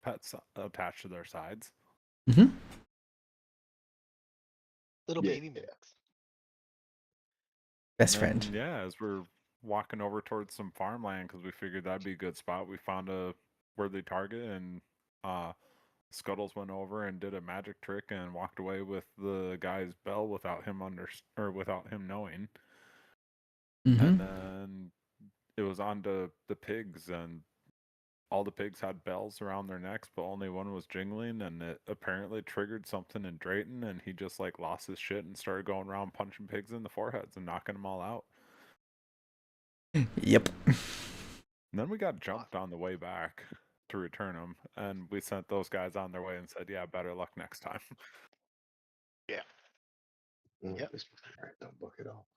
pets attached to their sides. Mm-hmm. Little Yeah. baby mimics. Best And friend. then, yeah, as we're walking over towards some farmland because we figured that'd be a good spot, we found a worthy target, and Scuttles went over and did a magic trick and walked away with the guy's bell without him without him knowing. Mm-hmm. And then it was on to the pigs, and all the pigs had bells around their necks, but only one was jingling, and it apparently triggered something in Drayton, and he just like lost his shit and started going around punching pigs in the foreheads and knocking them all out. Yep. And then we got jumped on the way back to return them, and we sent those guys on their way and said, "Yeah, better luck next time." Yeah. Yep. All right, don't book it all.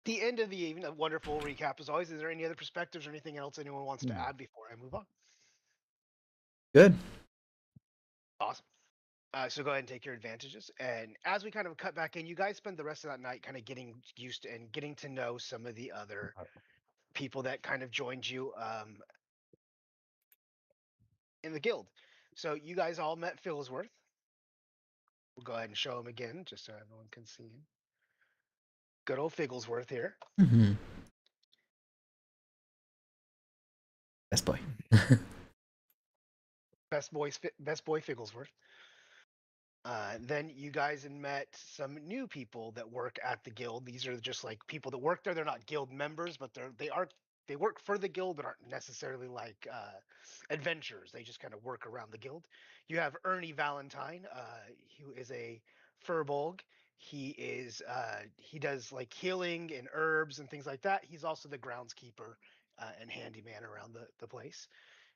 The end of the evening, a wonderful recap as always. Is there any other perspectives or anything else anyone wants to add before I move on? Good. Awesome. So go ahead and take your advantages. And as we kind of cut back in, you guys spend the rest of that night kind of getting used to and getting to know some of the other people that kind of joined you in the guild. So you guys all met Phillsworth. We'll go ahead and show him again just so everyone can see him. Good old Figglesworth here. Mm-hmm. Best boy. Best boy Figglesworth. Then you guys had met some new people that work at the guild. These are just like people that work there. They're not guild members, but they work for the guild, but aren't necessarily like adventurers. They just kind of work around the guild. You have Ernie Valentine, who is a furbolg. He does like healing and herbs and things like that. He's also the groundskeeper and handyman around the place.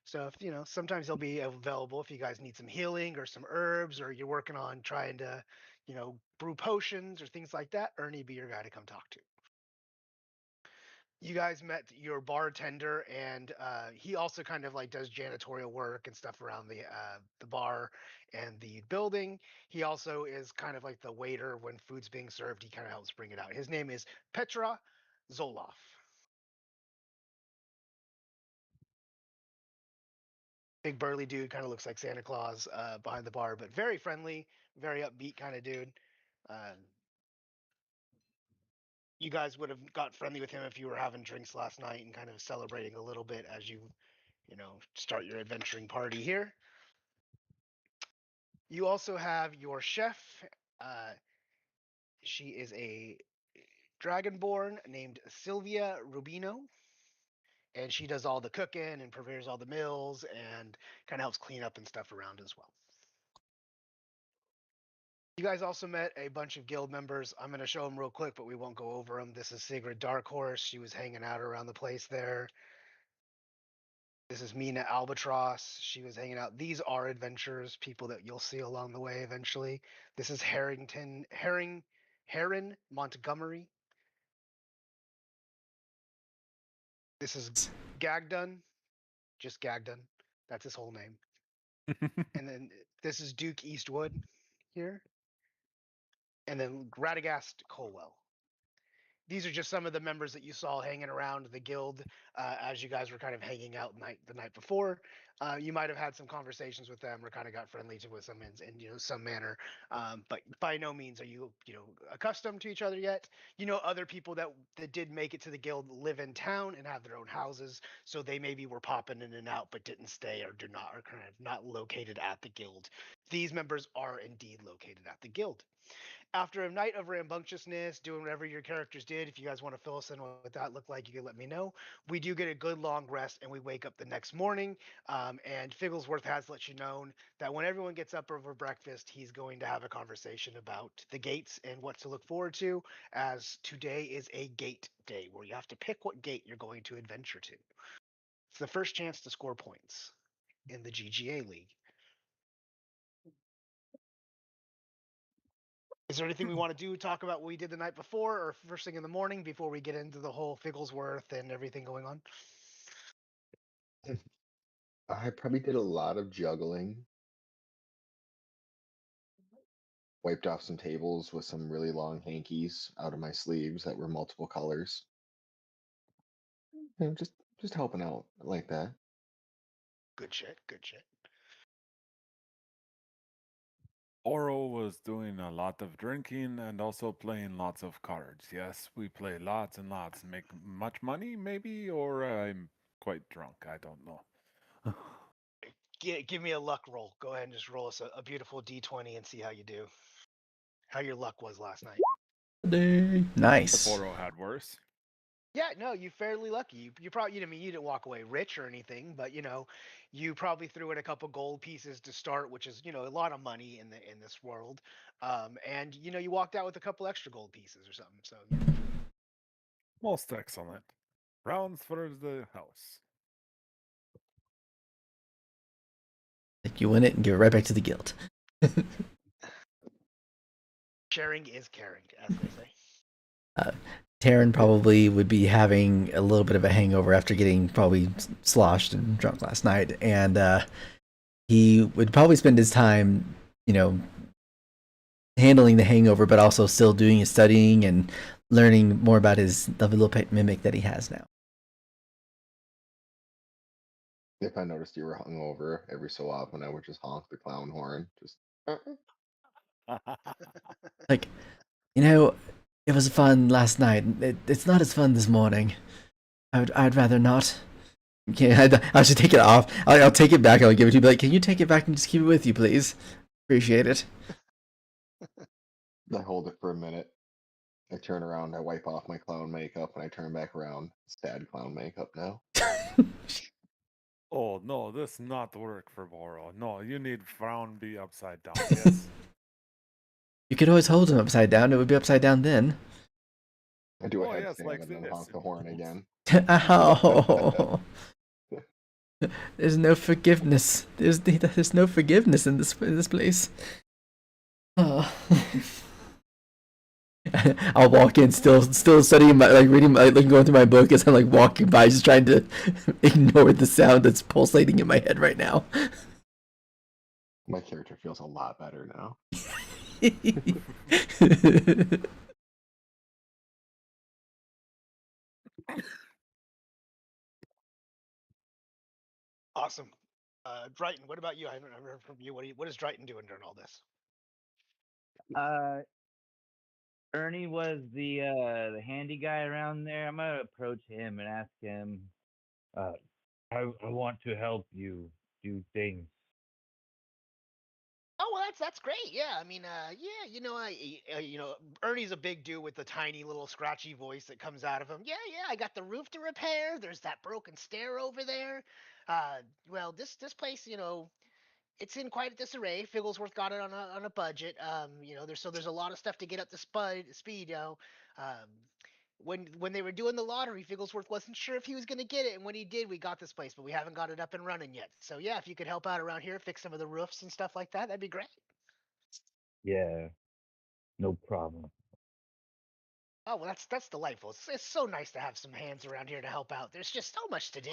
So if sometimes he'll be available if you guys need some healing or some herbs, or you're working on trying to, brew potions or things like that. Ernie be your guy to come talk to. You guys met your bartender, and he also kind of like does janitorial work and stuff around the bar and the building. He also is kind of like the waiter when food's being served. He kind of helps bring it out. His name is Petra Zoloff. Big burly dude, kind of looks like Santa Claus behind the bar, but very friendly, very upbeat kind of dude. Uh, you guys would have got friendly with him if you were having drinks last night and kind of celebrating a little bit as you start your adventuring party here. You also have your chef. Uh, she is a dragonborn named Sylvia Rubino, and she does all the cooking and prepares all the meals and kind of helps clean up and stuff around as well. You guys also met a bunch of guild members. I'm going to show them real quick, but we won't go over them. This is Sigrid Darkhorse. She was hanging out around the place there. This is Mina Albatross. She was hanging out. These are adventurers, people that you'll see along the way eventually. This is Heron Montgomery. This is Gagdun, just Gagdun. That's his whole name. And then this is Duke Eastwood here. And then Radagast Colwell. These are just some of the members that you saw hanging around the guild as you guys were kind of hanging out the night before. You might have had some conversations with them or kind of got friendly with them in some manner, but by no means are you accustomed to each other yet. Other people that did make it to the guild live in town and have their own houses, so they maybe were popping in and out but didn't stay or are kind of not located at the guild. These members are indeed located at the guild. After a night of rambunctiousness, doing whatever your characters did, if you guys want to fill us in on what that looked like, you can let me know. We do get a good long rest, and we wake up the next morning. And Figglesworth has let you know that when everyone gets up over breakfast, he's going to have a conversation about the gates and what to look forward to, as today is a gate day where you have to pick what gate you're going to adventure to. It's the first chance to score points in the GGA League. Is there anything we want to do? Talk about what we did the night before or first thing in the morning before we get into the whole Figglesworth and everything going on? I probably did a lot of juggling. Wiped off some tables with some really long hankies out of my sleeves that were multiple colors. Just helping out like that. Good shit. Good shit. Oro was doing a lot of drinking and also playing lots of cards. Yes, we play lots and lots. Make much money, maybe, or I'm quite drunk. I don't know. Give me a luck roll. Go ahead and just roll us a beautiful d20 and see how you do. How your luck was last night. Nice. Oro had worse. Yeah, no, you fairly lucky. You probably, I mean, you didn't walk away rich or anything, but you probably threw in a couple gold pieces to start, which is a lot of money in this world. And you walked out with a couple extra gold pieces or something. So Most excellent. Rounds for the house. Like you win it and give it right back to the guild. sharing is caring, as they say. Taryn probably would be having a little bit of a hangover after getting probably sloshed and drunk last night, and he would probably spend his time, handling the hangover, but also still doing his studying and learning more about the little pet mimic that he has now. If I noticed you were hungover, every so often I would just honk the clown horn. Just Like, it was fun last night. It's not as fun this morning. I'd rather not. Okay, I should take it off. I'll take it back. I'll give it to you. Be like, can you take it back and just keep it with you, please? Appreciate it. I hold it for a minute. I turn around, I wipe off my clown makeup, and I turn back around. Sad clown makeup now. Oh no, this not work for Oro. No, you need frown be upside down. Yes. You could always hold him upside down. It would be upside down then. I do a Oh yes, headstand like and then this. honk the horn again. Ow. There's no forgiveness. There's no forgiveness in this place. Oh. I'll walk in, still studying reading, going through my book as I'm walking by, just trying to ignore the sound that's pulsating in my head right now. My character feels a lot better now. Awesome. Drayton, what about you? I haven't heard from you. What is Drayton doing during all this? Ernie was the handy guy around there. I'm gonna approach him and ask him. I want to help you do things. Oh well, that's great. Yeah, I mean, yeah, Ernie's a big dude with the tiny little scratchy voice that comes out of him. Yeah, yeah, I got the roof to repair. There's that broken stair over there. Well, this place, it's in quite a disarray. Figglesworth got it on a budget. There's a lot of stuff to get up to speed. Um, when they were doing the lottery, Figglesworth wasn't sure if he was going to get it, and when he did, we got this place, but we haven't got it up and running yet. So yeah, if you could help out around here, fix some of the roofs and stuff like that, that'd be great. Yeah, no problem. Oh well, that's delightful. It's so nice to have some hands around here to help out. There's just so much to do.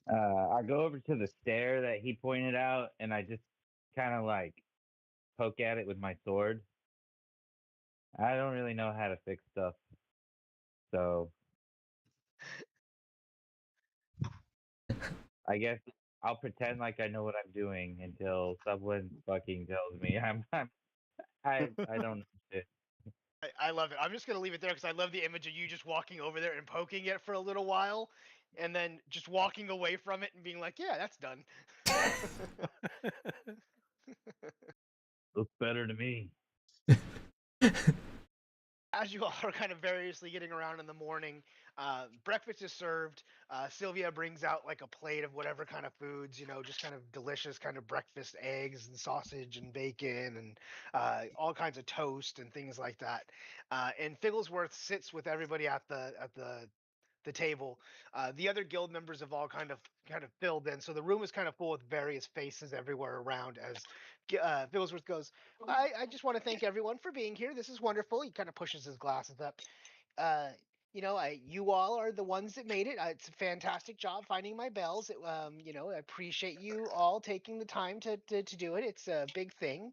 I go over to the stair that he pointed out, and I just kind of poke at it with my sword. I don't really know how to fix stuff, so I guess I'll pretend like I know what I'm doing until someone fucking tells me I don't know shit. I love it. I'm just gonna leave it there because I love the image of you just walking over there and poking it for a little while, and then just walking away from it and being like, "Yeah, that's done." Looks better to me. As you all are kind of variously getting around in the morning, breakfast is served. Sylvia brings out like a plate of whatever kind of foods, just kind of delicious kind of breakfast eggs and sausage and bacon and all kinds of toast and things like that. And Figglesworth sits with everybody at the table. The other guild members have all kind of filled in, so the room is kind of full with various faces everywhere around. As Billsworth goes, I just want to thank everyone for being here. This is wonderful. He kind of pushes his glasses up. Uh, you all are the ones that made it. It's a fantastic job finding my bells. I appreciate you all taking the time to do it. It's a big thing.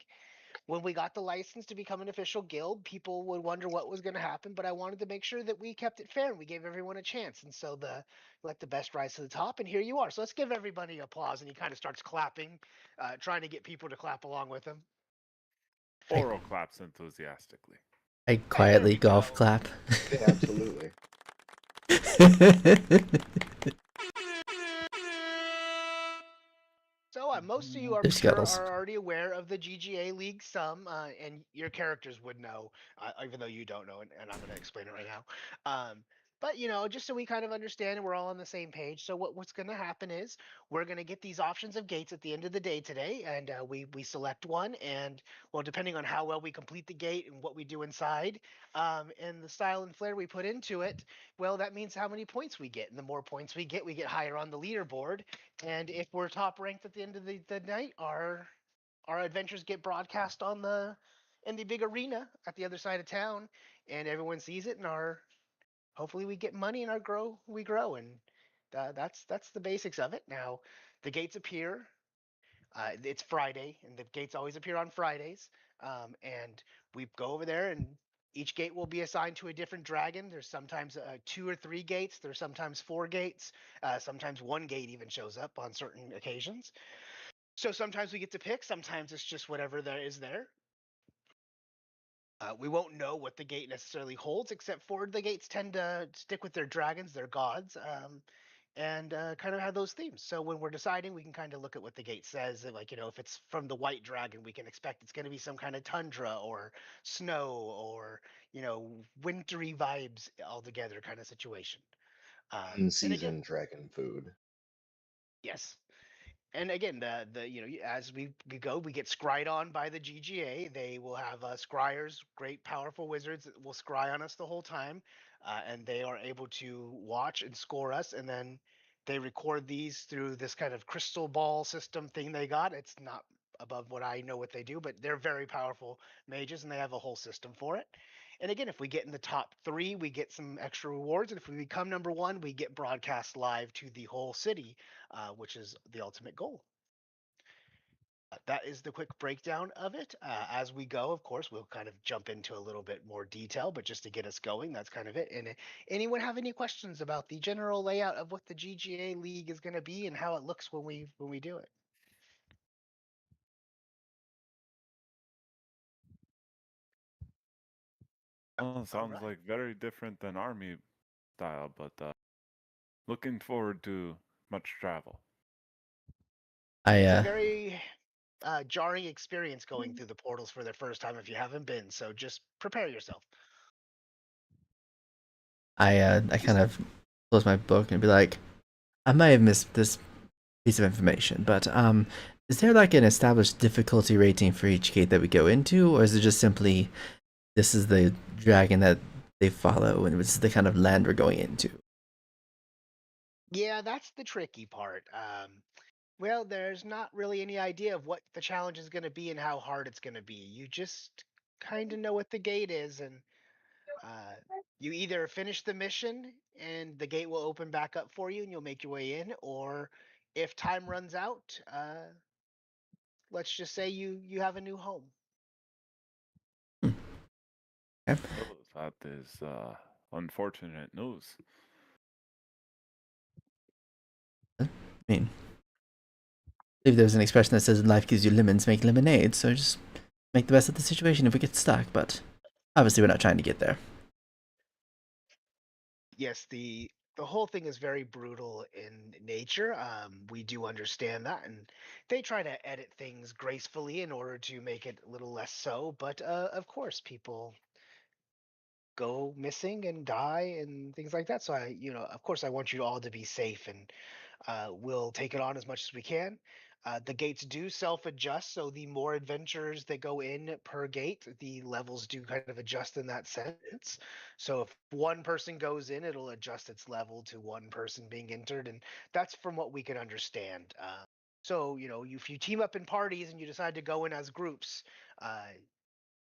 when we got the license to become an official guild, people would wonder what was going to happen, but I wanted to make sure that we kept it fair and we gave everyone a chance. And so let the best rise to the top, and here you are. So let's give everybody applause. And he kind of starts clapping, trying to get people to clap along with him. Oral claps enthusiastically. I Hey, there quietly we golf go. clap. Yeah, absolutely. So most of you, I'm There's sure, Scuttles. are already aware of the GGA League some, and your characters would know, even though you don't know, and I'm going to explain it right now. But just so we kind of understand and we're all on the same page. So what's going to happen is we're going to get these options of gates at the end of the day today, and we select one, and well, depending on how well we complete the gate and what we do inside, and the style and flair we put into it, well, that means how many points we get, and the more points we get higher on the leaderboard. And if we're top ranked at the end of the night, our adventures get broadcast on the in the big arena at the other side of town, and everyone sees it. And our hopefully we get money and we grow, and that's the basics of it. Now, the gates appear. It's Friday, and the gates always appear on Fridays. And we go over there, and each gate will be assigned to a different dragon. There's sometimes 2 or 3 gates. There's sometimes 4 gates. Sometimes one gate even shows up on certain occasions. So sometimes we get to pick. Sometimes it's just whatever there is there. We won't know what the gate necessarily holds, except for the gates tend to stick with their dragons, their gods, and kind of have those themes. So when we're deciding, we can kind of look at what the gate says. Like, if it's from the white dragon, we can expect it's going to be some kind of tundra or snow or, wintry vibes altogether kind of situation. And again, Unseasoned dragon food. yes. And again, as we go, we get scryed on by the GGA. They will have scryers, great powerful wizards that will scry on us the whole time, and they are able to watch and score us. And then they record these through this kind of crystal ball system thing they got. It's not above what I know what they do, but they're very powerful mages, and they have a whole system for it. And again, if we get in the top 3, we get some extra rewards, and if we become number 1, we get broadcast live to the whole city, which is the ultimate goal. That is the quick breakdown of it. As we go, of course, we'll kind of jump into a little bit more detail, but just to get us going, that's kind of it. And anyone have any questions about the general layout of what the GGA League is going to be and how it looks when we do it? Well, it All sounds right. like very different than army style, but looking forward to much travel. It's a I very jarring experience going through the portals for the first time if you haven't been. So just prepare yourself. I kind of close my book and be like, I might have missed this piece of information, but is there like an established difficulty rating for each gate that we go into, or is it just simply this is the dragon that they follow and this is the kind of land we're going into? Yeah, that's the tricky part. Well, there's not really any idea of what the challenge is going to be and how hard it's going to be. You just kind of know what the gate is, and uh, you either finish the mission and the gate will open back up for you and you'll make your way in, or if time runs out, let's just say you have a new home. Okay. Oh, that is unfortunate news. I mean, I believe there's an expression that says life gives you lemons, make lemonade, so just make the best of the situation if we get stuck, but obviously we're not trying to get there. Yes, the whole thing is very brutal in nature. We do understand that, and they try to edit things gracefully in order to make it a little less so. But of course, people go missing and die and things like that. So of course, I want you all to be safe, and we'll take it on as much as we can. The gates do self-adjust, so the more adventurers that go in per gate, the levels do kind of adjust in that sense. So if one person goes in, it'll adjust its level to one person being entered, and that's from what we can understand. So if you team up in parties and you decide to go in as groups, uh,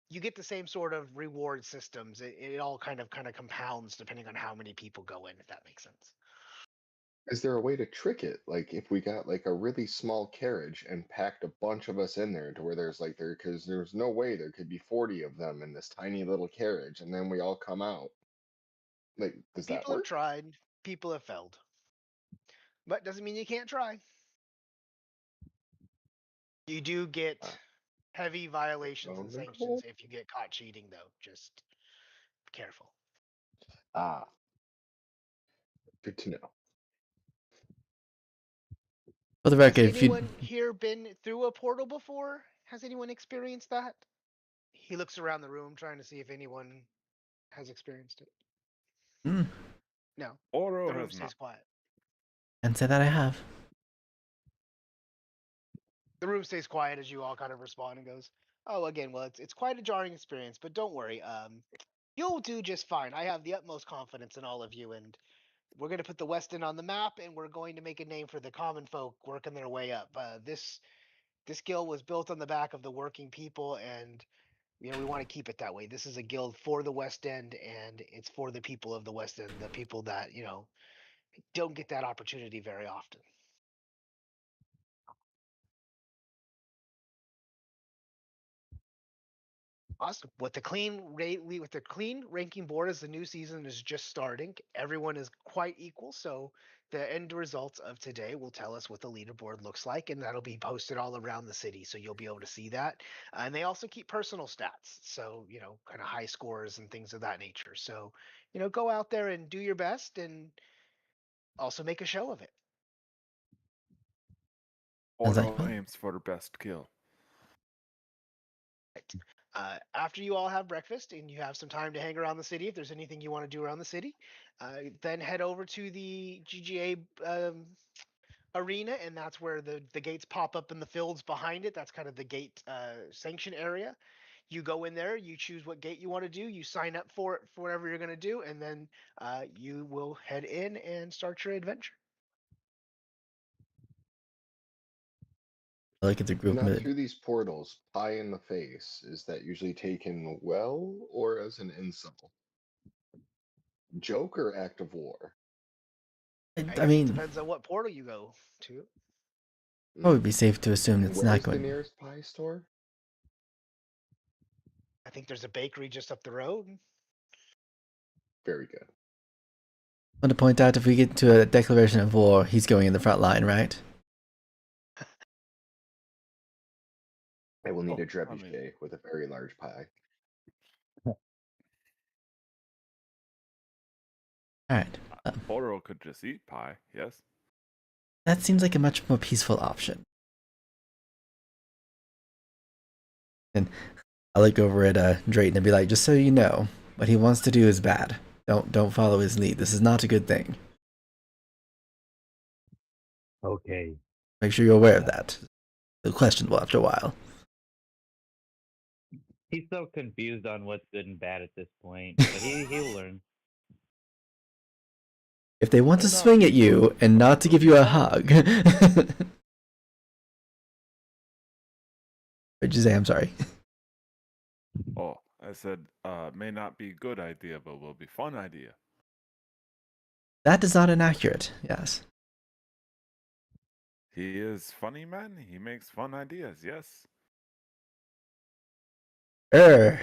you get the same sort of reward systems. It all kind of compounds depending on how many people go in, if that makes sense. Is there a way to trick it? Like if we got like a really small carriage and packed a bunch of us in there to where there's like because there's no way there could be 40 of them in this tiny little carriage and then we all come out. Like, does that People have work? tried. People have failed. But doesn't mean you can't try. You do get Ah, heavy violations oh, and Nicole? sanctions if you get caught cheating, though. Just be careful. Ah, good to know. For the Has record, if you anyone here been through a portal before? Has anyone experienced that? He looks around the room trying to see if anyone has experienced it. mm, No. Oro The room has stays not. quiet. can't say that I have. The room stays quiet as you all kind of respond and goes, "Oh, again, well, it's quite a jarring experience, but don't worry. You'll do just fine. I have the utmost confidence in all of you, and we're going to put the West End on the map, and we're going to make a name for the common folk working their way up. This guild was built on the back of the working people, and we want to keep it that way. This is a guild for the West End, and it's for the people of the West End, the people that don't get that opportunity very often." Awesome. With the clean ranking board as the new season is just starting, everyone is quite equal. So the end results of today will tell us what the leaderboard looks like, and that'll be posted all around the city. So you'll be able to see that. And they also keep personal stats, so kind of high scores and things of that nature. So go out there and do your best, and also make a show of it. Sounds like Oro fun. aims for the best kill. Right. After you all have breakfast and you have some time to hang around the city, if there's anything you want to do around the city, then head over to the GGA arena, and that's where the gates pop up in the fields behind it. That's kind of the gate sanction area. You go in there, you choose what gate you want to do, you sign up for it for whatever you're going to do, and then you will head in and start your adventure. I look at the group Now, mid. through these portals, pie in the face, is that usually taken well or as an insult? Joke or act of war? I I guess it mean, depends on what portal you go to. probably Mm. be safe to assume And it's where not is the going. nearest pie store? I think there's a bakery just up the road. Very good. I want to point out if we get to a declaration of war, he's going in the front line, right? I will need Oh, a I mean, trebuchet with a very large pie. All right. Oro could just eat pie, yes? That seems like a much more peaceful option. And I look over at Drayton and be like, just so you know, what he wants to do is bad. Don't follow his lead. This is not a good thing. Okay. Make sure you're aware of that. It's questionable after a while. He's so confused on what's good and bad at this point, but he'll learn. If they want to May not swing be at you good, and but not to it'll give be you a fun. hug. What'd you say? I'm sorry. Oh, I said, may not be good idea, but will be fun idea. That is not inaccurate. Yes. He is funny man. He makes fun ideas. Yes. Er.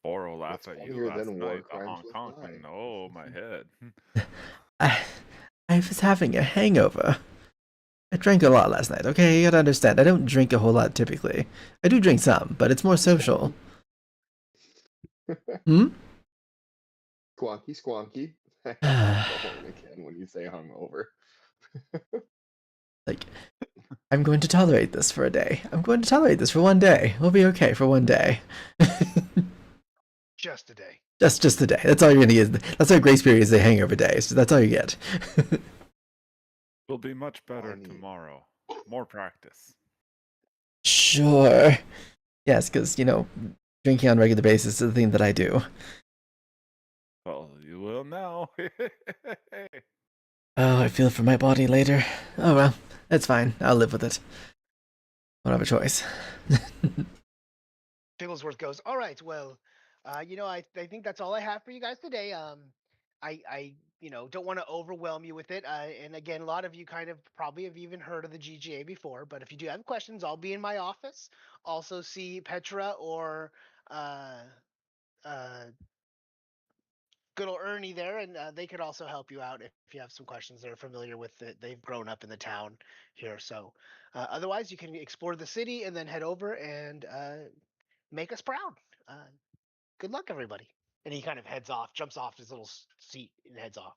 Oro laugh What's at you funnier last than war night. The crimes honk with honking. pie? Oh my head. I was having a hangover. I drank a lot last night, okay? You gotta understand, I don't drink a whole lot typically. I do drink some, but it's more social. Hmm? Squonky, squonky. I honk the horn again when you say hungover. Like, I'm going to tolerate this for a day. I'm going to tolerate this for one day. We'll be okay for one day. Just a day. Just a day. That's all you're gonna get. That's our grace period is the hangover day. So that's all you get. Will be much better Funny. tomorrow. More practice. Sure. Yes, because, drinking on a regular basis is the thing that I do. Well, you will now. Oh, I feel it for my body later. Oh well, that's fine. I'll live with it. I don't have a choice. Bigglesworth goes, "All right, well, I think that's all I have for you guys today. I don't want to overwhelm you with it. And again, a lot of you kind of probably have even heard of the GGA before, but if you do have questions, I'll be in my office. Also, see Petra or uh, uh, good old Ernie there, and they could also help you out if you have some questions. They're familiar with it. They've grown up in the town here. So, otherwise, you can explore the city and then head over and make us proud. Good luck, everybody. And he kind of heads off, jumps off his little seat and heads off.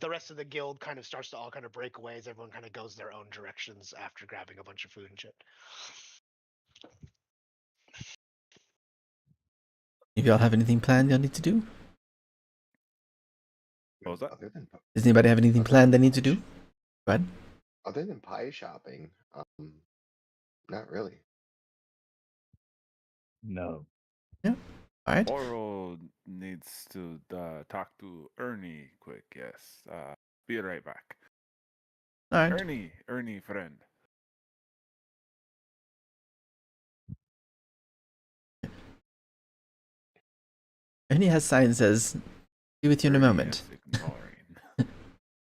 The rest of the guild kind of starts to all kind of break away as everyone kind of goes their own directions after grabbing a bunch of food and shit. If y'all have anything planned y'all need to do? What was that? Other than Does anybody have anything other planned they than need to pie do? sh- Go ahead. other than pie shopping, not really. No. Yeah. All right. Oro needs to talk to Ernie quick. Yes. Be right back. All right. Ernie, friend. Ernie has sign says, "Be with you in a Ernie moment." is ignoring.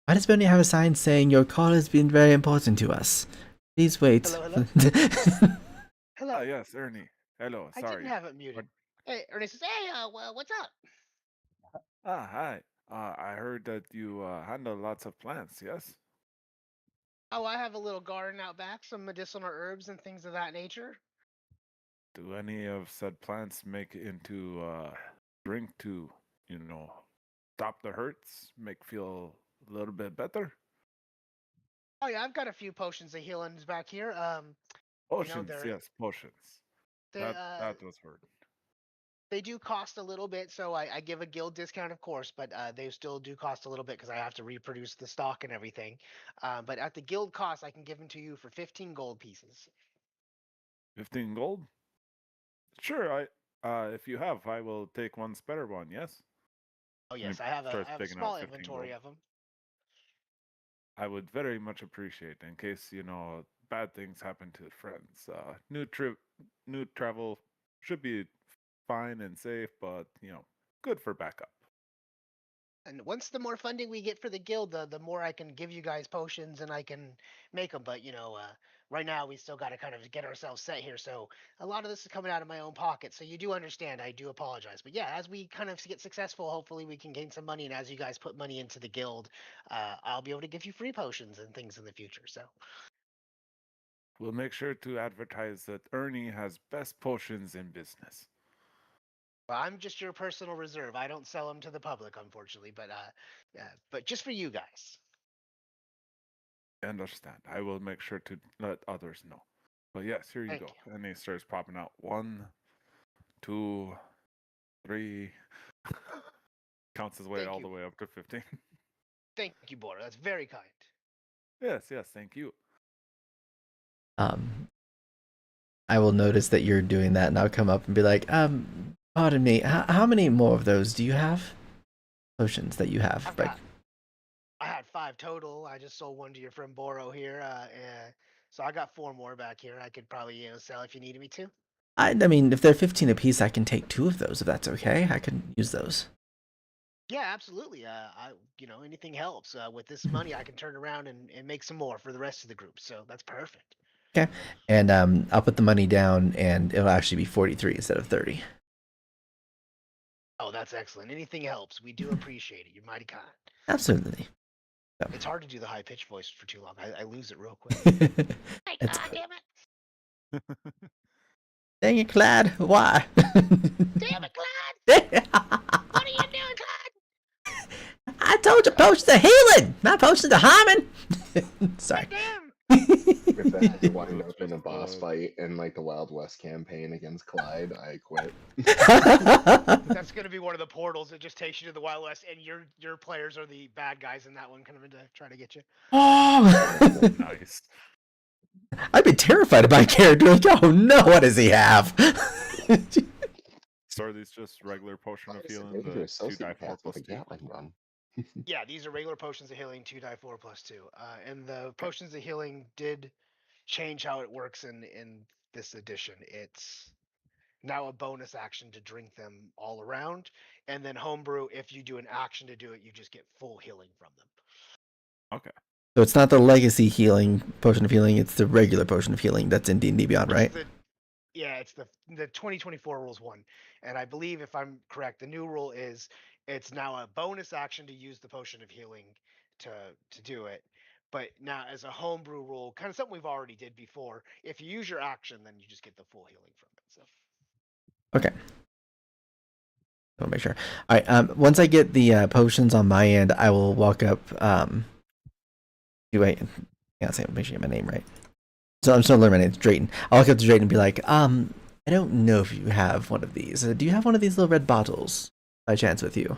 Why does Bernie have a sign saying your call has been very important to us? Please wait. Hello, hello. Ah, yes, Ernie. Hello. I Sorry. didn't have it muted. Hey, Ernie says, "Hey, well, what's up?" Hi. I heard that you handle lots of plants. Yes. Oh, I have a little garden out back, some medicinal herbs and things of that nature. Do any of said plants make into drink to, you know, stop the hurts, make feel a little bit better? Oh yeah, I've got a few potions of healings back here. Potions, They're yes, potions. they That was heard. they do cost a little bit, so I give a guild discount, of course, but they still do cost a little bit because I have to reproduce the stock and everything. But at the guild cost, I can give them to you for 15 gold pieces. 15 gold? Sure, if you have, I will take one spare one, yes? Oh And he yes, I have starts a taking small out 15 inventory gold. of them. I would very much appreciate in case, bad things happen to friends. New travel should be fine and safe, but, good for backup. And once the more funding we get for the guild, the more I can give you guys potions and I can make them. But right now we still got to kind of get ourselves set here. So a lot of this is coming out of my own pocket. So you do understand. I do apologize. But yeah, as we kind of get successful, hopefully we can gain some money. And as you guys put money into the guild, I'll be able to give you free potions and things in the future. So We'll make sure to advertise that Ernie has best potions in business. well, I'm just your personal reserve. I don't sell them to the public, unfortunately. But just for you guys. I understand. I will make sure to let others know. But yes, here you Thank go. you. And he starts popping out 1, 2, 3. Counts his way Thank all you. the way up to 15. Thank you, Bora. That's very kind. Yes, thank you. I will notice that you're doing that, and I'll come up and be like, pardon me, how many more of those do you have? Potions that you have? I had 5 total. I just sold one to your friend Boro here. So I got 4 more back here. I could probably sell if you needed me to. I mean, if they're 15 apiece, I can take 2 of those if that's okay. I could use those. Yeah, absolutely. Anything helps. With this money, I can turn around and make some more for the rest of the group. So that's perfect. Okay, and I'll put the money down, and it'll actually be 43 instead of 30. Oh, that's excellent. Anything helps. We do appreciate it. You're mighty kind. Absolutely. It's hard to do the high pitched voice for too long. I lose it real quick. Hey, It's God damn it! Dang it, Clyde. Why? Damn it, Clyde! What are you doing, Clyde? I told you potions are healing, not potions of harming. Sorry. Damn! If that has to It wind was up in a just, boss fight in like the Wild West campaign against Clyde, I quit. That's gonna be one of the portals that just takes you to the Wild West, and your players are the bad guys in that one, coming to try to get you. Oh, nice. I'd be terrified of my character. Like, oh no, what does he have? So are these just regular potion of Honestly, healing, maybe you're a the 2d4 sociopath with a plus 2? Gatling gun. Yeah, these are regular potions of healing, 2 die 4 plus 2. And the potions of healing did change how it works in this edition. now a bonus action to drink them all around. And then homebrew, if you do an action to do it, you just get full healing from them. Okay. So it's not the legacy healing potion of healing; it's the regular potion of healing that's in D&D Beyond, right? It's the 2024 rules one, and I believe if I'm correct, the new rule is it's now a bonus action to use the potion of healing to do it. But now as a homebrew rule, kind of something we've already did before, if you use your action, then you just get the full healing from it. So Okay. I want to make sure. All right. Once I get the potions on my end, I will walk up. Wait. Yeah, say make sure you get my name right. So I'm still learning my name. It's Drayton. I'll walk up to Drayton and be like, I don't know if you have one of these. Do you have one of these little red bottles by chance with you?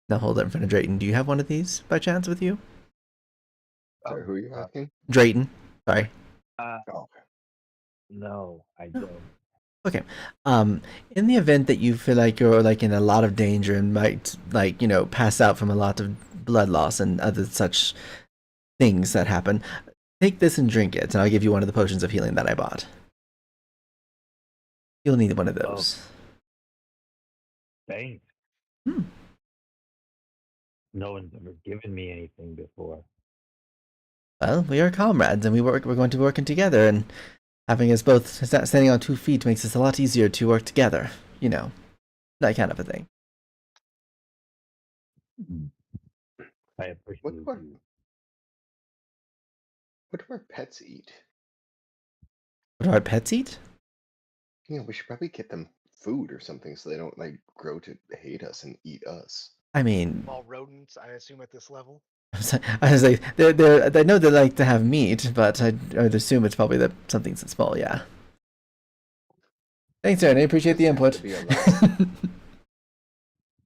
Now hold it in front of Drayton. Do you have one of these by chance with you? Sorry, who are you asking? Drayton. Sorry. Oh, okay. No, I No. don't. Okay. In the event that you feel like you're like in a lot of danger and might pass out from a lot of blood loss and other such things that happen, take this and drink it, and I'll give you one of the potions of healing that I bought. You'll need one of those. Thanks. Hmm. No one's ever given me anything before. Well, we are comrades, and we're going to be working together, and having us both standing on 2 feet makes it a lot easier to work together. You know, that kind of a thing. I appreciate What do you. our pets eat? What do our pets eat? Yeah, we should probably get them food or something so they don't like grow to hate us and eat us. I mean, all rodents, I assume at this level. I was like, I know they like to have meat, but I'd assume it's probably something so small. Yeah. Thanks, Aaron. I appreciate the Doesn't have input. to be alive.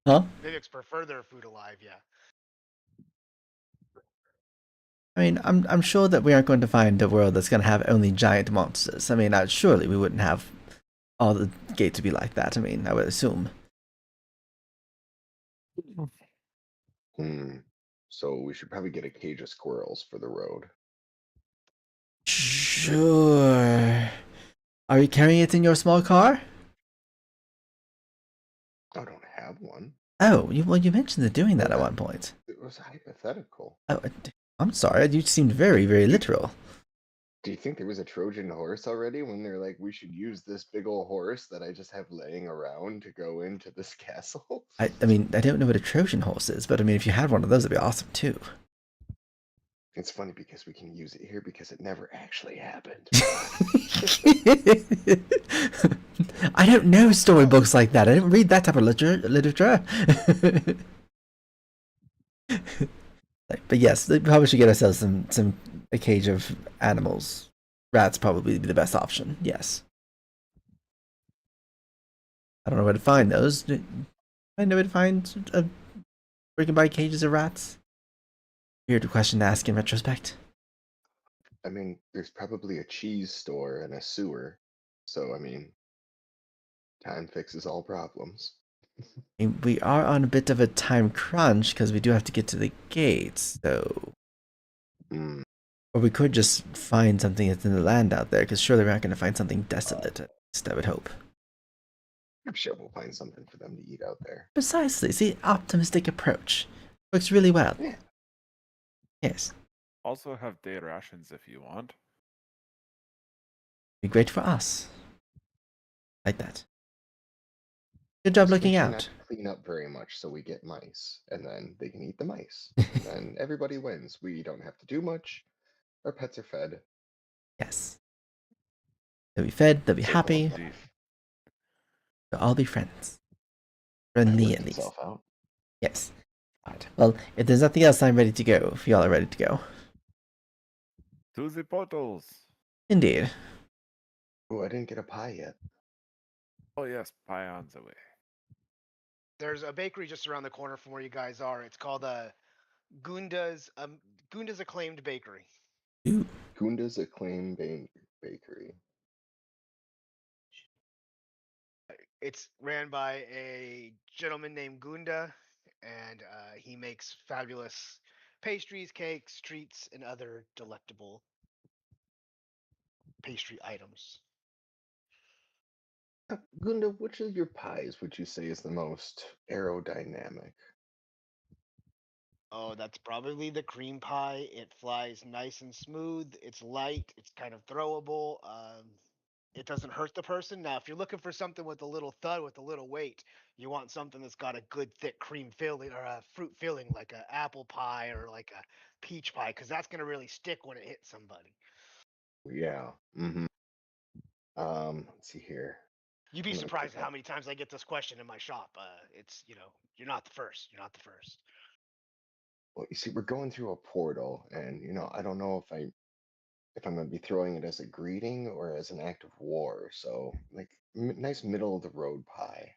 Huh? Mimics prefer their food alive, yeah. I mean, I'm sure that we aren't going to find a world that's going to have only giant monsters. I mean, surely we wouldn't have all the gates to be like that. I mean, I would assume. So we should probably get a cage of squirrels for the road. Sure. Are you carrying it in your small car? I don't have one. Oh, you mentioned doing that at Well, one point. It was hypothetical. Oh, I'm sorry. You seemed very, very literal. Do you think there was a Trojan horse already when they're like, we should use this big old horse that I just have laying around to go into this castle? I mean, I don't know what a Trojan horse is, but I mean, if you had one of those, it'd be awesome too. It's funny because we can use it here because it never actually happened. I don't know storybooks like that. I didn't read that type of literature. But yes, they probably should get ourselves a cage of animals. Rats probably be the best option. Yes. I don't know where to find those. I know where to find where you can buy cages of rats. Weird question to ask in retrospect. I mean, there's probably a cheese store and a sewer. So, I mean, time fixes all problems. And we are on a bit of a time crunch because we do have to get to the gates, so. Mm, Or we could just find something that's in the land out there, because surely we're not going to find something desolate, at least I would hope. I'm sure we'll find something for them to eat out there. Precisely. See, optimistic approach. Works really well. Yeah. Yes. Also have day rations if you want. Be great for us. Like that. Good job Just looking make sure out. not to clean up very much so we get mice. And then they can eat the mice. And then everybody wins. We don't have to do much. Our pets are fed. Yes. They'll be fed, they'll be Simple happy, enough. they'll all be friends. That Friendly, worked at least. itself out. Yes. Alright. Well, if there's nothing else, I'm ready to go. If y'all are ready to go. To the portals. Indeed. Oh, I didn't get a pie yet. Oh yes, Pion's away. There's a bakery just around the corner from where you guys are. It's called Gunda's Acclaimed Bakery. Ooh. Kunda's Acclaimed Bakery. It's ran by a gentleman named Gunda, and he makes fabulous pastries, cakes, treats, and other delectable pastry items. Gunda, which of your pies would you say is the most aerodynamic? Oh, that's probably the cream pie. It flies nice and smooth. It's light. It's kind of throwable. It doesn't hurt the person. Now, if you're looking for something with a little thud, with a little weight, you want something that's got a good thick cream filling or a fruit filling, like an apple pie or like a peach pie, because that's gonna really stick when it hits somebody. Yeah. Let's see here. You'd be I'm gonna surprised pick at how up. many times I get this question in my shop. It's you're not the first. You're not the first. Well, you see, we're going through a portal, and I don't know if I'm gonna be throwing it as a greeting or as an act of war. So, like, nice middle of the road pie.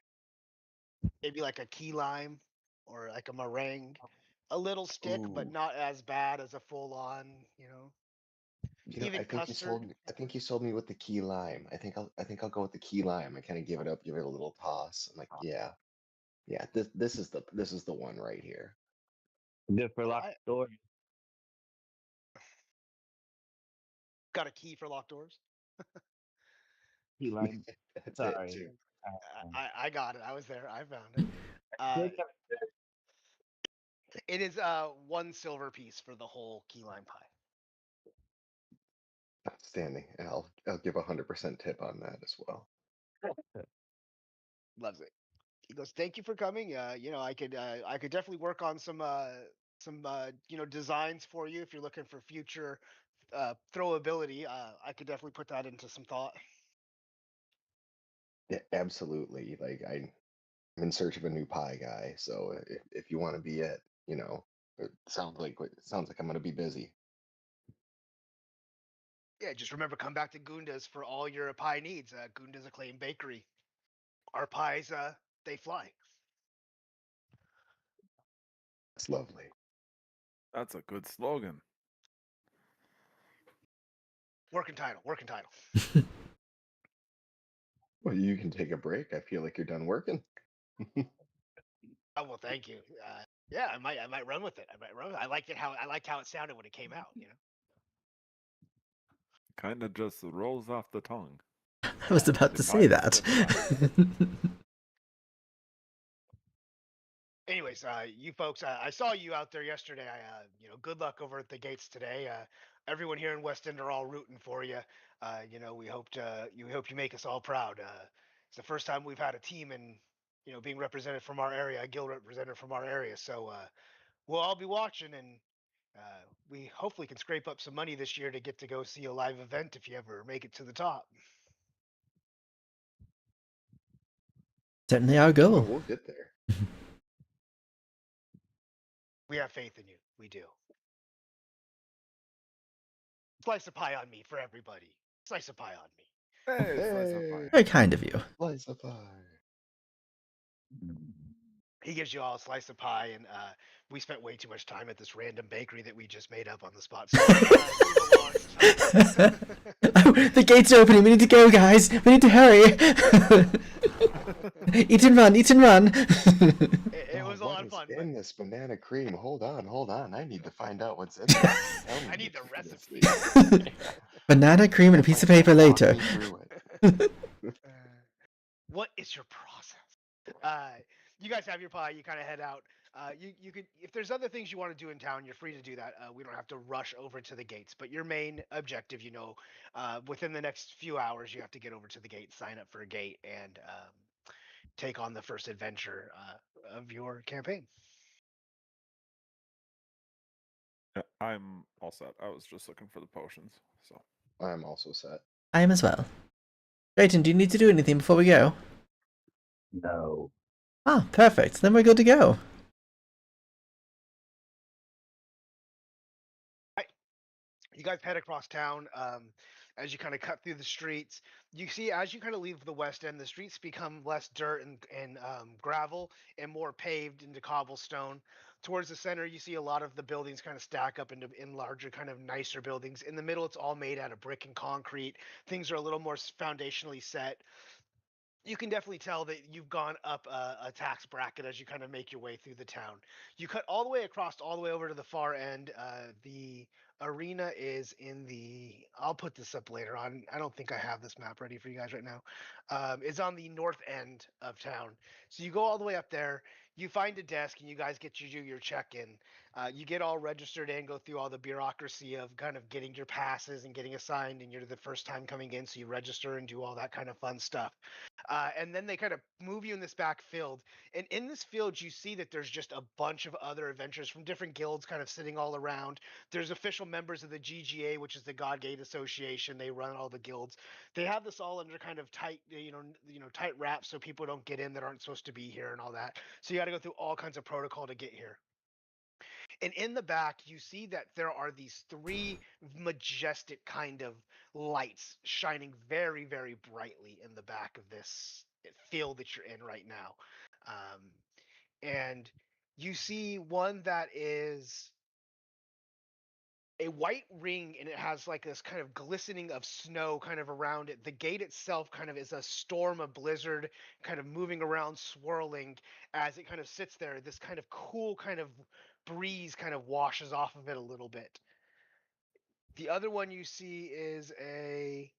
Maybe like a key lime or like a meringue. A little stick, but Ooh, not as bad as a full on. I Even think you sold custard. me. I think you sold me with the key lime. I think I'll go with the key lime. I kind of give it up, give it a little toss. I'm like, yeah, yeah. This is the one right here. Good for Oh, locked I doors. got a key for locked doors. Key lime. That's it Sorry. too. I got it. I was there. I found it. Feel Uh, like I'm- it is one silver piece for the whole key lime pie. Outstanding. I'll give 100% tip on that as well. Loves it. He goes, "Thank you for coming. I could definitely work on some designs for you if you're looking for future throwability. I could definitely put that into some thought." Yeah, absolutely. Like I'm in search of a new pie guy. So if you want to be it, it sounds like I'm gonna be busy. Yeah, just remember, come back to Gunda's for all your pie needs. Gunda's Acclaimed Bakery. Our pies, they fly. That's lovely. That's a good slogan. Working title. Working title. Well, you can take a break. I feel like you're done working. Oh well, thank you. Yeah, I might run with it. I might run. With it. I liked how it sounded when it came out. Kind of just rolls off the tongue. I was Yeah. about The to say pies that. are the pies. Anyways, you folks, I saw you out there yesterday. Good luck over at the gates today. Everyone here in West End are all rooting for you. We hope you make us all proud. It's the first time we've had a team and being represented from our area, a guild representative from our area. So we'll all be watching, and we hopefully can scrape up some money this year to get to go see a live event if you ever make it to the top. Certainly our Oh, goal. we'll get there. We have faith in you. We do. Slice of pie on me for everybody. Slice of pie on me. Hey, slice of Hey, pie. Very kind of you. slice of pie. He gives you all a slice of pie, and we spent way too much time at this random bakery that we just made up on the spot. So let's move along. Oh, the gates are opening. We need to go, guys. We need to hurry. Eat and run. Eat and run. It was a What lot of is fun, but in this banana cream? Hold on. I need to find out what's in there. Tell me I need the meticulously. recipe. Banana cream and a If I piece of paper can't walk later. me through it. What is your process? You guys have your pie. You kind of head out. You could, if there's other things you want to do in town, you're free to do that. We don't have to rush over to the gates. But your main objective, within the next few hours, you have to get over to the gate, sign up for a gate, and take on the first adventure of your campaign. Yeah, I'm all set. I was just looking for the potions. So I'm also set. I am as well. Drayton, do you need to do anything before we go? No. Ah, perfect. Then we're good to go. You guys head across town. As you kind of cut through the streets, you see as you kind of leave the west end, the streets become less dirt and gravel and more paved into cobblestone. Towards the center, you see a lot of the buildings kind of stack up in larger, kind of nicer buildings. In the middle, it's all made out of brick and concrete. Things are a little more foundationally set. you can definitely tell that you've gone up a tax bracket as you kind of make your way through the town. You cut all the way across, all the way over to the far end. The arena is in the. I'll put this up later on. I don't think I have this map ready for you guys right now. It's on the north end of town. So you go all the way up there. You find a desk, and you guys get to do your check-in. You get all registered and go through all the bureaucracy of kind of getting your passes and getting assigned, and you're the first time coming in, so you register and do all that kind of fun stuff. And then they kind of move you in this back field. And in this field, you see that there's just a bunch of other adventurers from different guilds kind of sitting all around. There's official members of the GGA, which is the God Gate Association. They run all the guilds. They have this all under kind of tight, tight wraps so people don't get in that aren't supposed to be here and all that. So you got to go through all kinds of protocol to get here. And in the back, you see that there are these three majestic kind of lights shining very, very brightly in the back of this field that you're in right now. And you see one that is a white ring, and it has like this kind of glistening of snow kind of around it. The gate itself kind of is a storm, a blizzard kind of moving around, swirling as it kind of sits there. This kind of cool kind of breeze kind of washes off of it a little bit. The other one you see is a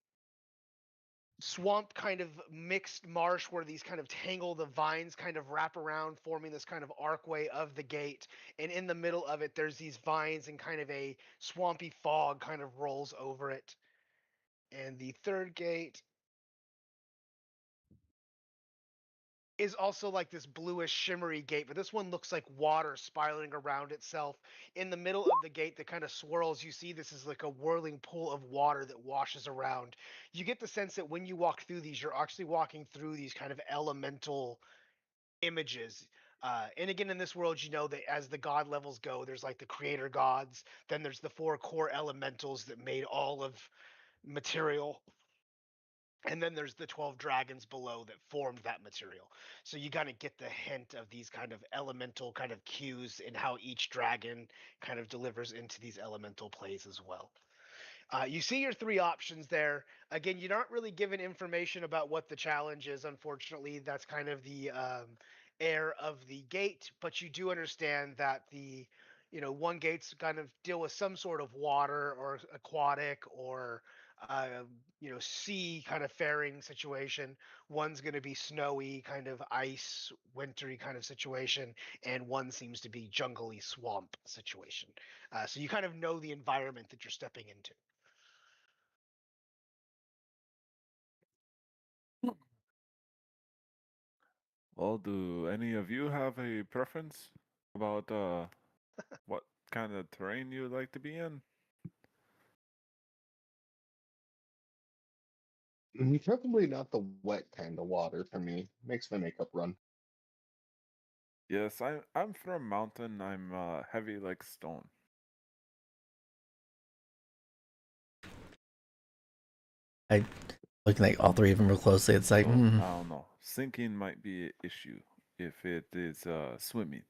swamp kind of mixed marsh where these kind of tangle the vines kind of wrap around, forming this kind of archway of the gate. And in the middle of it, there's these vines and kind of a swampy fog kind of rolls over it. And the third gate is also like this bluish shimmery gate, but this one looks like water spiraling around itself. In the middle of the gate that kind of swirls, you see this is like a whirling pool of water that washes around. You get the sense that when you walk through these, you're actually walking through these kind of elemental images. And again, in this world, you know that as the god levels go, there's like the creator gods, then there's the four core elementals that made all of material, and then there's the 12 dragons below that formed that material. So you kind of get the hint of these kind of elemental kind of cues in how each dragon kind of delivers into these elemental plays as well. You see your three options there. Again, you're not really given information about what the challenge is. Unfortunately, that's kind of the air of the gate. But you do understand that the, one gate's kind of deal with some sort of water or aquatic or sea kind of faring situation. One's going to be snowy, kind of ice, wintry kind of situation, and one seems to be jungly swamp situation. So you kind of know the environment that you're stepping into. Well, do any of you have a preference about what kind of terrain you would like to be in? Probably not the wet kind of water for me. Makes my makeup run. Yes, I'm from mountain. I'm heavy like stone. I looking like all three of them real closely. It's like, So, I don't know. Sinking might be an issue if it is swimming.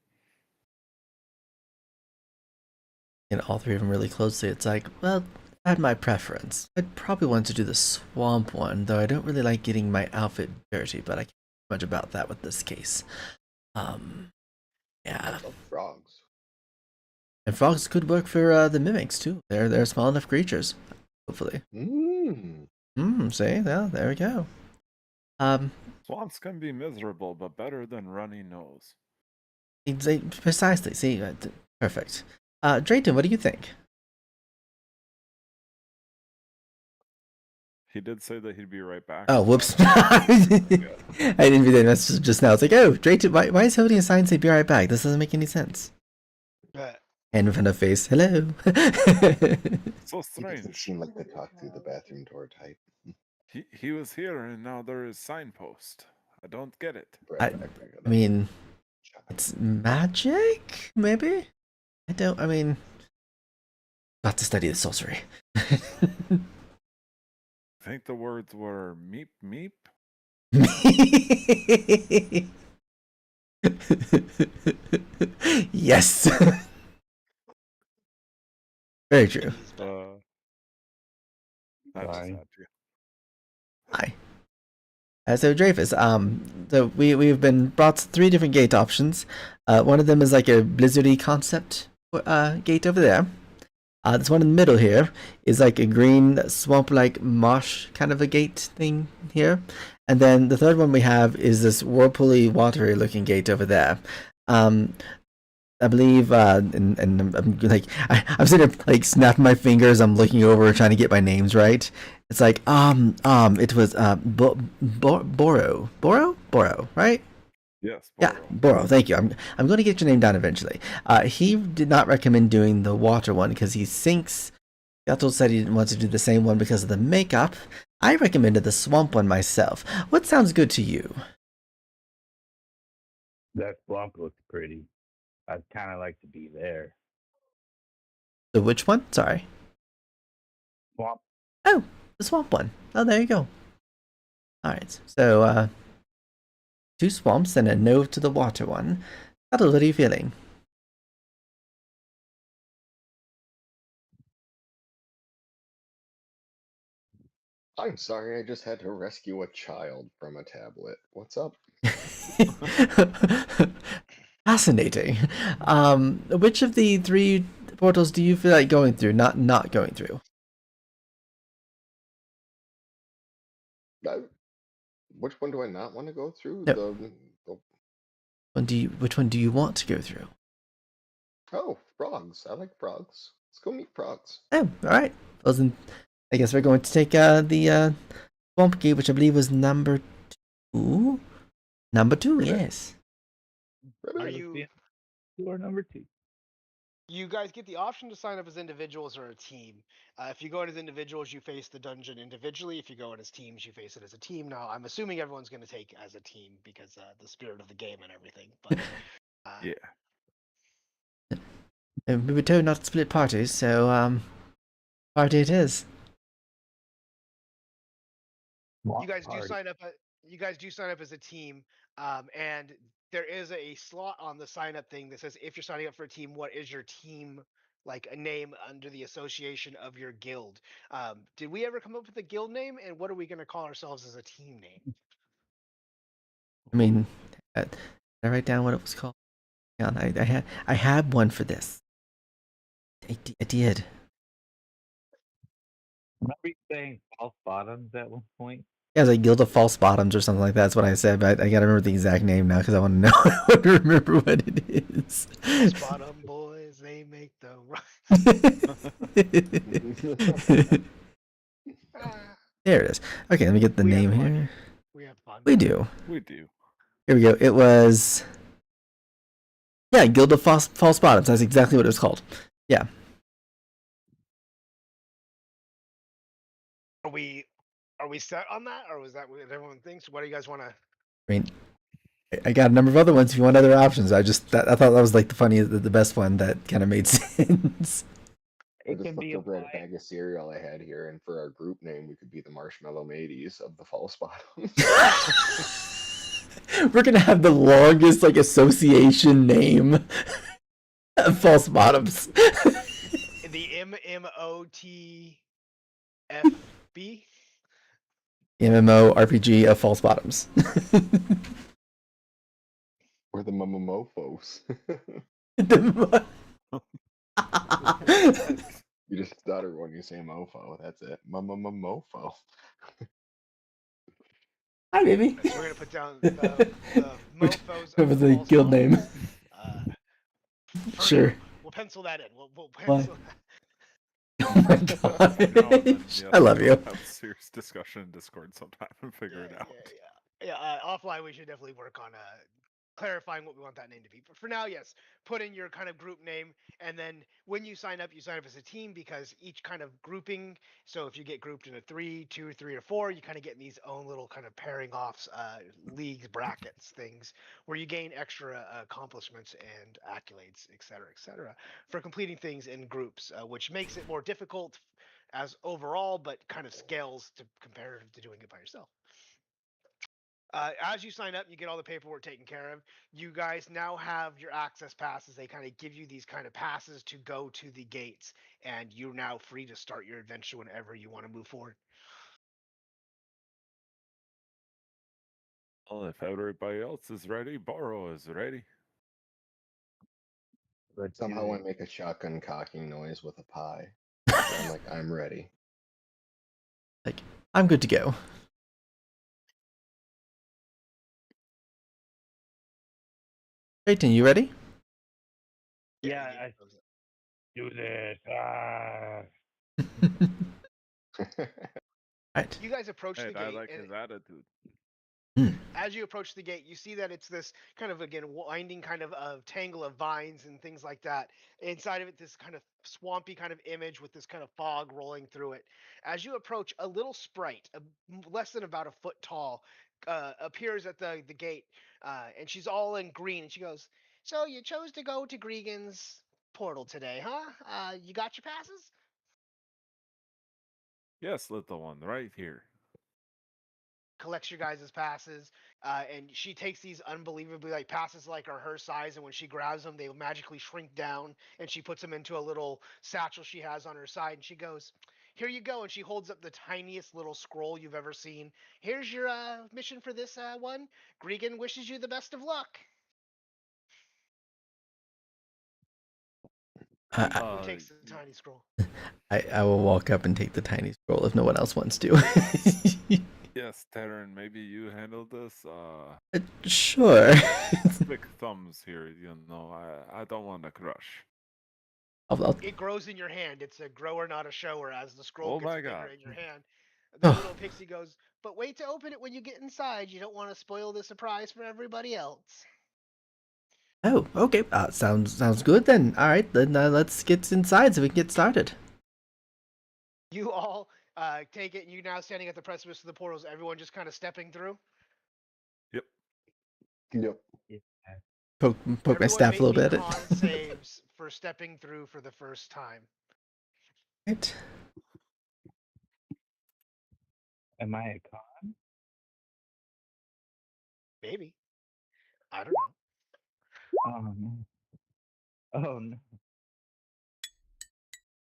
and all three of them really closely. It's like, well, I had my preference. I'd probably want to do the swamp one, though I don't really like getting my outfit dirty, but I can't do much about that with this case. I Yeah. love frogs. And frogs could work for the mimics too. They're small enough creatures, hopefully. See, yeah, there we go. Swamps can be miserable, but better than runny nose. Precisely. See, perfect. Drayton, what do you think? He did say that he'd be right back. Oh, whoops. I didn't read that message just now. It's like, oh, Drayton, why is he holding a sign say be right back? This doesn't make any sense. Hand in front of face. Hello. So He doesn't strange. seem like the talk through the bathroom door type. He was here and now there is signpost. I don't get it. I mean, it's magic, maybe? I mean, got to study the sorcery. I think the words were meep meep. Yes. Very true. I just Sorry. had to. Hi. So Dreyfus, so we've been brought 3 different gate options. One of them is like a blizzardy concept gate over there. This one in the middle here is like a green swamp-like marsh kind of a gate thing here, and then the third one we have is this whirlpooly, watery-looking gate over there. I believe, and I'm like, I'm sitting there like snapping my fingers. I'm looking over, trying to get my names right. It's like, it was Boro, right? Yes, Yeah, Boro. Boro. Thank you. I'm going to get your name down eventually. He did not recommend doing the water one because he thinks Gato said he didn't want to do the same one because of the makeup. I recommended the swamp one myself. What sounds good to you? That swamp looks pretty. I'd kind of like to be there. The which one? Sorry. Swamp. Oh, the swamp one. Oh, there you go. All right. So, 2 swamps and a no to the water one. Gato, what are you feeling? I'm sorry, I just had to rescue a child from a tablet. What's up? Fascinating. Which of the 3 portals do you feel like going through? Not going through. I, which one do I not want to go through? No. The Which one do you want to go through? oh, frogs. I like frogs. Let's go meet frogs. Oh, all right. Well, then, I guess we're going to take the swamp gate, which I believe was number 2. Number 2, Ribbit. yes. Are Ribbit. you? Door number 2. You guys get the option to sign up as individuals or a team. If you go in as individuals, you face the dungeon individually. If you go in as teams, you face it as a team. Now, I'm assuming everyone's going to take as a team because the spirit of the game and everything. But Yeah. And we were told not to split parties, so party it is. you guys do sign up. You guys do sign up as a team, and there is a slot on the sign up thing that says if you're signing up for a team, what is your team like a name under the association of your guild? Did we ever come up with a guild name, and what are we going to call ourselves as a team name? I mean, did I write down what it was called? Hang on, I had one for this. I did. Remember you saying false bottoms at one point? Yeah, it was like Guild of False Bottoms or something like that. That's what I said, but I gotta remember the exact name now because I want to know. I want to remember what it is. False bottom boys, they make the right. There it is. Okay, let me get the We have name fun. here. We have fun. We do. We do. Here we go. It was. Yeah, Guild of False Bottoms. That's exactly what it was called. Yeah. Are we set on that, or was that what everyone thinks? What do you guys want to? I mean, I got a number of other ones if you want other options. I thought that was like the funniest, the best one that kind of made sense. I It just can looked be over at a applied. bag of cereal I had here, and for our group name, we could be the Marshmallow Mateys of the False Bottoms. We're gonna have the longest like association name of False Bottoms. The MMOTFB. MMO RPG of False Bottoms. We're the Mofos. You just stutter when you say mofo. That's it. Mofo. Hi, baby. So we're gonna put down the mofos Over of the False guild name. Bottoms. For Sure. now. We'll pencil that in. We'll pencil. Oh my gosh. I love you. Have a serious discussion in Discord sometime and figure it out. Yeah. Offline, we should definitely work on clarifying what we want that name to be. But for now, yes, put in your kind of group name, and then when you sign up as a team because each kind of grouping. So if you get grouped into 3, 2, 3, or 4, you kind of get these own little kind of pairing offs, leagues, brackets, things where you gain extra accomplishments and accolades, etc., for completing things in groups, which makes it more difficult as overall, but kind of scales to compare to doing it by yourself. As you sign up, you get all the paperwork taken care of. You guys now have your access passes. They kind of give you these kind of passes to go to the gates, and you're now free to start your adventure whenever you want to move forward. Well, if everybody else is ready, Boro is ready. Let's Somehow do I it. make a shotgun cocking noise with a pie. So I'm like, I'm ready. Like, I'm good to go. Peyton, you ready? Yeah, he I goes, do this. Ah. Right. you guys approach Hey, the I gate, like and his attitude. as you approach the gate, you see that it's this kind of again winding kind of tangle of vines and things like that. Inside of it, this kind of swampy kind of image with this kind of fog rolling through it. As you approach, a little sprite, less than about a foot tall, appears at the gate, and she's all in green, and she goes, "So you chose to go to Gregan's portal today, huh? You got your passes?" Yes, little one, right here. Collects your guys' passes, and she takes these unbelievably like passes like are her size, and when she grabs them, they magically shrink down, and she puts them into a little satchel she has on her side, and she goes, "Here you go," and she holds up the tiniest little scroll you've ever seen. "Here's your mission for this one. Gregan wishes you the best of luck." I, Who Uh, takes the tiny scroll? I will walk up and take the tiny scroll if no one else wants to. yes, Terran, maybe you handle this. Sure. Thick thumbs here, you know. I don't want to crush. I'll, It grows in your hand. It's a grower, not a shower. As the scroll Oh gets my bigger god. in your hand, the oh, little pixie goes, "But wait to open it when you get inside. You don't want to spoil the surprise for everybody else." oh, okay. Sounds good then. All right, then let's get inside so we can get started. You all take it, and you now standing at the precipice of the portals. Everyone just kind of stepping through. Yep. Yep. Yeah. Poke my Everyone staff a make little me bit at con it. saves for stepping through for the first time. Right. Am I a con? Maybe, I don't know. Oh no. Oh no.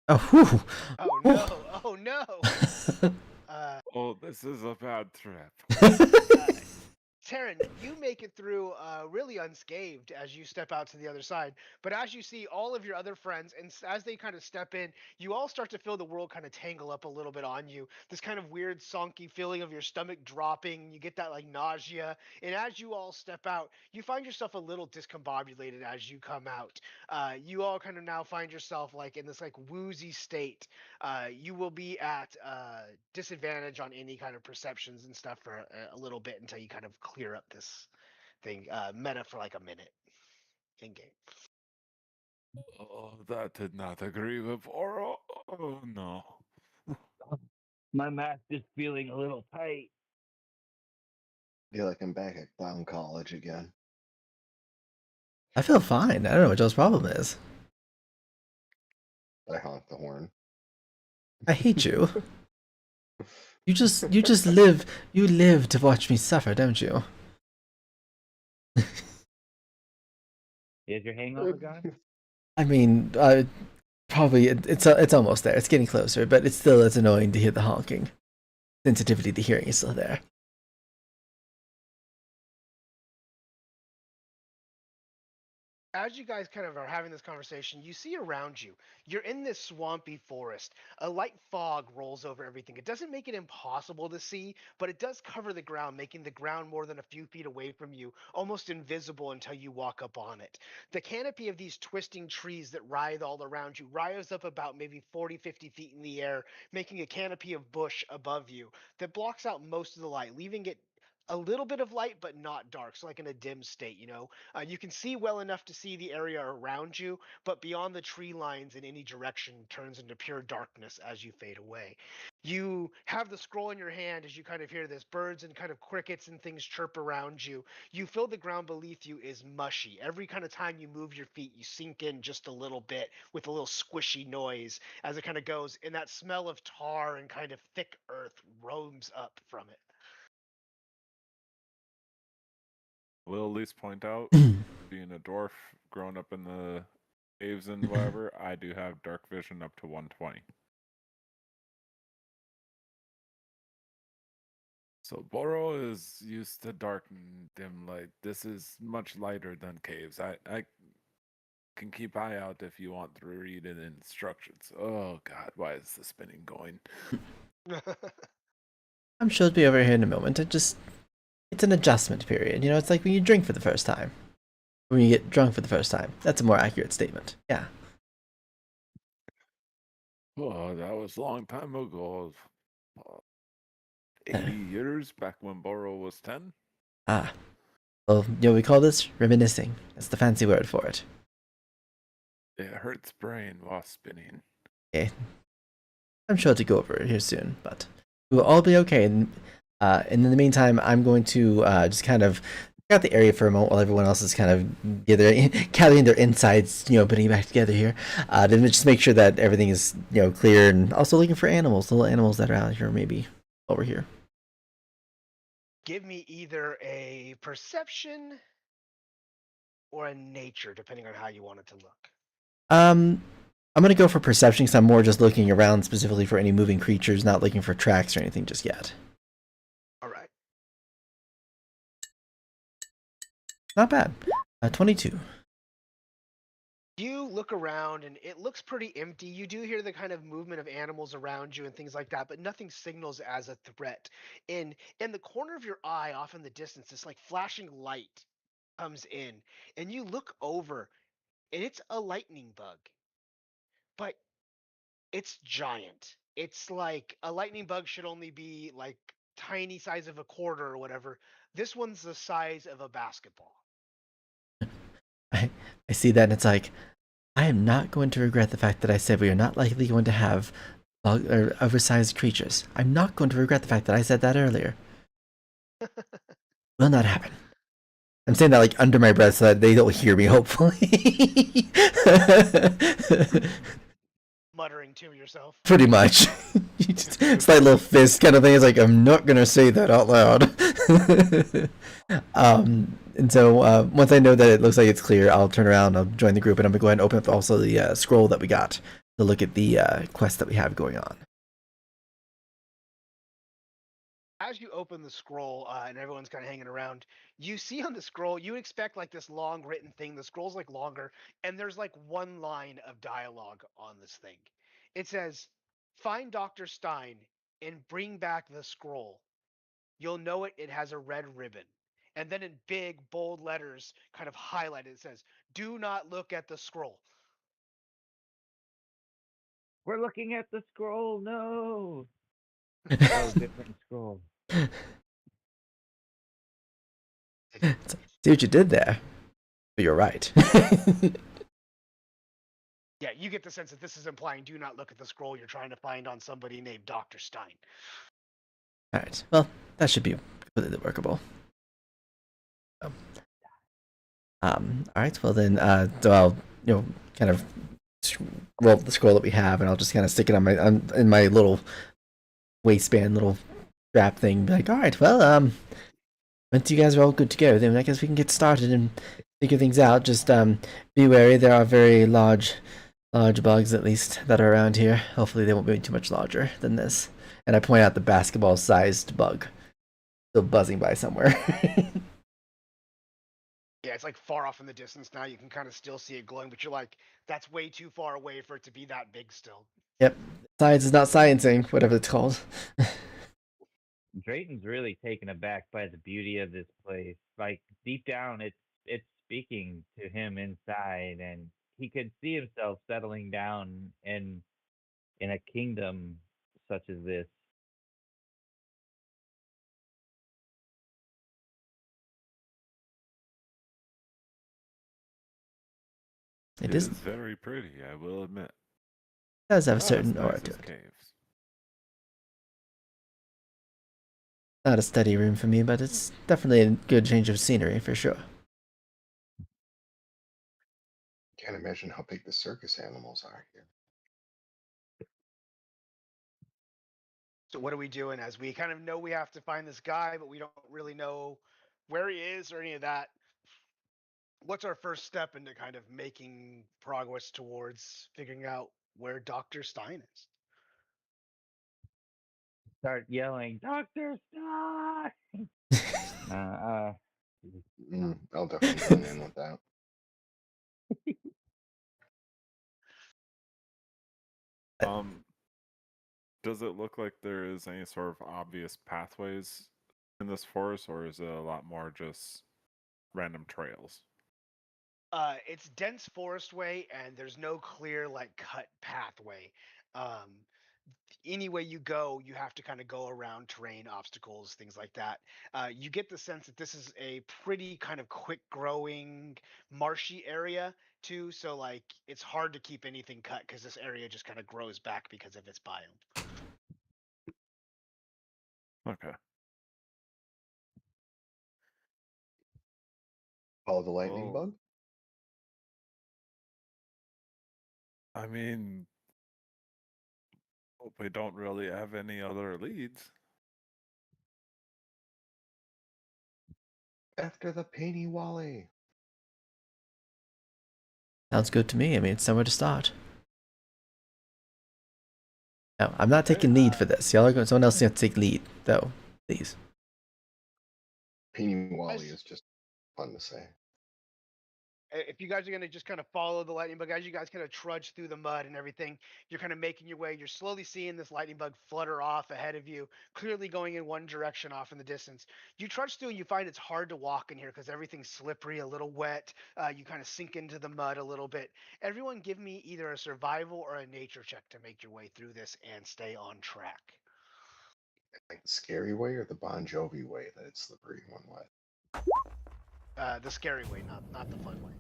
Oh, whew. Oh Whew. no! Oh no! Uh, Oh, this is a bad trip. uh, Taryn, you make it through really unscathed as you step out to the other side. But as you see all of your other friends, and as they kind of step in, you all start to feel the world kind of tangle up a little bit on you. This kind of weird, sonky feeling of your stomach dropping. You get that like nausea. And as you all step out, you find yourself a little discombobulated as you come out. You all kind of now find yourself like in this like woozy state. You will be at disadvantage on any kind of perceptions and stuff for a little bit until you kind of clear up this thing. Meta for like a minute in game. Oh, that did not agree with Boro. Oh no. My mask is feeling a little tight. Feel like I'm back at clown college again. I feel fine. I don't know what Joe's problem is. I honk the horn. I hate you. You just live to watch me suffer, don't you? Is your hangover gone? I mean, probably it's almost there. It's getting closer, but it's annoying to hear the honking. Sensitivity to hearing is still there. As you guys kind of are having this conversation, you see around you, you're in this swampy forest. A light fog rolls over everything. It doesn't make it impossible to see, but it does cover the ground, making the ground more than a few feet away from you, almost invisible until you walk up on it. The canopy of these twisting trees that writhe all around you rises up about maybe 40, 50 feet in the air, making a canopy of bush above you that blocks out most of the light, leaving it a little bit of light, but not dark. So, like in a dim state, you know? You can see well enough to see the area around you, but beyond the tree lines in any direction turns into pure darkness as you fade away. You have the scroll in your hand as you kind of hear this birds and kind of crickets and things chirp around you. You feel the ground beneath you is mushy. Every kind of time you move your feet, you sink in just a little bit with a little squishy noise as it kind of goes, and that smell of tar and kind of thick earth roams up from it. Will at least point out, being a dwarf, growing up in the caves and whatever, I do have dark vision up to 120. So Boro is used to dark and dim light. This is much lighter than caves. I can keep eye out if you want to read it in instructions. Oh God, why is the spinning going? I'm sure it'll be over here in a moment. It's an adjustment period. You know, it's like when you drink for the first time. When you get drunk for the first time. That's a more accurate statement. Yeah. Oh, that was a long time ago. 80 years back when Boro was 10. Ah. Well, you know we call this? Reminiscing. That's the fancy word for it. It hurts brain while spinning. Okay. I'm sure to go over it here soon, but we will all be okay. And in the meantime, I'm going to just kind of check out the area for a moment while everyone else is kind of gathering their insides, you know, putting it back together here. To just make sure that everything is, you know, clear, and also looking for animals, little animals that are out here, maybe over here. Give me either a perception or a nature, depending on how you want it to look. I'm gonna go for perception because I'm more just looking around specifically for any moving creatures, not looking for tracks or anything just yet. All right. Not bad. 22. You look around and it looks pretty empty. You do hear the kind of movement of animals around you and things like that, but nothing signals as a threat. In the corner of your eye, off in the distance, this like flashing light comes in, and you look over, and it's a lightning bug, but it's giant. It's like a lightning bug should only be like tiny size of a quarter or whatever. This one's the size of a basketball. I see that and it's like, I am not going to regret the fact that I said we are not likely going to have bug or oversized creatures. I'm not going to regret the fact that I said that earlier. Will not happen. I'm saying that like under my breath so that they don't hear me, hopefully. Muttering to yourself. Pretty much. It's like little fist kind of thing. It's like, I'm not going to say that out loud. And so once I know that it looks like it's clear, I'll turn around, I'll join the group, and I'm going to go ahead and open up also the scroll that we got to look at the quest that we have going on. As you open the scroll and everyone's kind of hanging around, you see on the scroll, you expect like this long written thing. The scroll's like longer, and there's like one line of dialogue on this thing. It says, "Find Dr. Stein and bring back the scroll. You'll know it has a red ribbon." And then in big, bold letters, kind of highlighted, it says, "Do not look at the scroll." We're looking at the scroll. No. Oh, different scroll. See what you did there? But you're right. Yeah, you get the sense that this is implying do not look at the scroll you're trying to find on somebody named Dr. Stein. Alright, well, that should be completely workable. Alright, well then, so I'll, you know, kind of roll up the scroll that we have, and I'll just kind of stick it on my in my little waistband, little strap thing. Be like, alright, well, once you guys are all good to go, then I guess we can get started and figure things out. Just be wary. There are very large bugs, at least, that are around here. Hopefully, they won't be too much larger than this. And I point out the basketball-sized bug still buzzing by somewhere. Yeah, it's like far off in the distance now. You can kind of still see it glowing, but you're like, that's way too far away for it to be that big still. Yep, science is not sciencing, whatever it's called. Drayton's really taken aback by the beauty of this place. Like deep down, it's speaking to him inside, and he could see himself settling down in a kingdom such as this. It It is is, very pretty, I will admit. does have a Not as certain aura nice to as it. caves. Not a study room for me, but it's definitely a good change of scenery for sure. Can't imagine how big the circus animals are here. So what are we doing as we kind of know we have to find this guy, but we don't really know where he is or any of that? What's our first step into kind of making progress towards figuring out where Dr. Stein is? start yelling, Doctor Stein! I'll definitely join in with that. Does it look like there is any sort of obvious pathways in this forest, or is it a lot more just random trails? It's dense forest way, and there's no clear like cut pathway. Um, any way you go, you have to kind of go around terrain, obstacles, things like that. You get the sense that this is a pretty kind of quick growing, marshy area too. So like it's hard to keep anything cut because this area just kind of grows back because of its biome. Okay. Follow the lightning Well, bug. I mean, we don't really have any other leads. After the Painty Wally. Sounds good to me. I mean, it's somewhere to start. No, I'm not Okay, taking lead for this. Y'all are going. Someone else has to take lead, though. Please. Painty Wally Guys, is just fun to say. if you guys are gonna just kind of follow the lightning bug, as you guys kind of trudge through the mud and everything, you're kind of making your way. You're slowly seeing this lightning bug flutter off ahead of you, clearly going in one direction off in the distance. You trudge through and you find it's hard to walk in here because everything's slippery, a little wet. You kind of sink into the mud a little bit. Everyone, give me either a survival or a nature check to make your way through this and stay on track. Like the scary way or the Bon Jovi way that it's slippery one way. The scary way, not the fun way.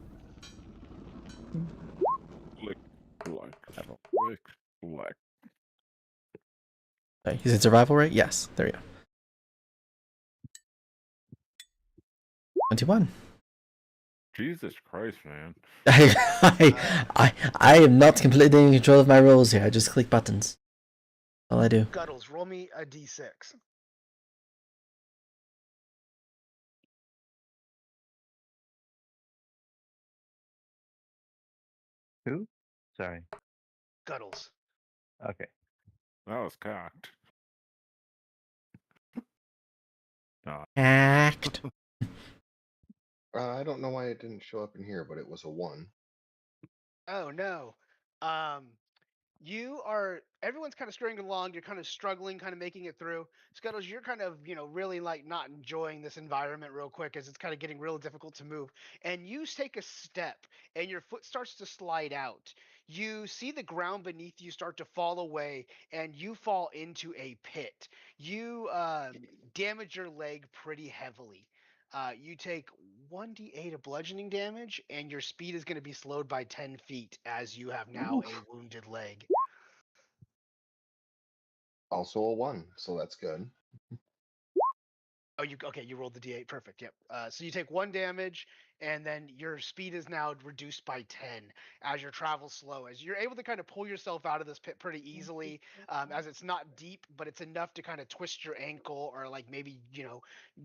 Click, click, click. Sorry, is it survival rate? Yes. There we go. 21. Jesus Christ, man. I am not completely in control of my rolls here. I just click buttons. All I do. Guddles, roll me a d6. Who? Sorry. Guddles. Okay. That was cocked. Act. I don't know why it didn't show up in here, but it was a 1. Oh no. Um, you are everyone's kind of scurrying along. You're kind of struggling, kind of making it through. Scuttles, you're kind of really like not enjoying this environment real quick as it's kind of getting real difficult to move. And you take a step, and your foot starts to slide out. You see the ground beneath you start to fall away, and you fall into a pit. You damage your leg pretty heavily. You take 1d8 of bludgeoning damage, and your speed is going to be slowed by 10 feet as you have now a wounded leg. Also a 1, so that's good. Oh, you okay? You rolled the d8, perfect. Yep. So you take 1 damage, and then your speed is now reduced by 10 as your travel slow. As you're able to kind of pull yourself out of this pit pretty easily, as it's not deep, but it's enough to kind of twist your ankle or like maybe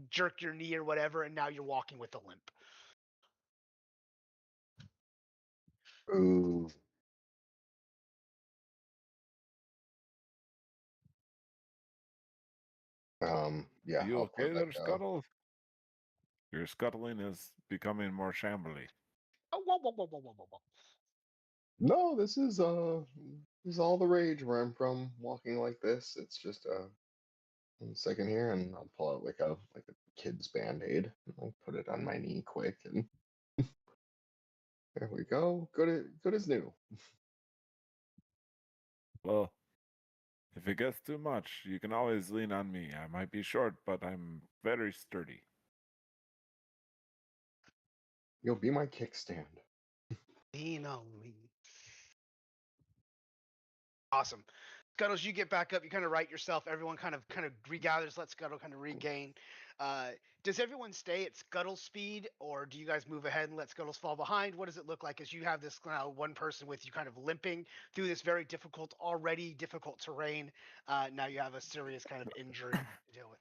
jerk your knee or whatever, and now you're walking with a limp. Ooh. Yeah, Are you I'll okay let there, that go. Scuttle? Your scuttling is becoming more shambly. Oh, whoa, whoa, whoa, whoa, whoa, whoa, whoa. No, this is all the rage where I'm from. Walking like this, it's just 1 second here, and I'll pull out like a kid's band-aid. And I'll put it on my knee quick, and there we go. Good as new. Well, if it gets too much, you can always lean on me. I might be short, but I'm very sturdy. You'll be my kickstand. Lean on me. Awesome. Scuttles, you get back up. You kind of right yourself. Everyone kind of regathers. Let Scuttle kind of regain. Uh, does everyone stay at Scuttle speed, or do you guys move ahead and let Scuttles fall behind? What does it look like as you have this one person with you kind of limping through this very already difficult terrain? Now you have a serious kind of injury to deal with.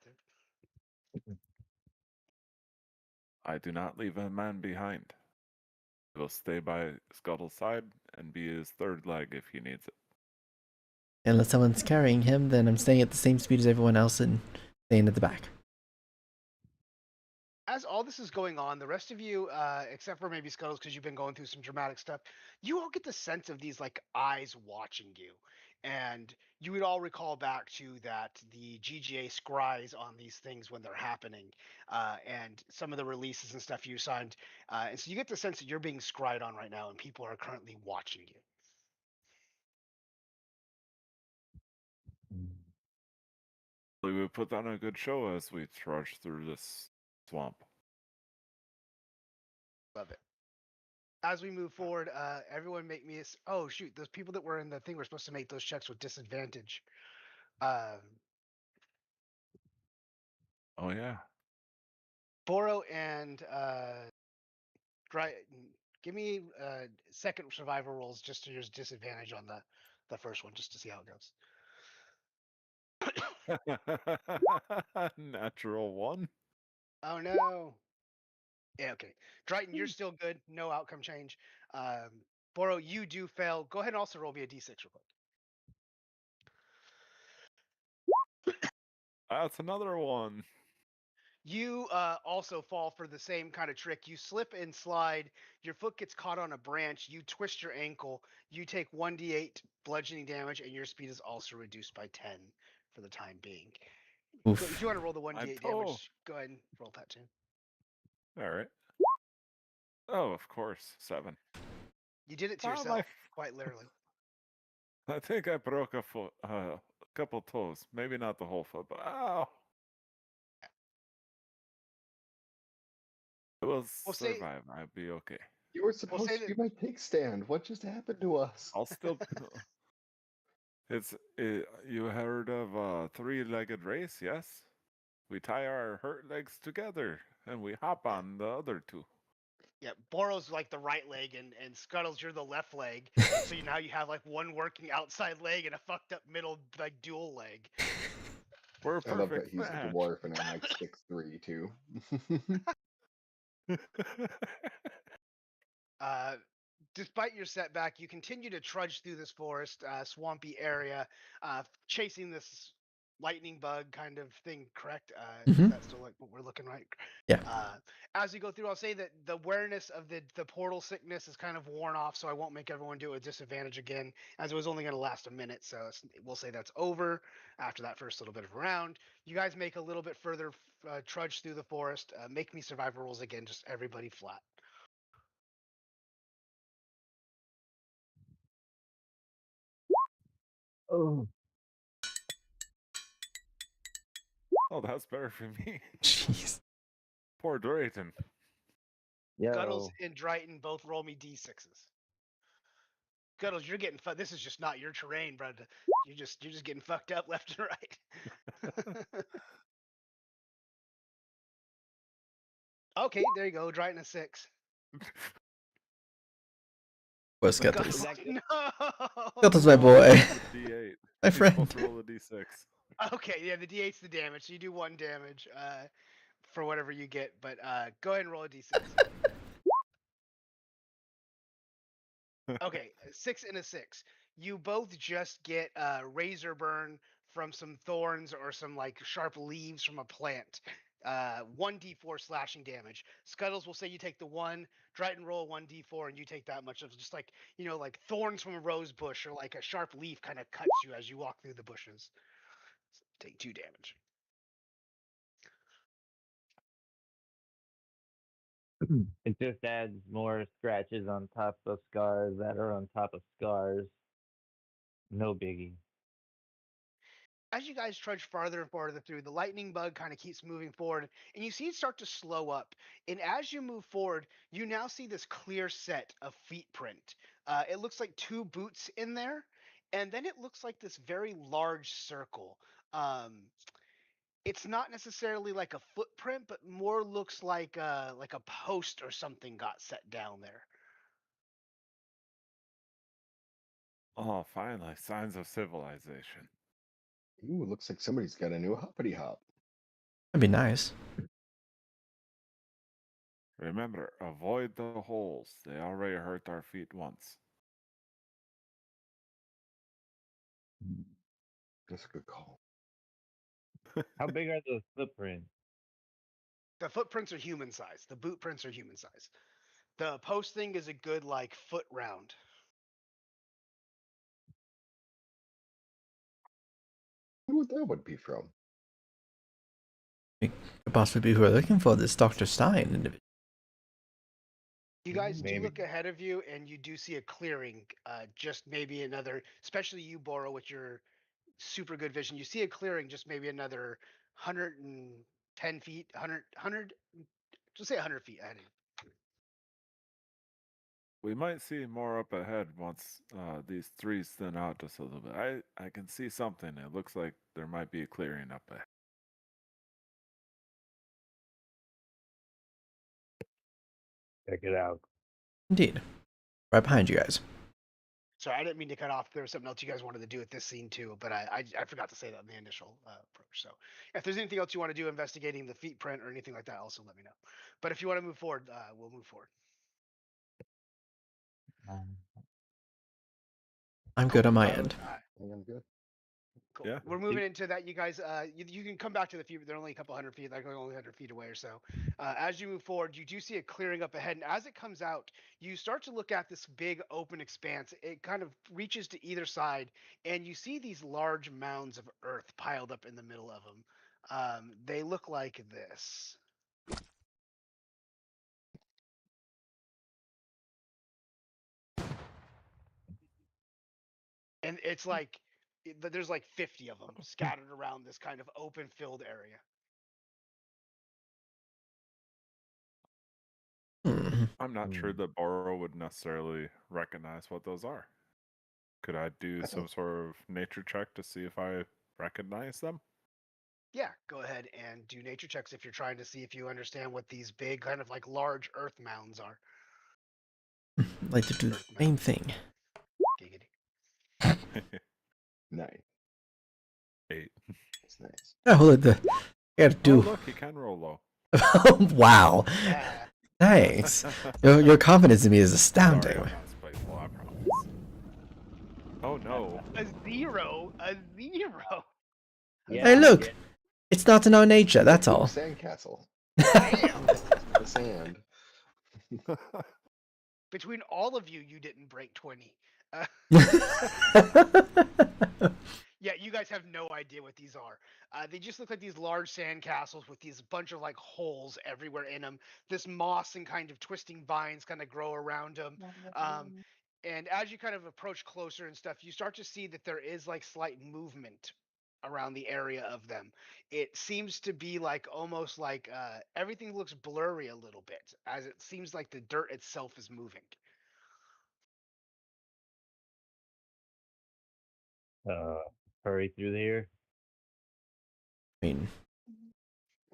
I do not leave a man behind. I will stay by Scuttle's side and be his third leg if he needs it. Unless someone's carrying him, then I'm staying at the same speed as everyone else and staying at the back. As all this is going on, the rest of you, except for maybe Scuttles, because you've been going through some dramatic stuff, you all get the sense of these like eyes watching you, and you would all recall back to that the GGA scries on these things when they're happening, and some of the releases and stuff you signed, and so you get the sense that you're being scried on right now, and people are currently watching you. We would put on a good show as we trudge through this swamp. Love it. As we move forward, everyone make me oh shoot, those people that were in the thing were supposed to make those checks with disadvantage. Oh yeah. Boro and give me second survival rolls just to use disadvantage on the first one, just to see how it goes. Natural one. Oh no. Yeah, okay. Dryden, you're still good. No outcome change. Boro, you do fail. Go ahead and also roll me a d6 real quick. That's another one. You also fall for the same kind of trick. You slip and slide. Your foot gets caught on a branch. You twist your ankle. You take 1d8 bludgeoning damage, and your speed is also reduced by 10 for the time being. Oof. If you want to roll the My 1d8 toe. damage, go ahead and roll that too. All right. Oh, of course, 7. You did it to Ah, yourself, quite literally. I think I broke a foot, a couple toes. Maybe not the whole foot, but ow! I will We'll say, survive. I'll be okay. You were we'll supposed say to be that. my take stand. What just happened to us? I'll still. You heard of a 3-legged race? Yes. We tie our hurt legs together and we hop on the other 2. Yeah, Boro's like the right leg, and Scuttles, you're the left leg. So now you have like one working outside leg and a fucked up middle like dual leg. We're a I love that perfect he's a match. dwarf and I'm like 6'3" too. Despite your setback, you continue to trudge through this forest, swampy area, chasing this lightning bug kind of thing. Correct? Is Mhm. that still like what we're looking right? Yeah. As you go through, I'll say that the awareness of the portal sickness is kind of worn off, so I won't make everyone do a disadvantage again, as it was only going to last a minute. So we'll say that's over after that first little bit of a round. You guys make a little bit further trudge through the forest. Make me survival rules again, just everybody flat. Oh, Oh, that's better for me. Jeez. Poor Drayton. Guttles yo. and Dryden both roll me d6s. Guttles, you're getting this is just not your terrain, bro. You're just getting fucked up left and right. Okay, there you go. Dryden a 6. Where's Is Scuttles? that good? No. Scuttles, my Oh, boy. it's the D8. My He's supposed to friend. roll a D6. Okay, yeah, the d8's the damage, so you do 1 damage for whatever you get. But go ahead and roll a d6. Okay, 6 and a 6. You both just get razor burn from some thorns or some like sharp leaves from a plant. 1d4 slashing damage. Scuttles will say you take the 1. Dryden roll 1d4 and you take that much of just like, like thorns from a rose bush or like a sharp leaf kind of cuts you as you walk through the bushes. So take 2 damage. It just adds more scratches on top of scars that are on top of scars. No biggie. As you guys trudge farther and farther through, the lightning bug kind of keeps moving forward, and you see it start to slow up. And as you move forward, you now see this clear set of feet print. It looks like 2 boots in there, and then it looks like this very large circle. Um, it's not necessarily like a footprint, but more looks like a post or something got set down there. Oh, finally, signs of civilization. Ooh, looks like somebody's got a new hoppity hop. That'd be nice. Remember, avoid the holes. They already hurt our feet once. That's a good call. How big are those footprints? The footprints are human size. The boot prints are human size. The post thing is a good like foot round. Who that would be from? Could possibly be who we're looking for, this Dr. Stein individual. You guys do Maybe. look ahead of you, and you do see a clearing. Just maybe another, especially you, Boro, with your super good vision. You see a clearing, just maybe another 110 feet, 100, just say 100 feet ahead of you. We might see more up ahead once these trees thin out just a little bit. I can see something. It looks like there might be a clearing up ahead. Check it out. Indeed. Right behind you guys. Sorry, I didn't mean to cut off. There was something else you guys wanted to do at this scene too, but I forgot to say that in the initial approach. So if there's anything else you want to do investigating the feet print or anything like that, also let me know. But if you want to move forward, we'll move forward. I'm Cool. good on my end. I think I'm good. Cool. Yeah. We're moving into that. You guys, you can come back to the feet. They're only a couple hundred feet, like only 100 feet away or so. As you move forward, you do see a clearing up ahead, and as it comes out, you start to look at this big open expanse. It kind of reaches to either side, and you see these large mounds of earth piled up in the middle of them. They look like this. And it's like there's like 50 of them scattered around this kind of open filled area. I'm not sure that Boro would necessarily recognize what those are. Could I do some sort of nature check to see if I recognize them? Yeah, go ahead and do nature checks if you're trying to see if you understand what these big kind of like large earth mounds are. Like to do the same thing. Giggity. 9. 8. That's nice. Oh, look, I gotta Oh, do. look, he can roll low. Wow. Yeah. Thanks. Your confidence in me is Sorry, astounding. I'm not spiteful, I promise. Oh no. A 0. A 0. Yeah, Hey, look. yeah. It's not in our nature, that's Ooh, all. Sandcastle. Damn. The sand. Between all of you, you didn't break 20. Yeah, you guys have no idea what these are. They just look like these large sand castles with these bunch of like holes everywhere in them. This moss and kind of twisting vines kind of grow around them. And as you kind of approach closer and stuff, you start to see that there is like slight movement around the area of them. It seems to be like almost like everything looks blurry a little bit, as it seems like the dirt itself is moving. Hurry through here. I mean, Man,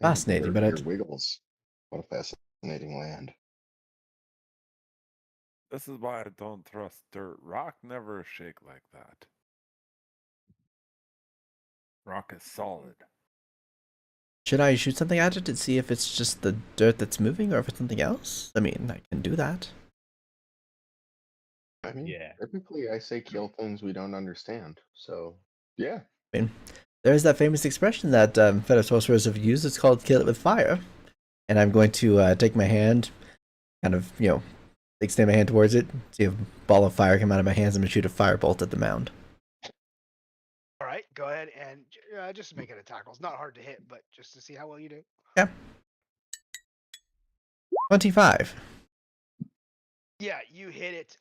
fascinating, dirt but here wiggles. What a fascinating land. This is why I don't trust dirt. Rock never shake like that. Rock is solid. should I shoot something at it to see if it's just the dirt that's moving or if it's something else? I mean, I can do that. I mean, Yeah. typically I say kill things we don't understand. So, yeah. I mean, there's that famous expression that fellow sorcerers have used. It's called "kill it with fire," and I'm going to take my hand, kind of, extend my hand towards it, see a ball of fire come out of my hands. I'm gonna shoot a firebolt at the mound. All right, go ahead and just make it a tackle. It's not hard to hit, but just to see how well you do. Yeah. 25. Yeah, you hit it.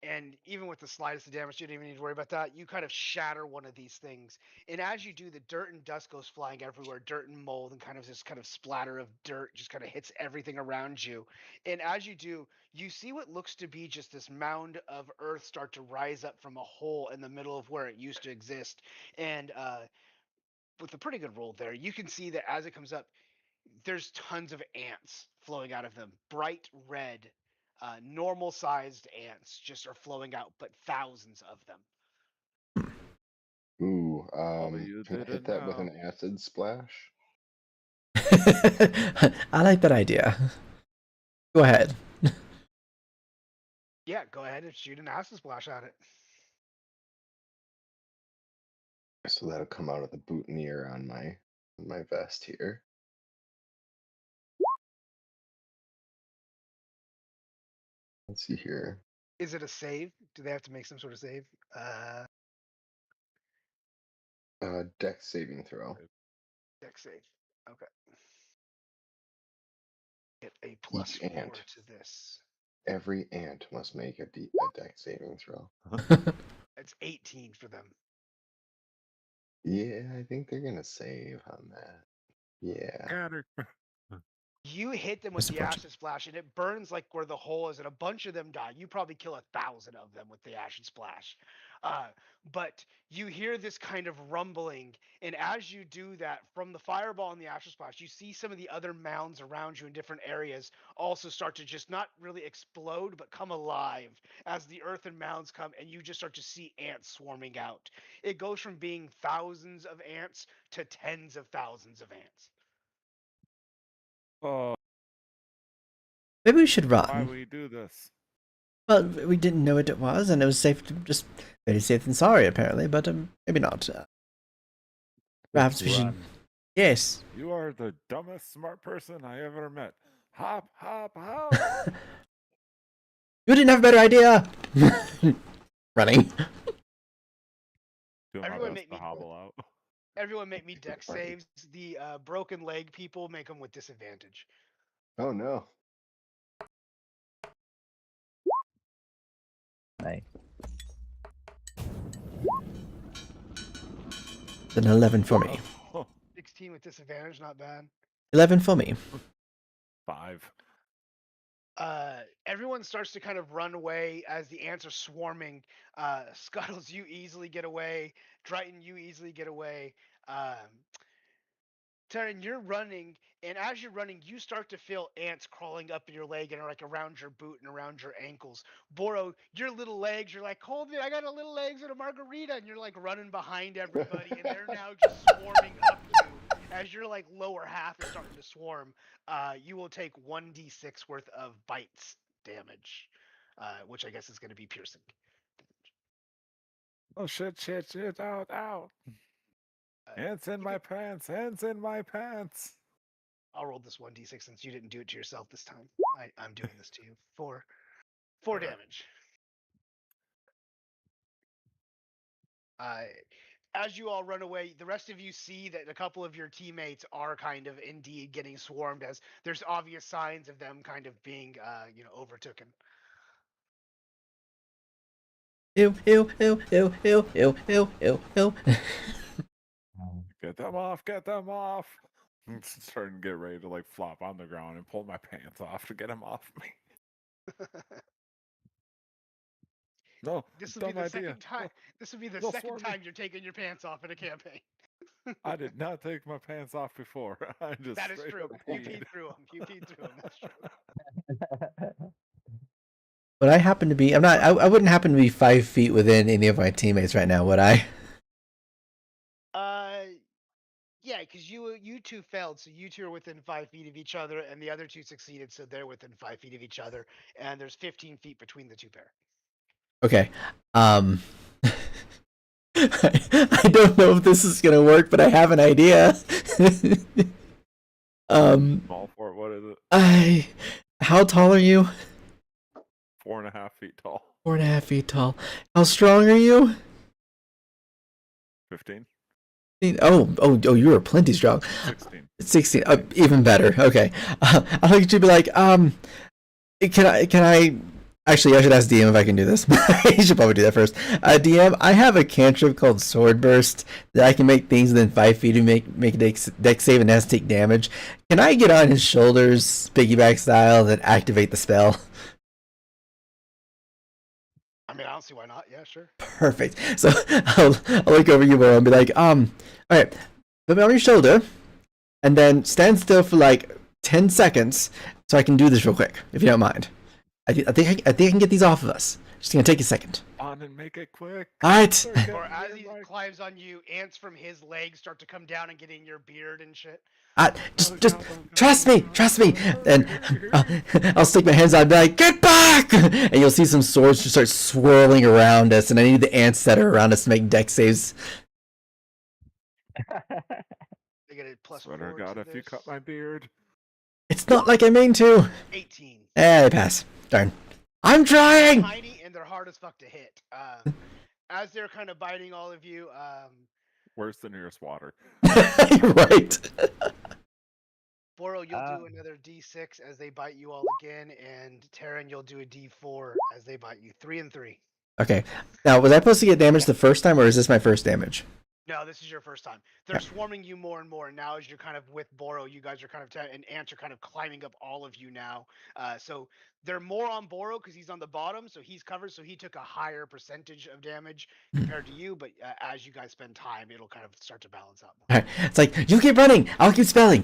And even with the slightest of damage, you don't even need to worry about that. You kind of shatter one of these things. And as you do, the dirt and dust goes flying everywhere. Dirt and mold and kind of this kind of splatter of dirt just kind of hits everything around you. And as you do, you see what looks to be just this mound of earth start to rise up from a hole in the middle of where it used to exist. And with a pretty good roll there, you can see that as it comes up, there's tons of ants flowing out of them. Bright red, normal sized ants just are flowing out, but thousands of them. Ooh, All you can I hit didn't that with know. an acid splash? I like that idea. Go ahead. Yeah, go ahead and shoot an acid splash at it. So that'll come out of the boutonniere on my vest here. Let's see here. Is it a save? Do they have to make some sort of save? Dex saving throw. Dex save. Okay. Get a plus 4 ant. to this. Every ant must make a dex saving throw. It's 18 for them. Yeah, I think they're gonna save on that. Yeah. Got her. You hit them with Mr. the Fortune. acid splash, and it burns like where the hole is, and a bunch of them die. You probably kill 1,000 of them with the acid splash. But you hear this kind of rumbling, and as you do that, from the fireball and the acid splash, you see some of the other mounds around you in different areas also start to just not really explode, but come alive as the earthen mounds come, and you just start to see ants swarming out. It goes from being thousands of ants to tens of thousands of ants. Oh, Maybe we should why run. we do this? Well, we didn't know what it was, and it was safe to just better safe than sorry, apparently. But maybe not. Perhaps we should. Run. Yes. You are the dumbest smart person I ever met. Hop, hop, hop. You didn't have a better idea. Running. Doing my Everyone best make to me- hobble out. Everyone make me dex saves. The broken leg people make them with disadvantage. Oh no. Nice. An 11 for me. Oh, 16 with disadvantage, not bad. 11 for me. 5. Everyone starts to kind of run away as the ants are swarming. Scuttles, you easily get away. Triton, you easily get away. Taryn, you're running, and as you're running, you start to feel ants crawling up your leg and are like around your boot and around your ankles. Boro, your little legs, you're like, hold me, I got a little legs and a margarita, and you're like running behind everybody, and they're now just swarming up you. As your like lower half is starting to swarm, you will take 1d6 worth of bites damage, which I guess is going to be piercing. Oh shit, shit, shit, out, out. Ants in you my pants, ants in my pants. I'll roll this 1d6 since you didn't do it to yourself this time. I'm doing this to you. 4 damage. As you all run away, the rest of you see that a couple of your teammates are kind of indeed getting swarmed, as there's obvious signs of them kind of being, overtaken. Ew, ew, ew, ew, ew, ew, ew, ew, ew. Get them off, get them off. I'm starting to get ready to like flop on the ground and pull my pants off to get them off me. No, This will be dumb the idea. second time. This will be the They'll second swarm me. time you're taking your pants off in a campaign. I did not take my pants off before. I just That is straight true. up You peed. peed through them. You peed through them. That's true. Would I happen to be? I wouldn't happen to be 5 feet within any of my teammates right now, would I? Yeah, because you two failed, so you two are within 5 feet of each other, and the other two succeeded, so they're within 5 feet of each other, and there's 15 feet between the two pair. Okay. I don't know if this is gonna work, but I have an idea. Small for it. What is it? How tall are you? 4.5 feet tall. 4.5 feet tall. How strong are you? 15. Oh, you are plenty strong. 16. 16. Even better. Okay. I'll look at you and be like, can I? Actually, I should ask DM if I can do this. You should probably do that first. DM, I have a cantrip called Sword Burst that I can make things within 5 feet and make a dex save and has to take damage. Can I get on his shoulders, piggyback style, and activate the spell? I mean, I don't see why not. Yeah, sure. Perfect. So I'll look over you, Will, and be like, all right, put me on your shoulder, and then stand still for like 10 seconds so I can do this real quick, if you don't mind. I think I can get these off of us. Just gonna take a second. On and make it quick. All right. Or as he climbs on you, ants from his legs start to come down and get in your beard and shit. Just trust me. And I'll stick my hands out and be like, get back! And you'll see some swords just start swirling around us, and I need the ants that are around us to make dex saves. They get a plus Sweater 4 God, to if you cut this. my beard. It's not like I mean to. 18. I pass. Darn. I'm trying. Tiny and they're hard as fuck to hit. As they're kind of biting all of you, Where's the nearest water? Right. Boro, you'll do another D6 as they bite you all again, and Terran, you'll do a D4 as they bite you. 3 and 3. Okay. Now, was I supposed to get damaged the first time, or is this my first damage? No, this is your first time. They're swarming you more and more. And now, as you're kind of with Boro, you guys are kind of and ants are kind of climbing up all of you now. So they're more on Boro because he's on the bottom, so he's covered. So he took a higher percentage of damage compared to you. But as you guys spend time, it'll kind of start to balance out more. Right. It's like, you keep running, I'll keep spelling.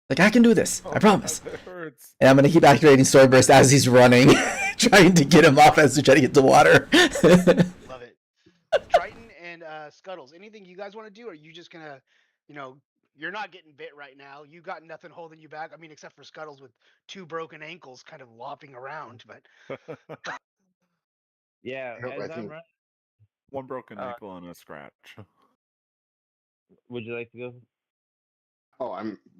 Like, I can do this, I promise. God, it hurts. And I'm gonna keep activating Sword Burst as he's running, trying to get him off as we try to get to water. Love it. Triton and Scuttles, anything you guys want to do? Or are you just gonna, you're not getting bit right now. You got nothing holding you back. I mean, except for Scuttles with 2 broken ankles, kind of lopping around. But Yeah, Nope, as I I'm think running, One broken ankle and a scratch. would you like to go?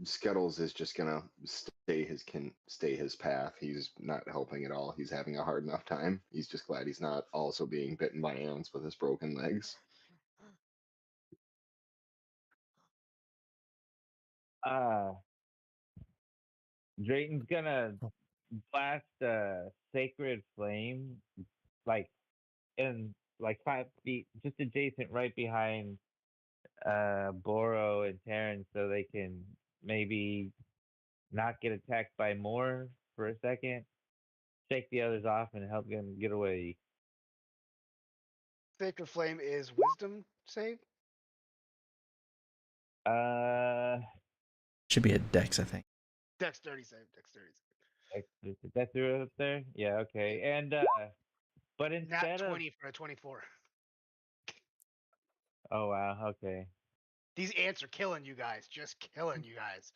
Skettles is just gonna stay his path. He's not helping at all. He's having a hard enough time. He's just glad he's not also being bitten by ants with his broken legs. Drayton's gonna blast a sacred flame, like in like 5 feet, just adjacent, right behind Boro and Terran, so they can maybe not get attacked by more for a second, shake the others off, and help them get away. Sacred Flame is Wisdom save. Should be a Dex, I think. Dexterity save. Dexterity save. That threw it up there. Yeah, okay. And but Nat instead of 20 for a 24. oh wow, okay. These ants are killing you guys. Just killing you guys.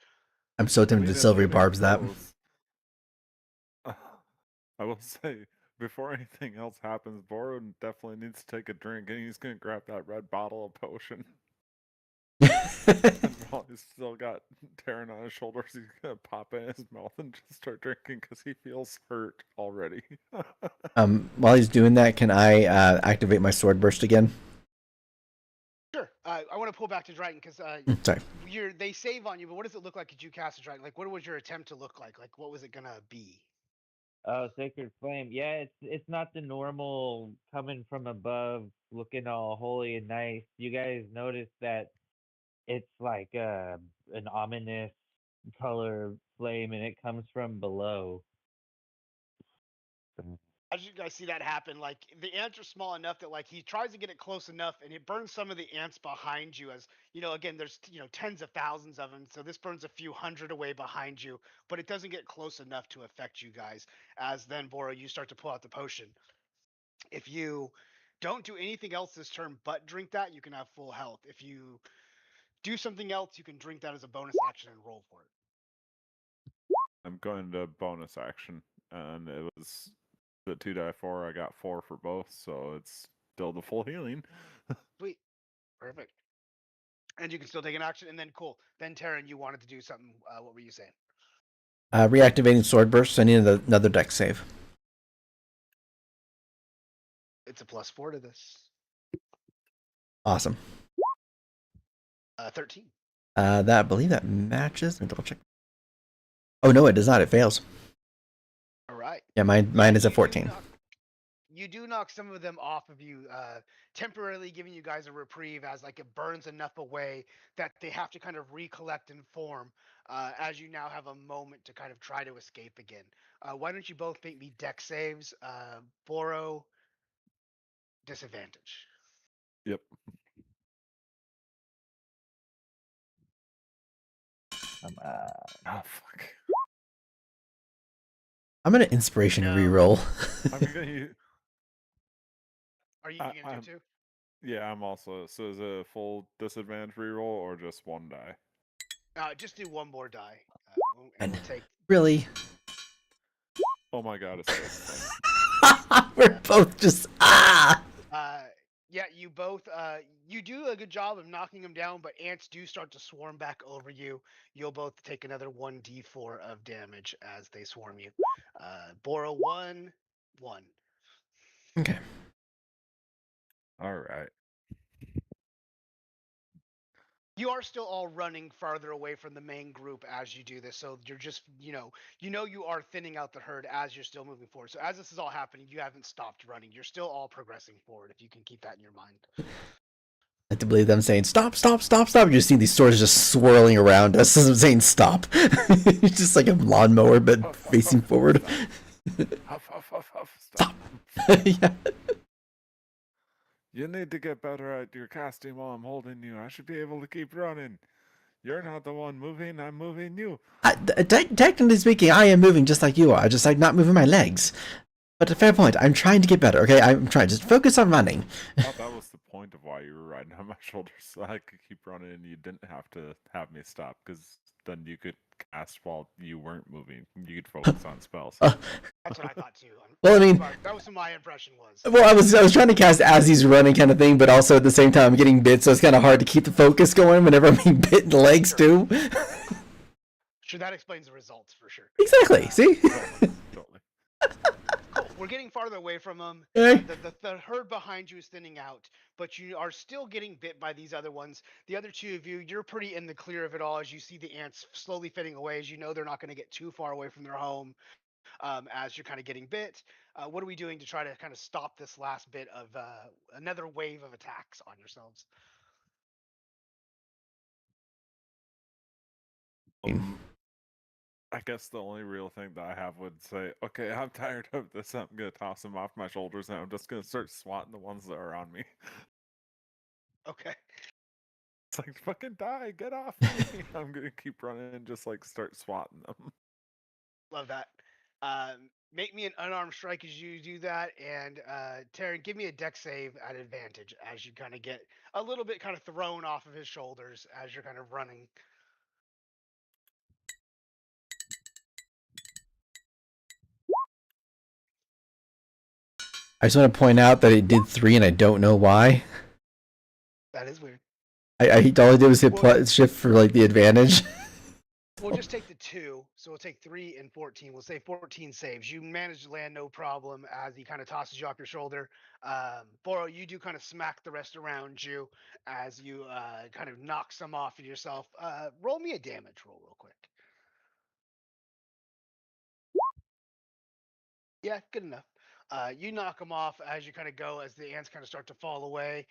I'm so tempted to Leave it- silvery leave it barbs that. close. I will say, before anything else happens, Boro definitely needs to take a drink, and he's gonna grab that red bottle of potion. And while he's still got Terran on his shoulders, he's gonna pop it in his mouth and just start drinking because he feels hurt already. While he's doing that, can I activate my Sword Burst again? Sure. I want to pull back to Triton because Sorry. they save on you, but what does it look like? Could you cast a Triton? Like, what was your attempt to look like? Like, what was it gonna be? Oh, sacred flame. Yeah, it's not the normal coming from above, looking all holy and nice. You guys notice that it's like an ominous color flame, and it comes from below. As you guys see that happen, like the ants are small enough that like he tries to get it close enough, and it burns some of the ants behind you. As again, there's tens of thousands of them, so this burns a few hundred away behind you, but it doesn't get close enough to affect you guys. As then, Boro, you start to pull out the potion. If you don't do anything else this turn but drink that, you can have full health. If you do something else, you can drink that as a bonus action and roll for it. I'm going to bonus action, and it was the 2 die 4. I got 4 for both, so it's still the full healing. Sweet. Perfect. And you can still take an action, and then cool. Then Terran, you wanted to do something. What were you saying? Reactivating Sword Burst. I need another Dex save. It's a +4 to this. Awesome. 13. I believe that matches. Let me double check. Oh no, it does not. It fails. All right. Yeah, mine is a 14. You do knock some of them off of you, temporarily giving you guys a reprieve as like it burns enough away that they have to kind of recollect and form as you now have a moment to kind of try to escape again. Why don't you both make me dex saves? Boro, disadvantage. Yep. Uh, Oh fuck. I'm gonna inspiration No. reroll. I'm gonna. Are you I- going to I'm- do two? Yeah, I'm also. So is it a full disadvantage reroll or just 1 die? Just do one more die. And And- we'll take. Really? Oh my god, it's so fun. We're both just Yeah, you both you do a good job of knocking them down, but ants do start to swarm back over you. You'll both take another 1d4 of damage as they swarm you. Bora 1, 1. Okay. All right. You are still all running farther away from the main group as you do this, so you're just you are thinning out the herd as you're still moving forward. So as this is all happening, you haven't stopped running. You're still all progressing forward. If you can keep that in your mind. I have to believe them saying stop, stop, stop, stop. You're seeing these swords just swirling around us as I'm saying stop. It's just like a lawnmower, but Huff, huff, facing huff, forward. stop. Huff, huff, huff, huff, stop. Yeah. You need to get better at your casting while I'm holding you. I should be able to keep running. You're not the one moving, I'm moving you. Technically speaking, I am moving just like you are, just like not moving my legs. But a fair point. I'm trying to get better. Okay, I'm trying. Just focus on running. I thought that was the point of why you were riding on my shoulders, so I could keep running and you didn't have to have me stop, because then you could cast while you weren't moving. You could focus on spells. That's what I thought too. Well, I mean, that was what my impression was. well, I was trying to cast as he's running kind of thing, but also at the same time I'm getting bit, so it's kind of hard to keep the focus going whenever I'm being bit in the legs too. Sure, that explains the results for sure. Exactly. See. Totally. Cool. We're getting farther away from them. Okay. The herd behind you is thinning out, but you are still getting bit by these other ones. The other two of you, you're pretty in the clear of it all as you see the ants slowly fading away. As you know, they're not going to get too far away from their home as you're kind of getting bit. What are we doing to try to kind of stop this last bit of another wave of attacks on yourselves? I guess the only real thing that I have would say, okay, I'm tired of this. I'm gonna toss them off my shoulders and I'm just gonna start swatting the ones that are on me. Okay. It's like, fucking die, get off me. I'm gonna keep running and just like start swatting them. Love that. Make me an unarmed strike as you do that, and Taryn, give me a deck save at advantage as you kind of get a little bit kind of thrown off of his shoulders as you're kind of running. I just want to point out that it did 3, and I don't know why. That is weird. All I did was hit shift for like the advantage. We'll just take the 2, so we'll take 3 and 14. We'll say 14 saves. You manage to land no problem as he kind of tosses you off your shoulder. Boro, you do kind of smack the rest around you as you kind of knock some off of yourself. Roll me a damage roll real quick. Yeah, good enough. You knock them off as you kind of go, as the ants kind of start to fall away.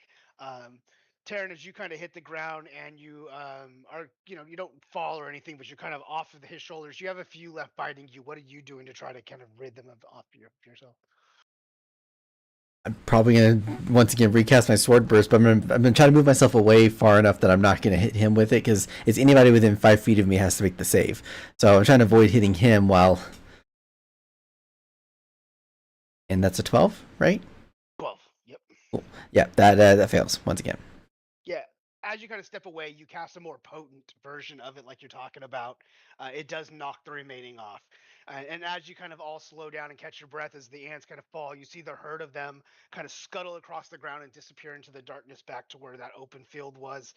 Taryn, as you kind of hit the ground and you are, you don't fall or anything, but you're kind of off of his shoulders. You have a few left biting you. What are you doing to try to kind of rid them of off yourself? I'm probably gonna once again recast my sword burst, but I'm gonna try to move myself away far enough that I'm not gonna hit him with it, because it's anybody within 5 feet of me has to make the save. So I'm trying to avoid hitting him while. And that's a 12, right? 12. Yep. Cool. Yeah, that fails once again. Yeah. As you kind of step away, you cast a more potent version of it, like you're talking about. It does knock the remaining off. And as you kind of all slow down and catch your breath as the ants kind of fall, you see the herd of them kind of scuttle across the ground and disappear into the darkness back to where that open field was.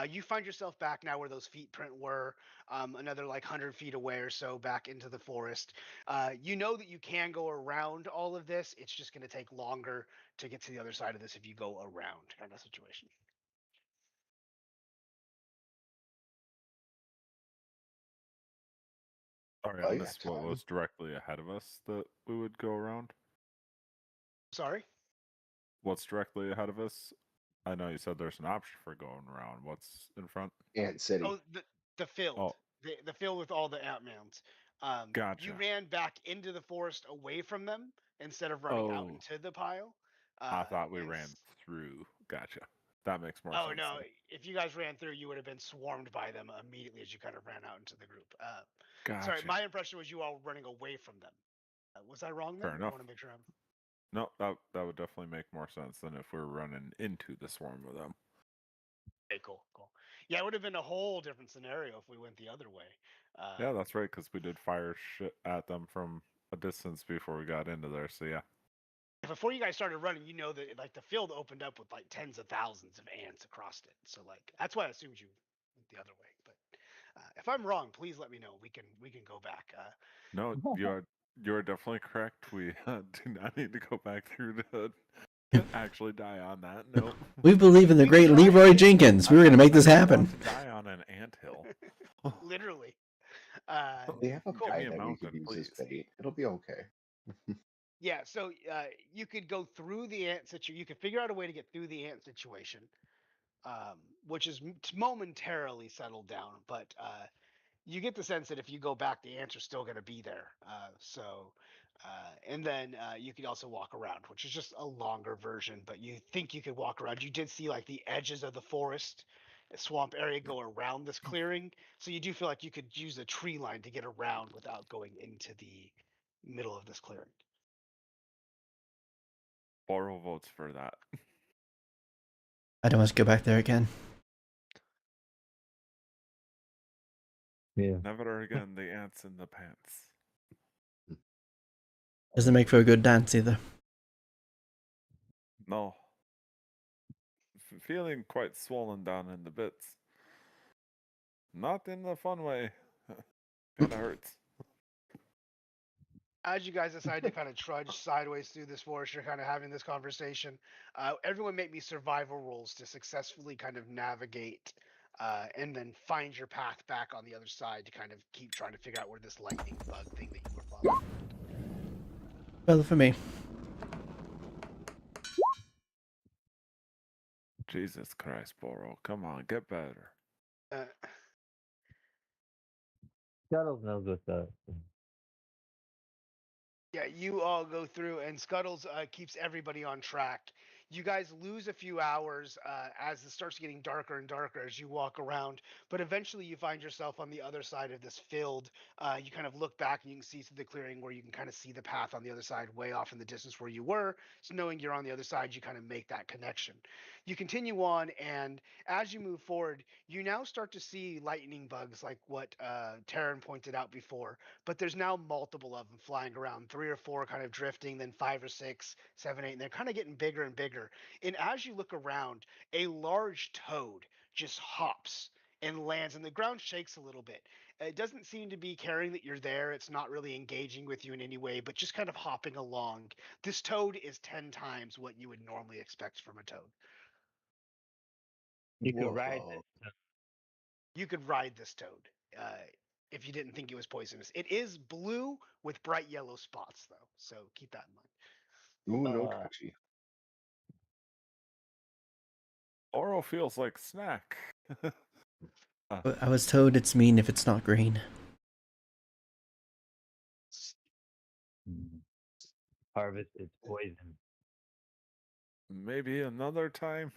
You find yourself back now where those feet print were, another like 100 feet away or so back into the forest. You know that you can go around all of this. It's just going to take longer to get to the other side of this if you go around kind of situation. Sorry, Oh, I yeah, missed what time. was directly ahead of us that we would go around. Sorry? What's directly ahead of us? I know you said there's an option for going around. What's in front? Ant City. Oh, the field. Oh, The field with all the ant-mounds. gotcha. You ran back into the forest away from them instead of running out Oh, into the pile. I thought we and ran through. Gotcha. That makes more Oh sense. no! Then. If you guys ran through, you would have been swarmed by them immediately as you kind of ran out into the group. Sorry, Gotcha. my impression was you all running away from them. Was I wrong there? Fair I enough. want to make sure I'm. No, that would definitely make more sense than if we're running into the swarm of them. Okay, cool. Yeah, it would have been a whole different scenario if we went the other way. Yeah, that's right, because we did fire shit at them from a distance before we got into there. So yeah. before you guys started running, you know that like the field opened up with like tens of thousands of ants across it. So like that's why I assumed you went the other way. But if I'm wrong, please let me know. We can go back. No, you're definitely correct. We do not need to go back through to actually die on that. Nope. We believe in the We great tried. Leroy Jenkins. We were going to make this I happen. want to die on an anthill. Literally. They have a Cool. Give me pie a that we could mountain, use as please. bait. It'll be okay. Yeah, so you could go through the ant situation. You could figure out a way to get through the ant situation, which is momentarily settled down. But you get the sense that if you go back, the ants are still going to be there. And then you could also walk around, which is just a longer version. But you think you could walk around. You did see like the edges of the forest, swamp area go around this clearing, so you do feel like you could use a tree line to get around without going into the middle of this clearing. Boro votes for that. I don't want to go back there again. Yeah. Never again the ants in the pants. Doesn't make for a good dance either. No. Feeling quite swollen down in the bits. Not in the fun way. Kinda hurts. As you guys decide to kind of trudge sideways through this forest, you're kind of having this conversation. Everyone make me survival rolls to successfully kind of navigate and then find your path back on the other side to kind of keep trying to figure out where this lightning bug thing that you were following went. Well, for me. Jesus Christ, Boro. Come on, get better. Uh, Scuttles knows what's up. Yeah, you all go through, and Scuttles keeps everybody on track. You guys lose a few hours as it starts getting darker and darker as you walk around, but eventually you find yourself on the other side of this field. You kind of look back and you can see through the clearing where you can kind of see the path on the other side, way off in the distance where you were. So knowing you're on the other side, you kind of make that connection. You continue on, and as you move forward, you now start to see lightning bugs like what Taryn pointed out before, but there's now multiple of them flying around, 3 or 4 kind of drifting, then 5 or 6, 7, 8, and they're kind of getting bigger and bigger. And as you look around, a large toad just hops and lands, and the ground shakes a little bit. It doesn't seem to be caring that you're there. It's not really engaging with you in any way, but just kind of hopping along. This toad is 10 times what you would normally expect from a toad. You could ride Whoa. this. You could ride this toad if you didn't think it was poisonous. It is blue with bright yellow spots, though, so keep that in mind. Ooh, no Uh, touchy. Boro feels like snack. I was told it's mean if it's not green. harvest its poison. Maybe another time.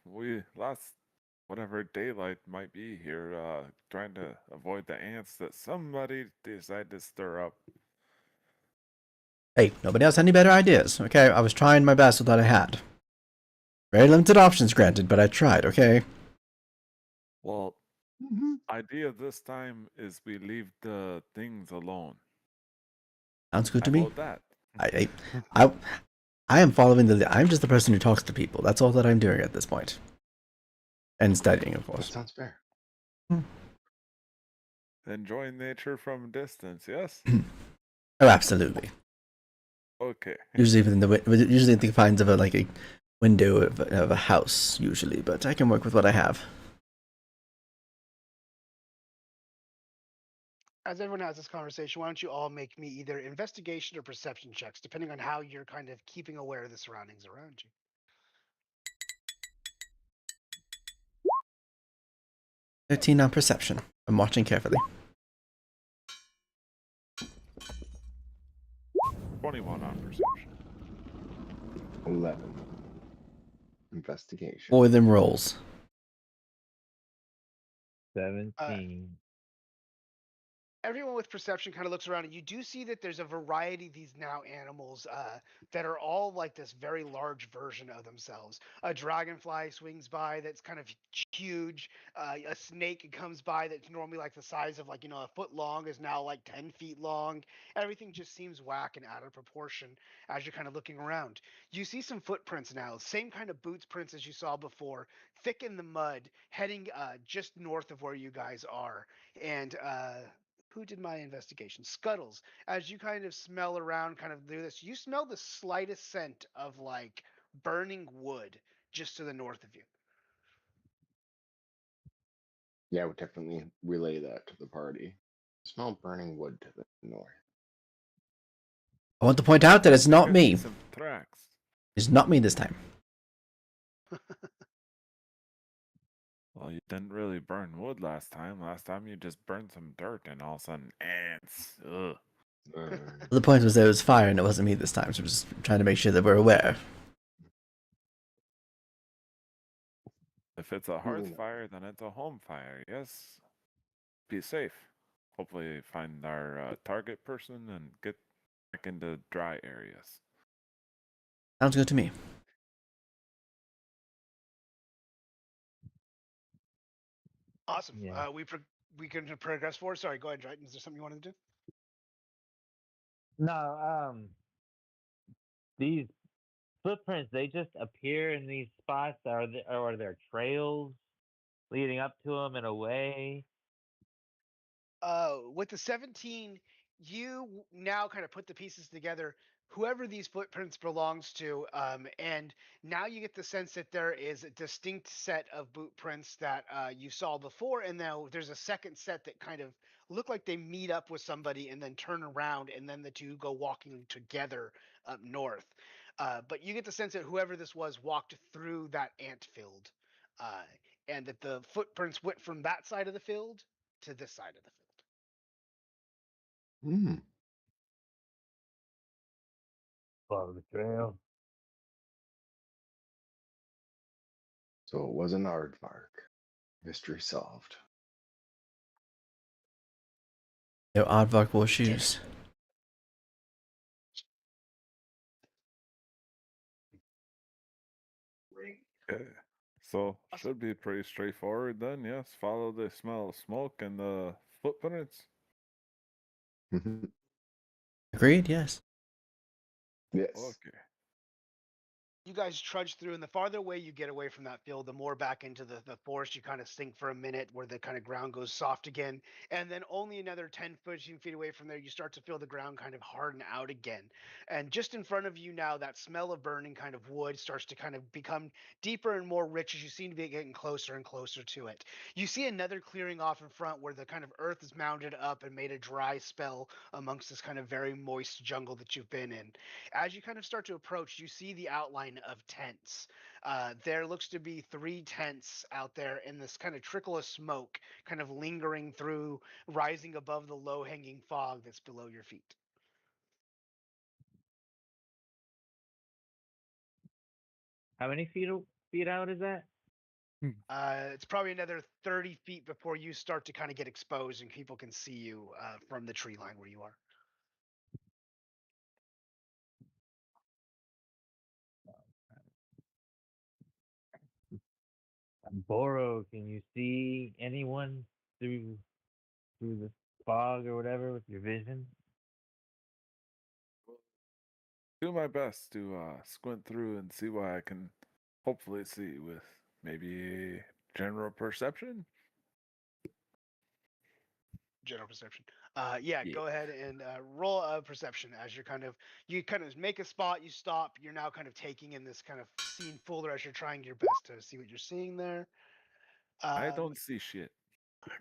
We last whatever daylight might be here, trying to avoid the ants that somebody decided to stir up. Hey, nobody else had any better ideas, okay? I was trying my best with what I had. Very limited options granted, but I tried, okay? Well, Mm-hmm. idea this time is we leave the things alone. Sounds good How to me. about that? I am following I'm just the person who talks to people. That's all that I'm doing at this point. And studying, of That course. sounds fair. Enjoying nature from a distance, yes? Oh, absolutely. Okay. Usually within usually in the confines of a window of a house, usually, but I can work with what I have. As everyone has this conversation, why don't you all make me either investigation or perception checks, depending on how you're kind of keeping aware of the surroundings around you. 13 on perception. I'm watching carefully. 21 on perception. 11. Investigation. 4 of them rolls. 17. everyone with perception kind of looks around, and you do see that there's a variety of these now animals that are all like this very large version of themselves. A dragonfly swings by that's kind of huge. A snake comes by that's normally like the size of like a foot long is now like 10 feet long. Everything just seems whack and out of proportion as you're kind of looking around. You see some footprints now, same kind of boots prints as you saw before, thick in the mud, heading just north of where you guys are, and who did my investigation? Scuttles. As you kind of smell around, kind of do this, you smell the slightest scent of like burning wood just to the north of you. Yeah, I would definitely relay that to the party. Smell burning wood to the north. I want to point out that it's I not can see me. some tracks. It's not me this time. Well, you didn't really burn wood last time. Last time you just burned some dirt and all of a sudden ants. Ugh. The point was there was fire and it wasn't me this time, so I'm just trying to make sure that we're aware. If it's a hearth Cool. fire, then it's a home fire. Yes. Be safe. Hopefully, find our target person and get back into dry areas. Sounds good to me. Awesome. Yeah. We can progress forward. Sorry, go ahead, Dryden. Is there something you wanted to do? No, these footprints, they just appear in these spots. Are there trails leading up to them in a way? With the 17, you now kind of put the pieces together, whoever these footprints belongs to, and now you get the sense that there is a distinct set of boot prints that you saw before, and now there's a second set that kind of look like they meet up with somebody and then turn around, and then the two go walking together up north. But you get the sense that whoever this was walked through that ant field, uh, and that the footprints went from that side of the field to this side of the field. Hmm. Follow the trail. So it was an aardvark. Mystery solved. No aardvark wore We did it. shoes. Okay. So, Awesome. should be pretty straightforward then. Yes. Follow the smell of smoke and the footprints. Agreed? Yes. Yes. Okay. You guys trudge through, and the farther away you get away from that field, the more back into the forest you kind of sink for a minute, where the kind of ground goes soft again. And then only another 10, 15 feet away from there, you start to feel the ground kind of harden out again. And just in front of you now, that smell of burning kind of wood starts to kind of become deeper and more rich as you seem to be getting closer and closer to it. You see another clearing off in front where the kind of earth is mounded up and made a dry spell amongst this kind of very moist jungle that you've been in. As you kind of start to approach, you see the outline of tents. There looks to be 3 tents out there in this kind of trickle of smoke, kind of lingering through, rising above the low hanging fog that's below your feet. How many feet out is that? It's probably another 30 feet before you start to kind of get exposed and people can see you from the tree line where you are. Boro, can you see anyone through the fog or whatever with your vision? Do my best to squint through and see what I can hopefully see with maybe general perception. General perception. Yeah, Yeah. go ahead and roll a perception as you kind of make a spot, you stop, you're now kind of taking in this kind of scene fuller as you're trying your best to see what you're seeing there. I Um, don't see shit.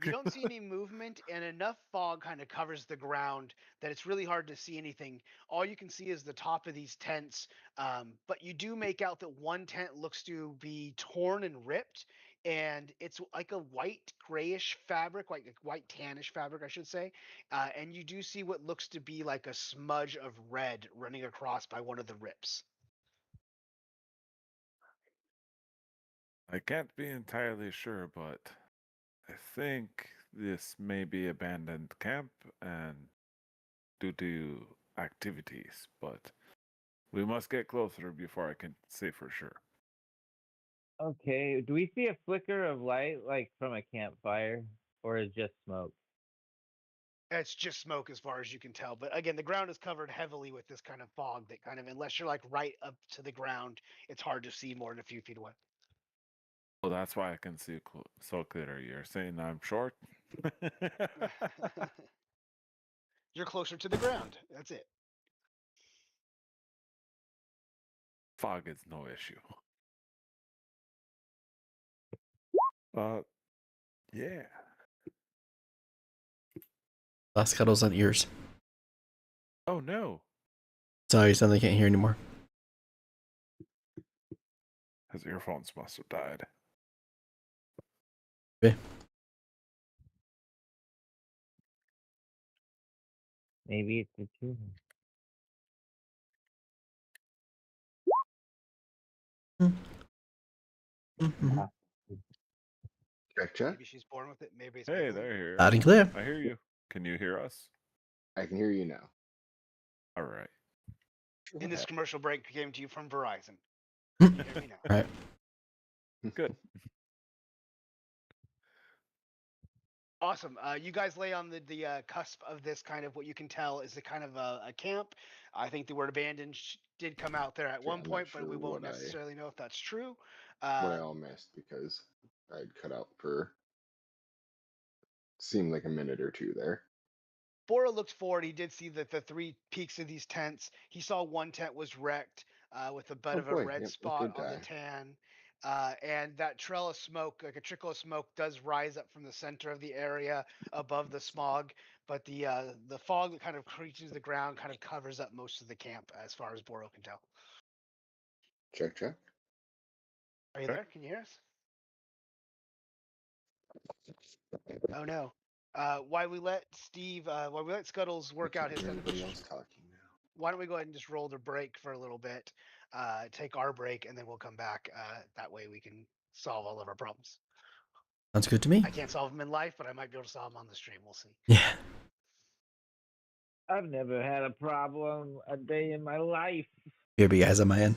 you don't see any movement, and enough fog kind of covers the ground that it's really hard to see anything. All you can see is the top of these tents, but you do make out that one tent looks to be torn and ripped, and it's like a white grayish fabric, like a white tannish fabric, I should say. And you do see what looks to be like a smudge of red running across by one of the rips. I can't be entirely sure, but I think this may be abandoned camp and due to activities, but we must get closer before I can say for sure. Okay. Do we see a flicker of light like from a campfire, or is just smoke? It's just smoke as far as you can tell. But again, the ground is covered heavily with this kind of fog that kind of, unless you're like right up to the ground, it's hard to see more than a few feet away. Well, that's why I can see so clear. You're saying I'm short? You're closer to the ground. That's it. Fog is no issue. Yeah. Last cuddles on ears. Oh no, Sorry, son, they can't hear anymore. his earphones must have died. Okay. Maybe it's the two. Mm-hmm. Ah, Check, check. Maybe she's born with it. Maybe it's Hey, middling. they're here. Loud and clear. I hear you. Can you hear us? I can hear you now. All right. And this commercial break came to you from Verizon. Mm. You hear me now? Right. Good. Awesome. You guys lay on the cusp of this kind of what you can tell is a kind of a camp. I think the word abandoned did come out there at Okay, one I'm not point, but sure we won't what I necessarily know if that's true. what I all missed because I'd cut out for seemed like a minute or two there. Bora looked forward. He did see that the three peaks of these tents. He saw one tent was wrecked with a bit Oh of a boy, red yep, a spot good on the guy. tan. And that trail of smoke, like a trickle of smoke, does rise up from the center of the area above the smog. But the fog that kind of reaches the ground kind of covers up most of the camp, as far as Boro can tell. Check, check. Are you Okay. there? Can you hear us? Oh no. While we let Scuttles work Looks out like his end of everybody this, else talking now. why don't we go ahead and just roll the break for a little bit, take our break, and then we'll come back. That way we can solve all of our problems. Sounds good to me. I can't solve them in life, but I might be able to solve them on the stream. We'll see. Yeah. I've never had a problem a day in my life. Here be guys on my end.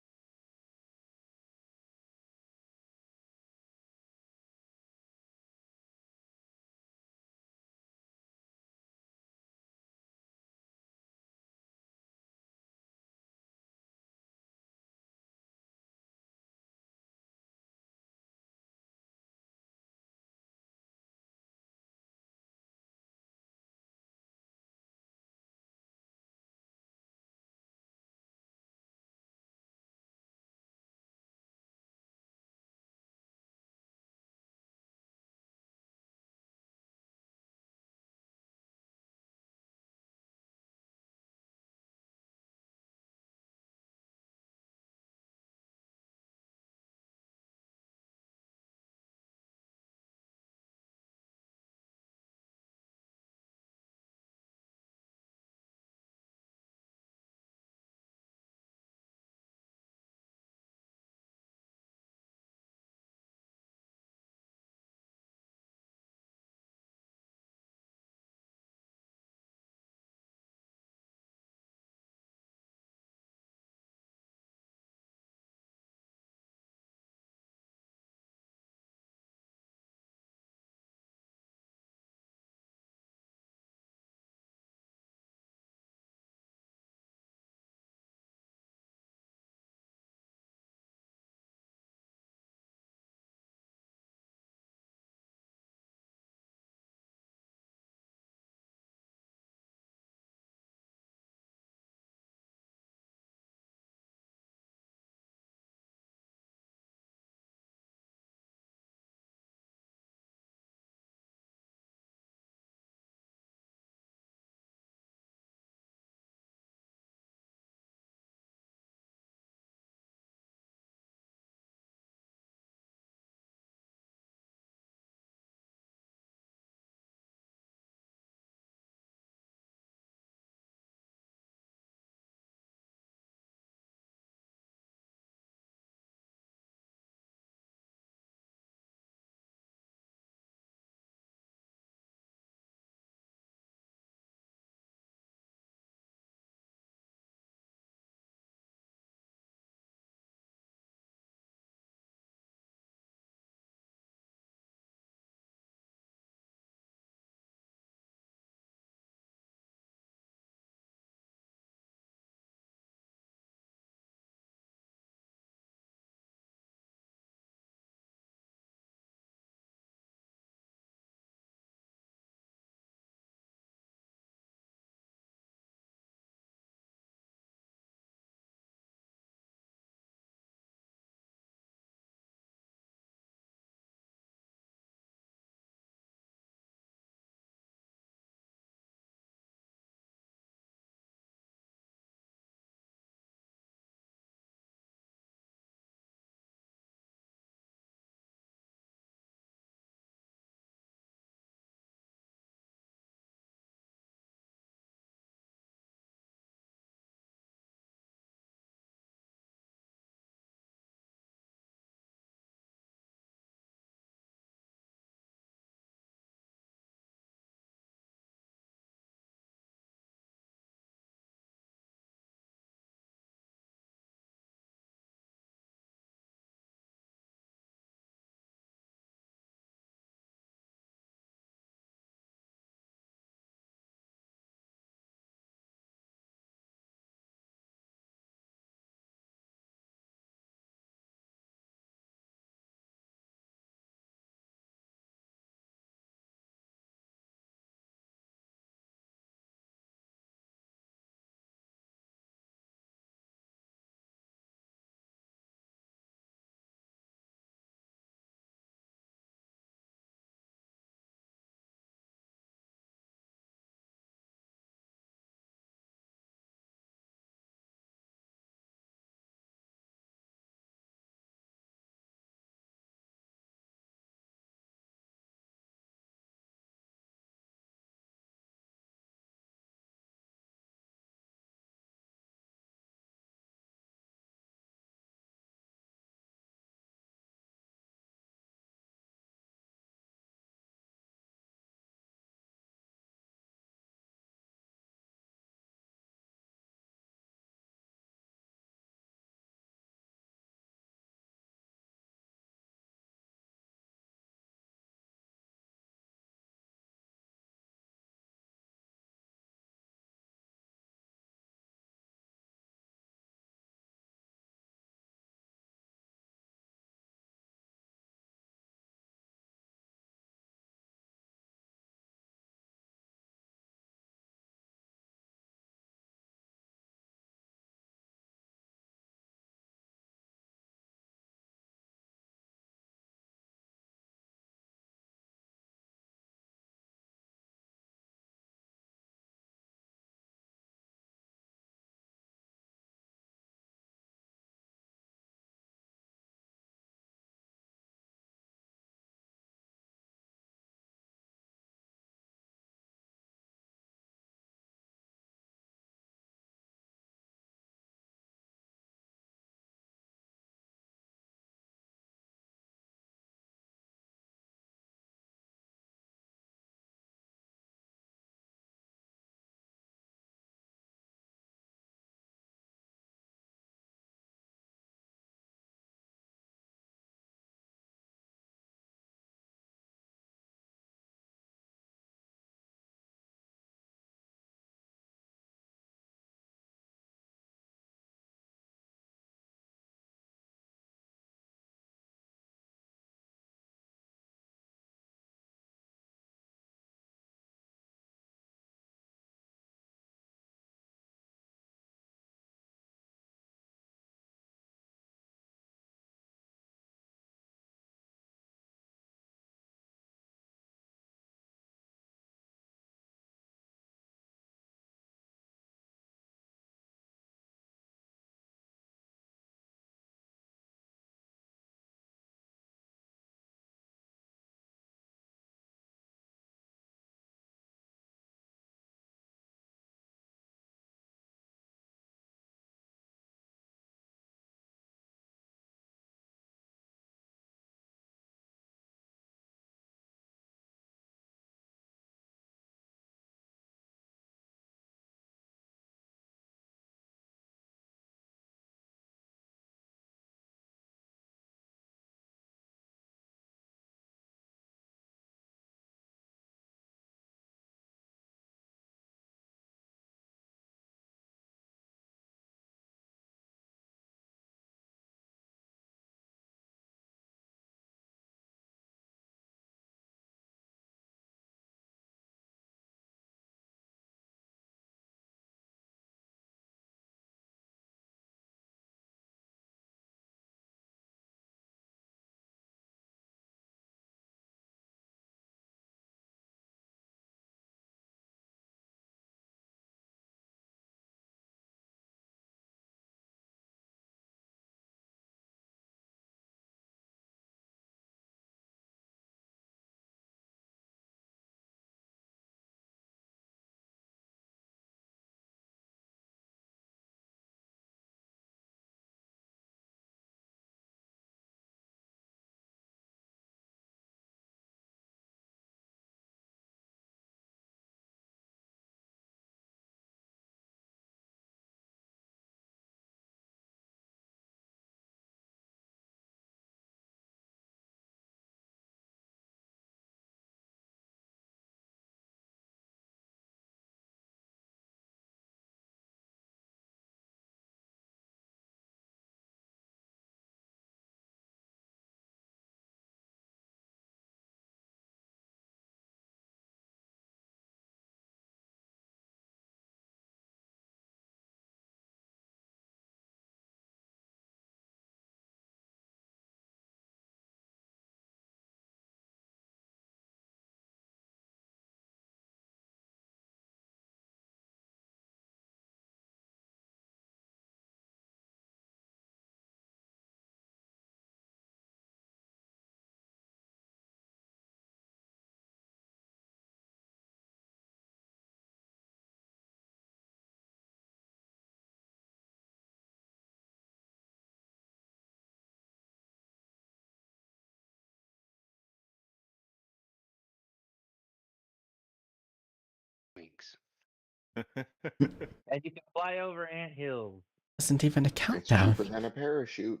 And you can fly over ant hills. Wasn't even a It's countdown. cheaper than a parachute.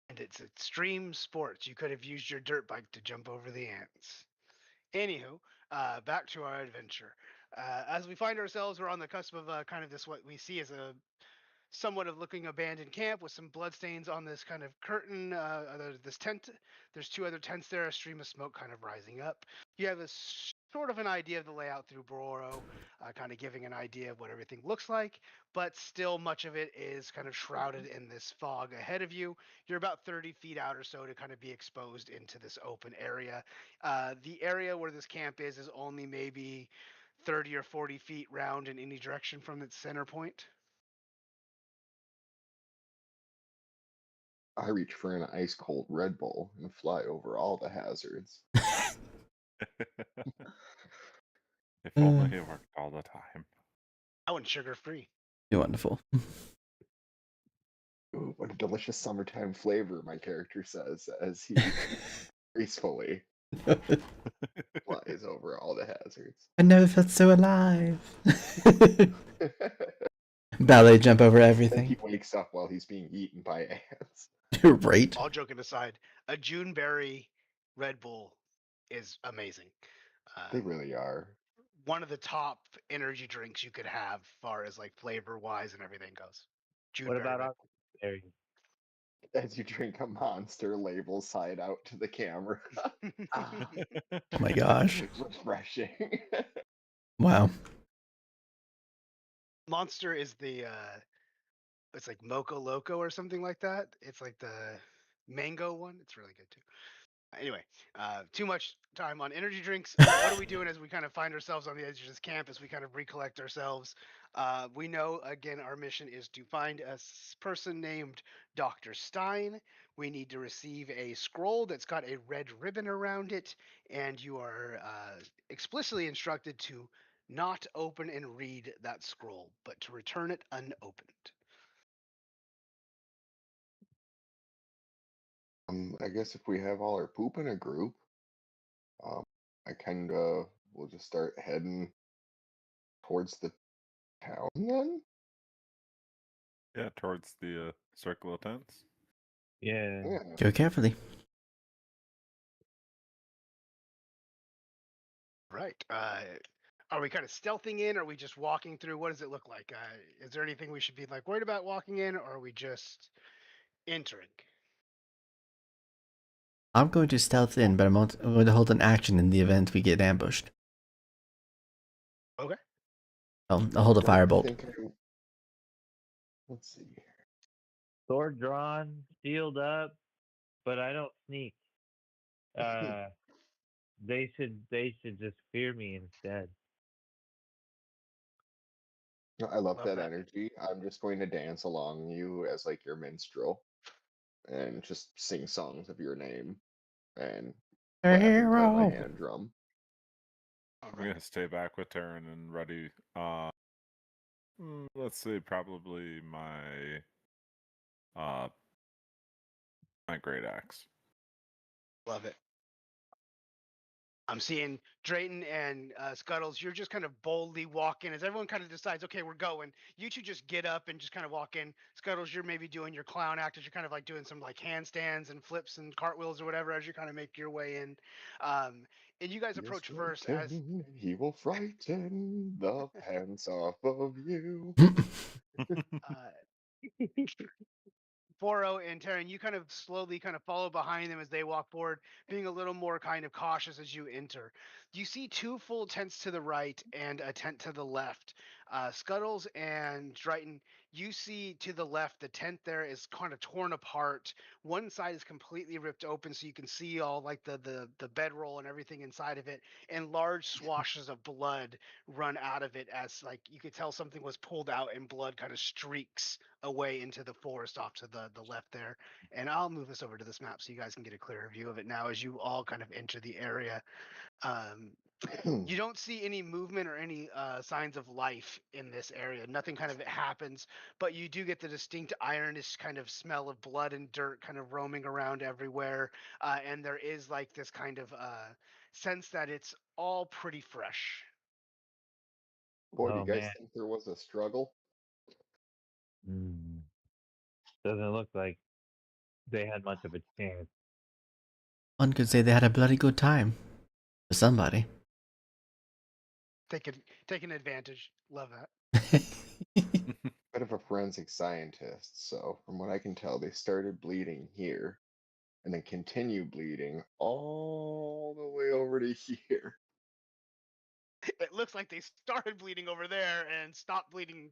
And it's extreme sports. You could have used your dirt bike to jump over the ants. Anywho, back to our adventure. As we find ourselves, we're on the cusp of kind of this what we see as a somewhat of looking abandoned camp with some bloodstains on this kind of curtain. This tent. There's two other tents there. A stream of smoke kind of rising up. You have a sort of an idea of the layout through Bororo, kind of giving an idea of what everything looks like, but still much of it is kind of shrouded in this fog ahead of you. You're about 30 feet out or so to kind of be exposed into this open area. The area where this camp is only maybe 30 or 40 feet round in any direction from its center point. I reach for an ice cold Red Bull and fly over all the hazards. If only it worked all the time. I want sugar free. You're wonderful. Ooh, what a delicious summertime flavor, my character says as he gracefully flies over all the hazards. I never felt so alive. Ballet jump over Then everything. he wakes up while he's being eaten by ants. Right? All joking aside, a Juneberry Red Bull is amazing. They really are. One of the top energy drinks you could have, far as like flavor wise and everything goes. What Juneberry about Red our berries? As you drink a monster label side out to the camera. Bull. Ah, Oh my gosh. refreshing. Wow. Monster is the it's like Moco Loco or something like that. It's like the mango one. It's really good too. Anyway, too much time on energy drinks. What are we doing as we kind of find ourselves on the edge of this camp as we kind of recollect ourselves? We know, again, our mission is to find a person named Dr. Stein. We need to receive a scroll that's got a red ribbon around it, and you are explicitly instructed to not open and read that scroll, but to return it unopened. I guess if we have all our poop in a group, I kind of will just start heading towards the town then. Yeah, towards the circle of tents. Yeah. Yeah. Go carefully. Right. Are we kind of stealthing in? Or are we just walking through? What does it look like? Is there anything we should be like worried about walking in, or are we just entering? I'm going to stealth in, but I'm going to hold an action in the event we get ambushed. Okay. I'll hold a Don't firebolt. think I- Let's see. Sword drawn, shield up, but I don't sneak. They should just fear me instead. I love Love that that. energy. I'm just going to dance along you as like your minstrel and just sing songs of your name and clap and play my Hero. hand drum. All I'm right. gonna stay back with Taryn and ready. Let's say probably uh my great axe. Love it. I'm seeing Drayton and Scuttles. You're just kind of boldly walking as everyone kind of decides, okay, we're going. You two just get up and just kind of walk in. Scuttles, you're maybe doing your clown act as you're kind of like doing some like handstands and flips and cartwheels or whatever as you kind of make your way in. And you guys Yes, approach Lord first as Cain, he will frighten the pants off of you. uh, Foro and Taryn, you kind of slowly kind of follow behind them as they walk forward, being a little more kind of cautious as you enter. You see two full tents to the right and a tent to the left. Scuttles and Triton, you see to the left, the tent there is kind of torn apart. One side is completely ripped open, so you can see all like the bedroll and everything inside of it, and large swashes of blood run out of it as like you could tell something was pulled out and blood kind of streaks away into the forest off to the left there. And I'll move this over to this map so you guys can get a clearer view of it now as you all kind of enter the area. Um, you don't see any movement or any signs of life in this area. Nothing kind of happens, but you do get the distinct ironish kind of smell of blood and dirt kind of roaming around everywhere. And there is like this kind of sense that it's all pretty fresh. Boy, do Oh you guys man. think there was a struggle? Doesn't look like they had much of a chance. One could say they had a bloody good time. For somebody. Taking advantage. Love that. Bit of a forensic scientist, so from what I can tell, they started bleeding here and then continue bleeding all the way over to here. It looks like they started bleeding over there and stopped bleeding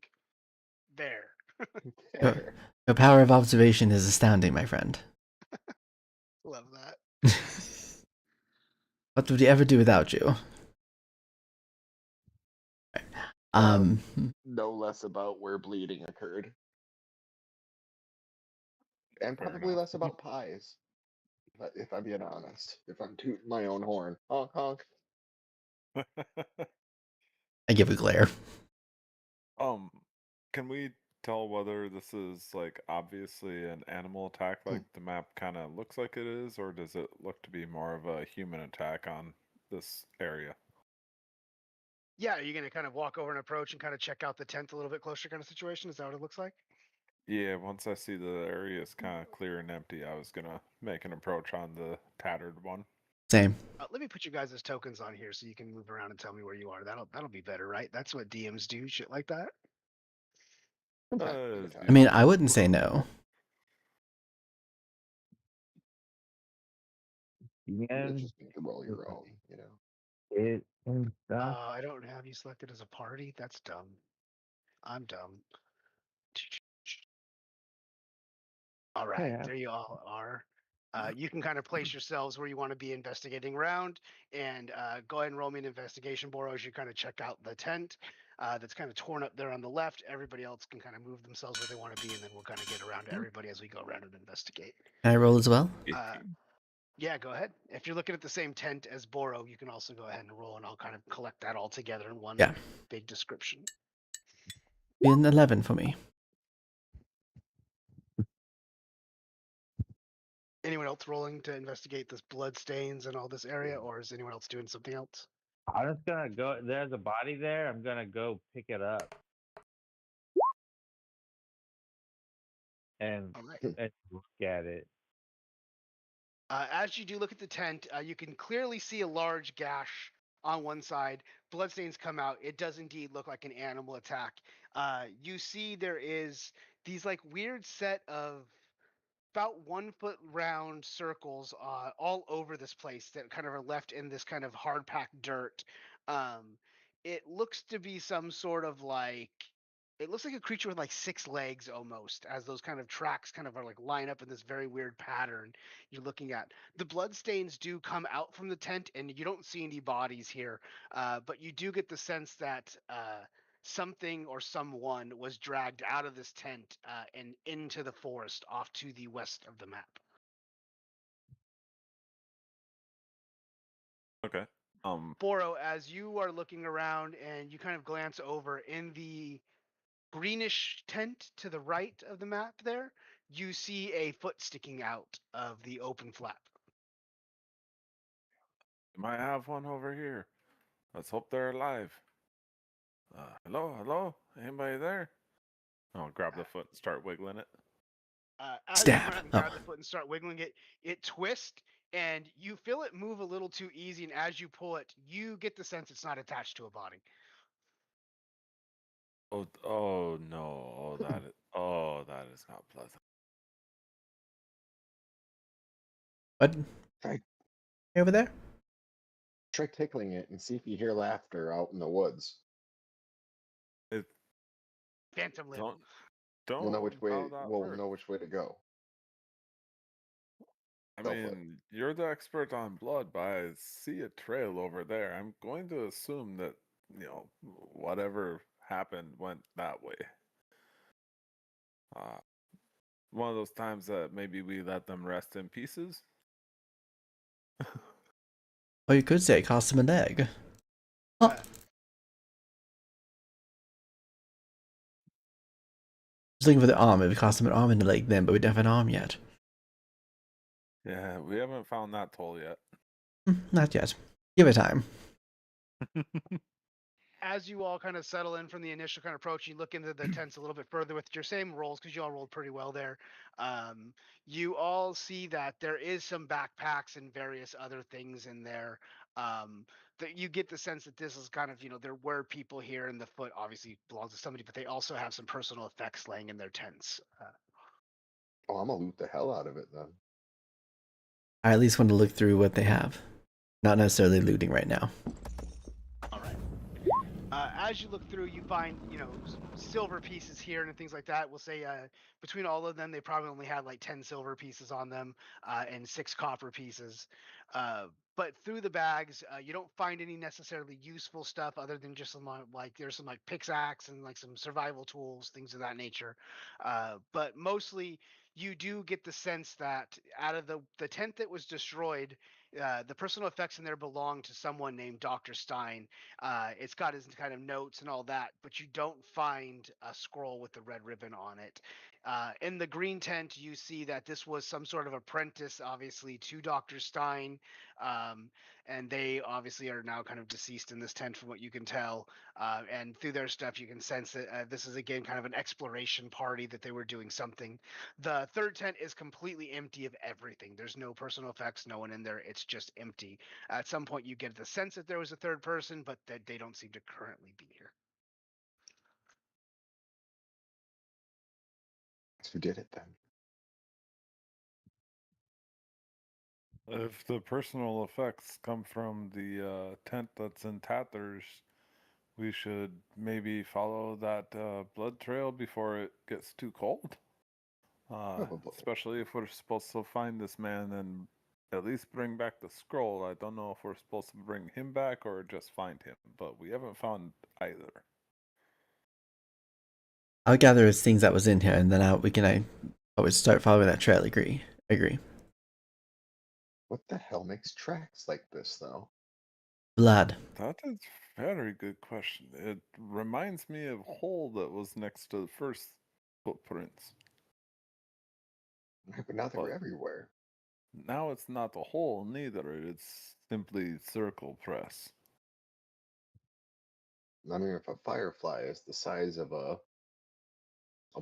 there. Your, There. your power of observation is astounding, my friend. Love that. What would we ever do without you? Um, No less about where bleeding occurred. And Fair probably enough. less about pies. If I'm being honest. If I'm tooting my own horn. Honk honk. I give a glare. Um, can we tell whether this is like obviously an animal attack like the map kind of looks like it is, or does it look to be more of a human attack on this area? Yeah, are you gonna kind of walk over and approach and kind of check out the tent a little bit closer kind of situation? Is that what it looks like? Yeah, once I see the area is kind of clear and empty, I was gonna make an approach on the tattered one. Same. Let me put you guys as tokens on here so you can move around and tell me where you are. That'll be better, right? That's what DMs do, shit like that. From time to It'd time. I mean, I wouldn't say no. Yeah. Just make it roll your own, you know. It and stuff. I don't have you selected as a party. That's dumb. I'm dumb. All right, Yeah. there you all are. You can kind of place yourselves where you want to be investigating around, and go ahead and roll me an investigation, Boro, as you kind of check out the tent that's kind of torn up there on the left. Everybody else can kind of move themselves where they want to be, and then we'll kind of get around to everybody as we go around and investigate. Can I roll as well? Yeah, go ahead. If you're looking at the same tent as Boro, you can also go ahead and roll, and I'll kind of collect that all together in one Yeah. big description. Be an 11 for me. Anyone else rolling to investigate this blood stains and all this area, or is anyone else doing something else? I'm just gonna go. There's a body there. I'm gonna go pick it up and All right. and look at it. As you do look at the tent, you can clearly see a large gash on one side. Bloodstains come out. It does indeed look like an animal attack. You see there is these like weird set of about 1 foot round circles all over this place that kind of are left in this kind of hard packed dirt. Um, it looks to be some sort of like it looks like a creature with like 6 legs almost, as those kind of tracks kind of are like line up in this very weird pattern you're looking at. The bloodstains do come out from the tent, and you don't see any bodies here, but you do get the sense that something or someone was dragged out of this tent and into the forest off to the west of the map. Okay. Boro, as you are looking around and you kind of glance over in the greenish tent to the right of the map there, you see a foot sticking out of the open flap. You might have one over here. Let's hope they're alive. Hello, hello? Anybody there? I'll grab the foot and start wiggling it. As you Stab. run out and grab the foot and start wiggling it, it twists and you feel it move a little too easy. And as you pull it, you get the sense it's not attached to a body. Oh no! That is not pleasant. What? Try, Over there? try tickling it and see if you hear laughter out in the woods. It Phantom limb. don't We'll know which way. how that We'll works. know which way to go. I Go for it. mean, you're the expert on blood, but I see a trail over there. I'm going to assume that, whatever happened went that way. Uh, one of those times that maybe we let them rest in pieces. Or you could say it cost him a leg. Oh. I was looking for the arm. It would cost him an arm and a leg then, but we don't have an arm yet. Yeah, we haven't found that toll yet. Not yet. Give it time. as you all kind of settle in from the initial kind of approach, you look into the tents a little bit further with your same rolls because you all rolled pretty well there. You all see that there is some backpacks and various other things in there. That you get the sense that this is kind of, there were people here, and the foot obviously belongs to somebody, but they also have some personal effects laying in their tents. Oh, I'm gonna loot the hell out of it then. I at least want to look through what they have. Not necessarily looting right now. All right. As you look through, you find, silver pieces here and things like that. We'll say between all of them, they probably only had like 10 silver pieces on them and 6 copper pieces. But through the bags, you don't find any necessarily useful stuff other than just some there's some like pickaxe and like some survival tools, things of that nature. But mostly, you do get the sense that out of the tent that was destroyed, the personal effects in there belong to someone named Dr. Stein. It's got his kind of notes and all that, but you don't find a scroll with the red ribbon on it. In the green tent, you see that this was some sort of apprentice, obviously, to Dr. Stein. Um, and they obviously are now kind of deceased in this tent, from what you can tell. And through their stuff, you can sense that this is, again, kind of an exploration party, that they were doing something. The third tent is completely empty of everything. There's no personal effects, no one in there. It's just empty. At some point, you get the sense that there was a third person, but that they don't seem to currently be here. Who did it then? If the personal effects come from the tent that's in tatters, we should maybe follow that blood trail before it gets too cold. Probably. Especially if we're supposed to find this man and at least bring back the scroll. I don't know if we're supposed to bring him back or just find him, but we haven't found either. I'll gather his things that was in here, and then I always start following that trail. Agree. What the hell makes tracks like this, though? Blood. That is a very good question. It reminds me of a hole that was next to the first footprints. But now they were But everywhere. now it's not a hole neither. It's simply circle press. I mean, if a firefly is the size of a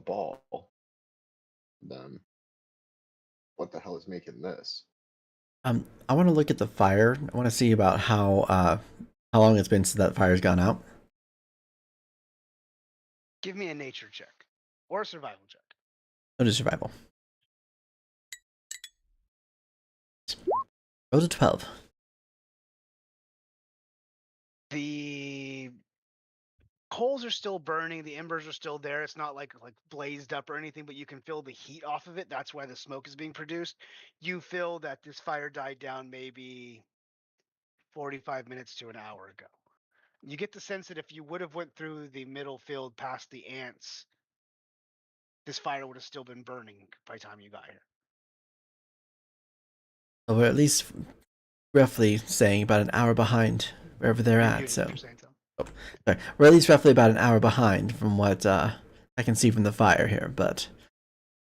ball, then what the hell is making this? I want to look at the fire. I want to see about how long it's been since that fire's gone out. Give me a nature check or a survival check. I'll do survival. Roll a 12. The coals are still burning, the embers are still there. It's not like blazed up or anything, but you can feel the heat off of it. That's why the smoke is being produced. You feel that this fire died down maybe 45 minutes to an hour ago. You get the sense that if you would have went through the middle field past the ants, this fire would have still been burning by the time you got here. Well, we're at least roughly saying about an hour behind wherever they're You're at. muted So if you're saying so. sorry. We're at least roughly about an hour behind from what I can see from the fire here. But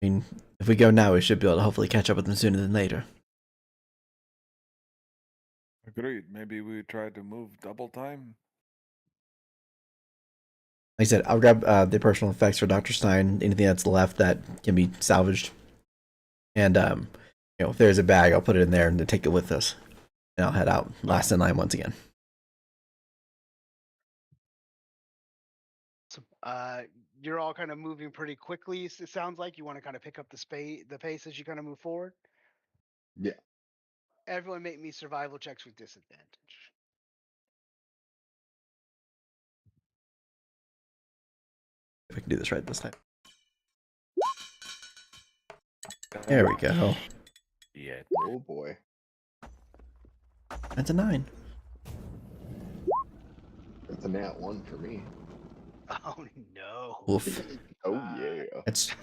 I mean, if we go now, we should be able to hopefully catch up with them sooner than later. Agreed. Maybe we try to move double time. Like I said, I'll grab the personal effects for Dr. Stein, anything that's left that can be salvaged. And, if there's a bag, I'll put it in there and take it with us. And I'll head out last in line once again. So, you're all kind of moving pretty quickly. It sounds like you want to kind of pick up the pace as you kind of move forward. Yeah. Everyone make me survival checks with disadvantage. If I can do this right this time. There we go. Yeah. Oh boy. That's a 9. It's a nat 1 for me. Oh no. Oof. Oh yeah. That's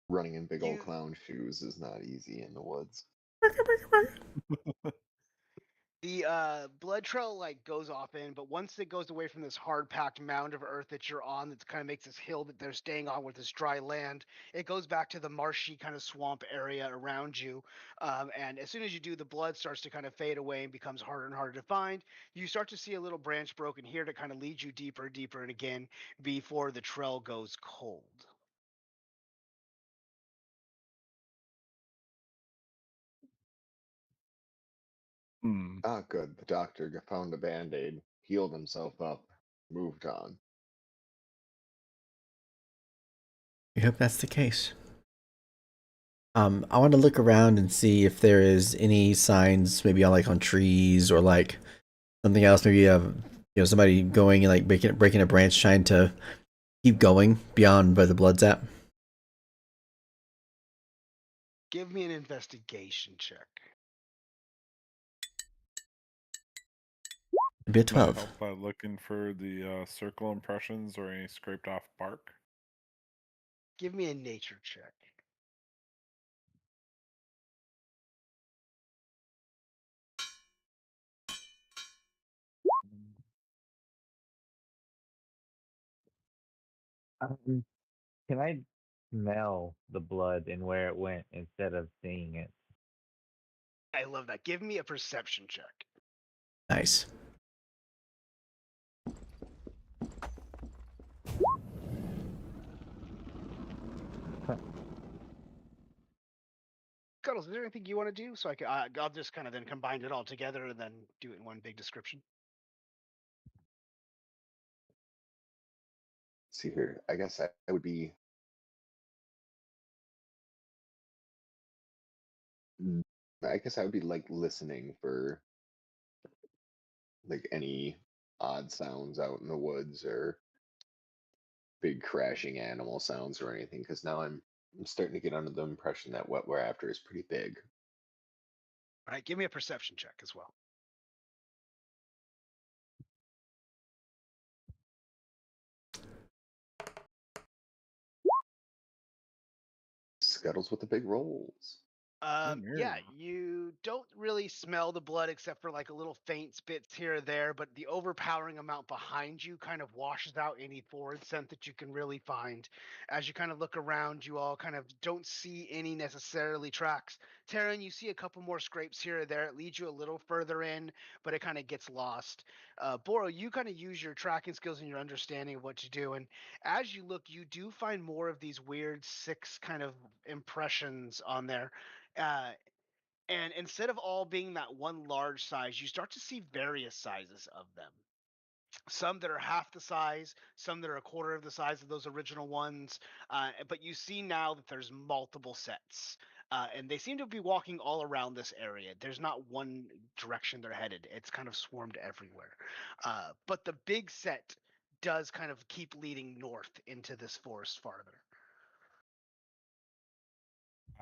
Running in big old You- clown shoes is not easy in the woods. The blood trail like goes off in, but once it goes away from this hard packed mound of earth that you're on, that kind of makes this hill that they're staying on with this dry land, it goes back to the marshy kind of swamp area around you. And as soon as you do, the blood starts to kind of fade away and becomes harder and harder to find. You start to see a little branch broken here to kind of lead you deeper, deeper, and again before the trail goes cold. Hmm. Ah, good. The doctor found a band aid, healed himself up, moved on. We hope that's the case. I want to look around and see if there is any signs, maybe on like on trees or like something else. Maybe somebody going and like breaking a branch, trying to keep going beyond where the blood's at. Give me an investigation check. It'd be a Can I 12. help by looking for the circle impressions or any scraped off bark? Give me a nature check. Um, can I smell the blood and where it went instead of seeing it? I love that. Give me a perception check. Nice. Cuddles, is there anything you want to do? So I'll just kind of then combine it all together and then do it in one big description. See here, I guess I would be. I guess I would be like listening for like any odd sounds out in the woods or big crashing animal sounds or anything, because now I'm starting to get under the impression that what we're after is pretty big. All right, give me a perception check as well. Scuttles with the big rolls. Yeah, you don't really smell the blood except for like a little faint spits here or there, but the overpowering amount behind you kind of washes out any forward scent that you can really find. As you kind of look around, you all kind of don't see any necessarily tracks. Taryn, you see a couple more scrapes here or there. It leads you a little further in, but it kind of gets lost. Boro, you kind of use your tracking skills and your understanding of what to do, and as you look, you do find more of these weird six kind of impressions on there. Uh, and instead of all being that one large size, you start to see various sizes of them. Some that are half the size, some that are a quarter of the size of those original ones. But you see now that there's multiple sets. And they seem to be walking all around this area. There's not one direction they're headed, it's kind of swarmed everywhere. But the big set does kind of keep leading north into this forest farther.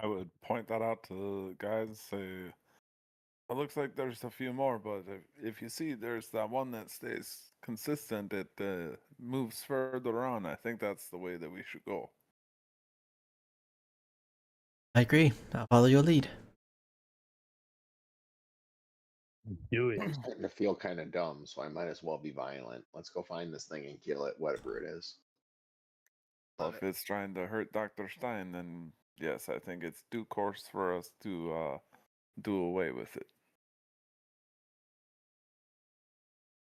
I would point that out to the guys. Say, it looks like there's a few more, but if you see there's that one that stays consistent, it moves further on. I think that's the way that we should go. I agree. I'll follow your lead. Do it. I'm starting to feel kind of dumb, so I might as well be violent. Let's go find this thing and kill it, whatever it is. Well, Love if it. it's trying to hurt Dr. Stein, then yes, I think it's due course for us to do away with it.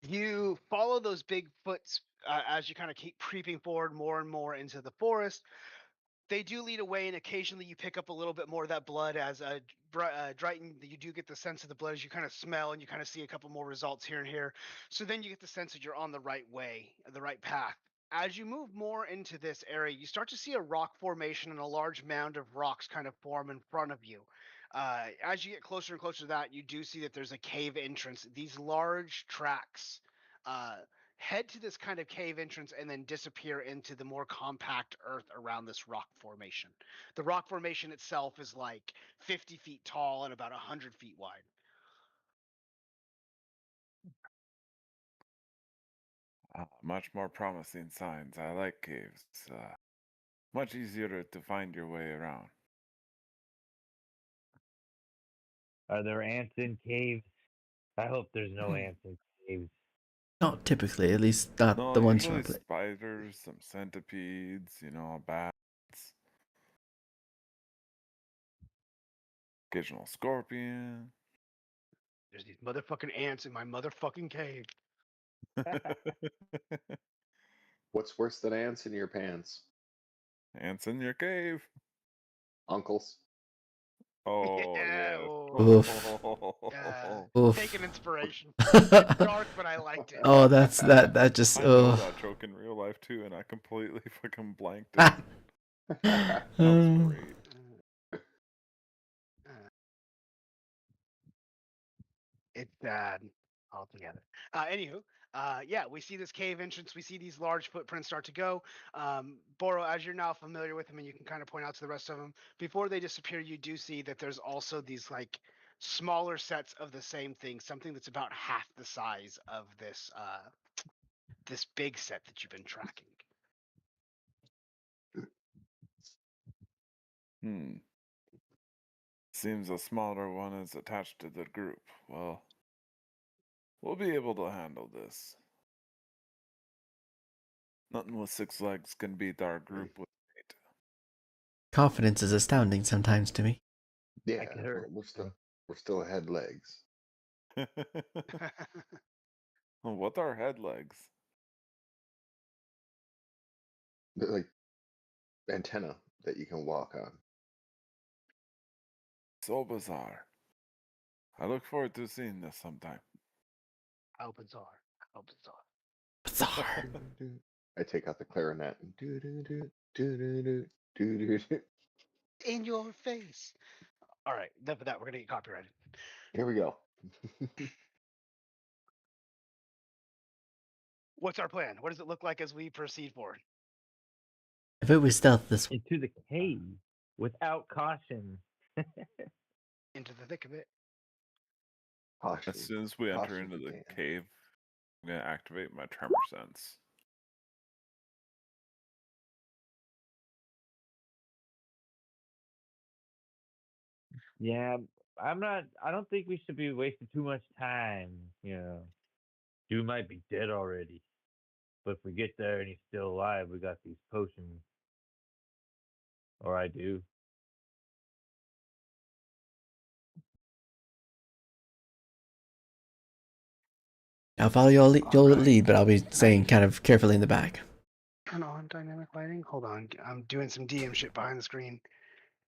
You follow those big foots as you kind of keep creeping forward more and more into the forest. They do lead away, and occasionally you pick up a little bit more of that blood as Drighton, you do get the sense of the blood as you kind of smell and you kind of see a couple more results here and here. So then you get the sense that you're on the right way, the right path. As you move more into this area, you start to see a rock formation and a large mound of rocks kind of form in front of you. As you get closer and closer to that, you do see that there's a cave entrance. These large tracks uh, head to this kind of cave entrance and then disappear into the more compact earth around this rock formation. The rock formation itself is like 50 feet tall and about 100 feet wide. Much more promising signs. I like caves. Much easier to find your way around. Are there ants in caves? I hope there's no Hmm. ants in caves. Not typically, at least not No, the ones usually from play. spiders, some centipedes, bats, occasional scorpion. There's these motherfucking ants in my motherfucking cave. What's worse than ants in your pants? Ants in your cave. Uncles. Oh, Yeah, yes. oh, Oof. yeah. Oof. Taking inspiration. It's dark, but I liked it. Oh, that just I know oh. that joke in real life too, and I completely fucking blanked it. That was great. Uh, it's sad altogether. Anywho, yeah, we see this cave entrance. We see these large footprints start to go. Boro, as you're now familiar with them, and you can kind of point out to the rest of them, before they disappear, you do see that there's also these like smaller sets of the same thing, something that's about half the size of this this big set that you've been tracking. Seems a smaller one is attached to the group. Well, we'll be able to handle this. Nothing with 6 legs can beat our group with Confidence is astounding sometimes to me. Yeah, could hurt. we're still ahead legs. 8. What are head legs? They're like antenna that you can walk on. So bizarre. I look forward to seeing this sometime. How bizarre. How bizarre. Bizarre. I take out the clarinet. Do-do-do, In your face. All right, enough of that. We're gonna get copyrighted. Here we go. What's our plan? What does it look like as we proceed forward? If it was stealth, this Into the cave without caution. Into the thick of it. Caution. As soon as we enter Caution into the began. cave, I'm going to activate my tremor sense. Yeah, I don't think we should be wasting too much time. Dude might be dead already. But if we get there and he's still alive, we got these potions. Or I do. I'll follow your All right. lead, but I'll be saying kind of carefully in the back. Turn on dynamic lighting. Hold on. I'm doing some DM shit behind the screen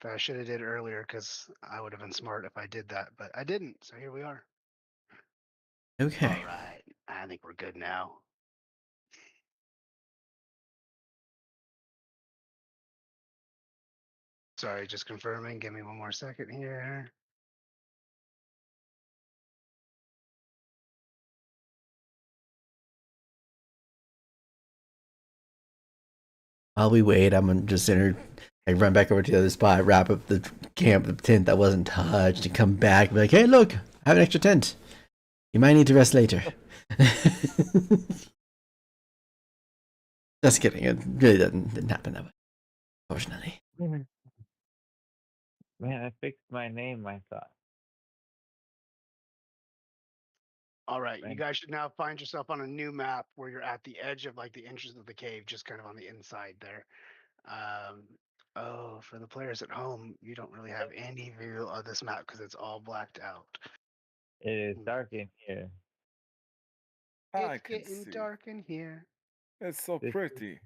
that I should have did earlier because I would have been smart if I did that, but I didn't. So here we are. Okay. All right. I think we're good now. Sorry, just confirming. Give me one more second here. While we wait, I'm just I run back over to the other spot, wrap up the camp, the tent that wasn't touched, and come back and be like, hey, look, I have an extra tent. You might need to rest later. Just kidding. It really didn't happen that way, fortunately. Man, I fixed my name, I thought. All right. You Right. guys should now find yourself on a new map where you're at the edge of like the entrance of the cave, just kind of on the inside there. Oh, for the players at home, you don't really have any view of this map because it's all blacked out. It is dark in here. I It's can getting see. dark in here. It's so This- pretty.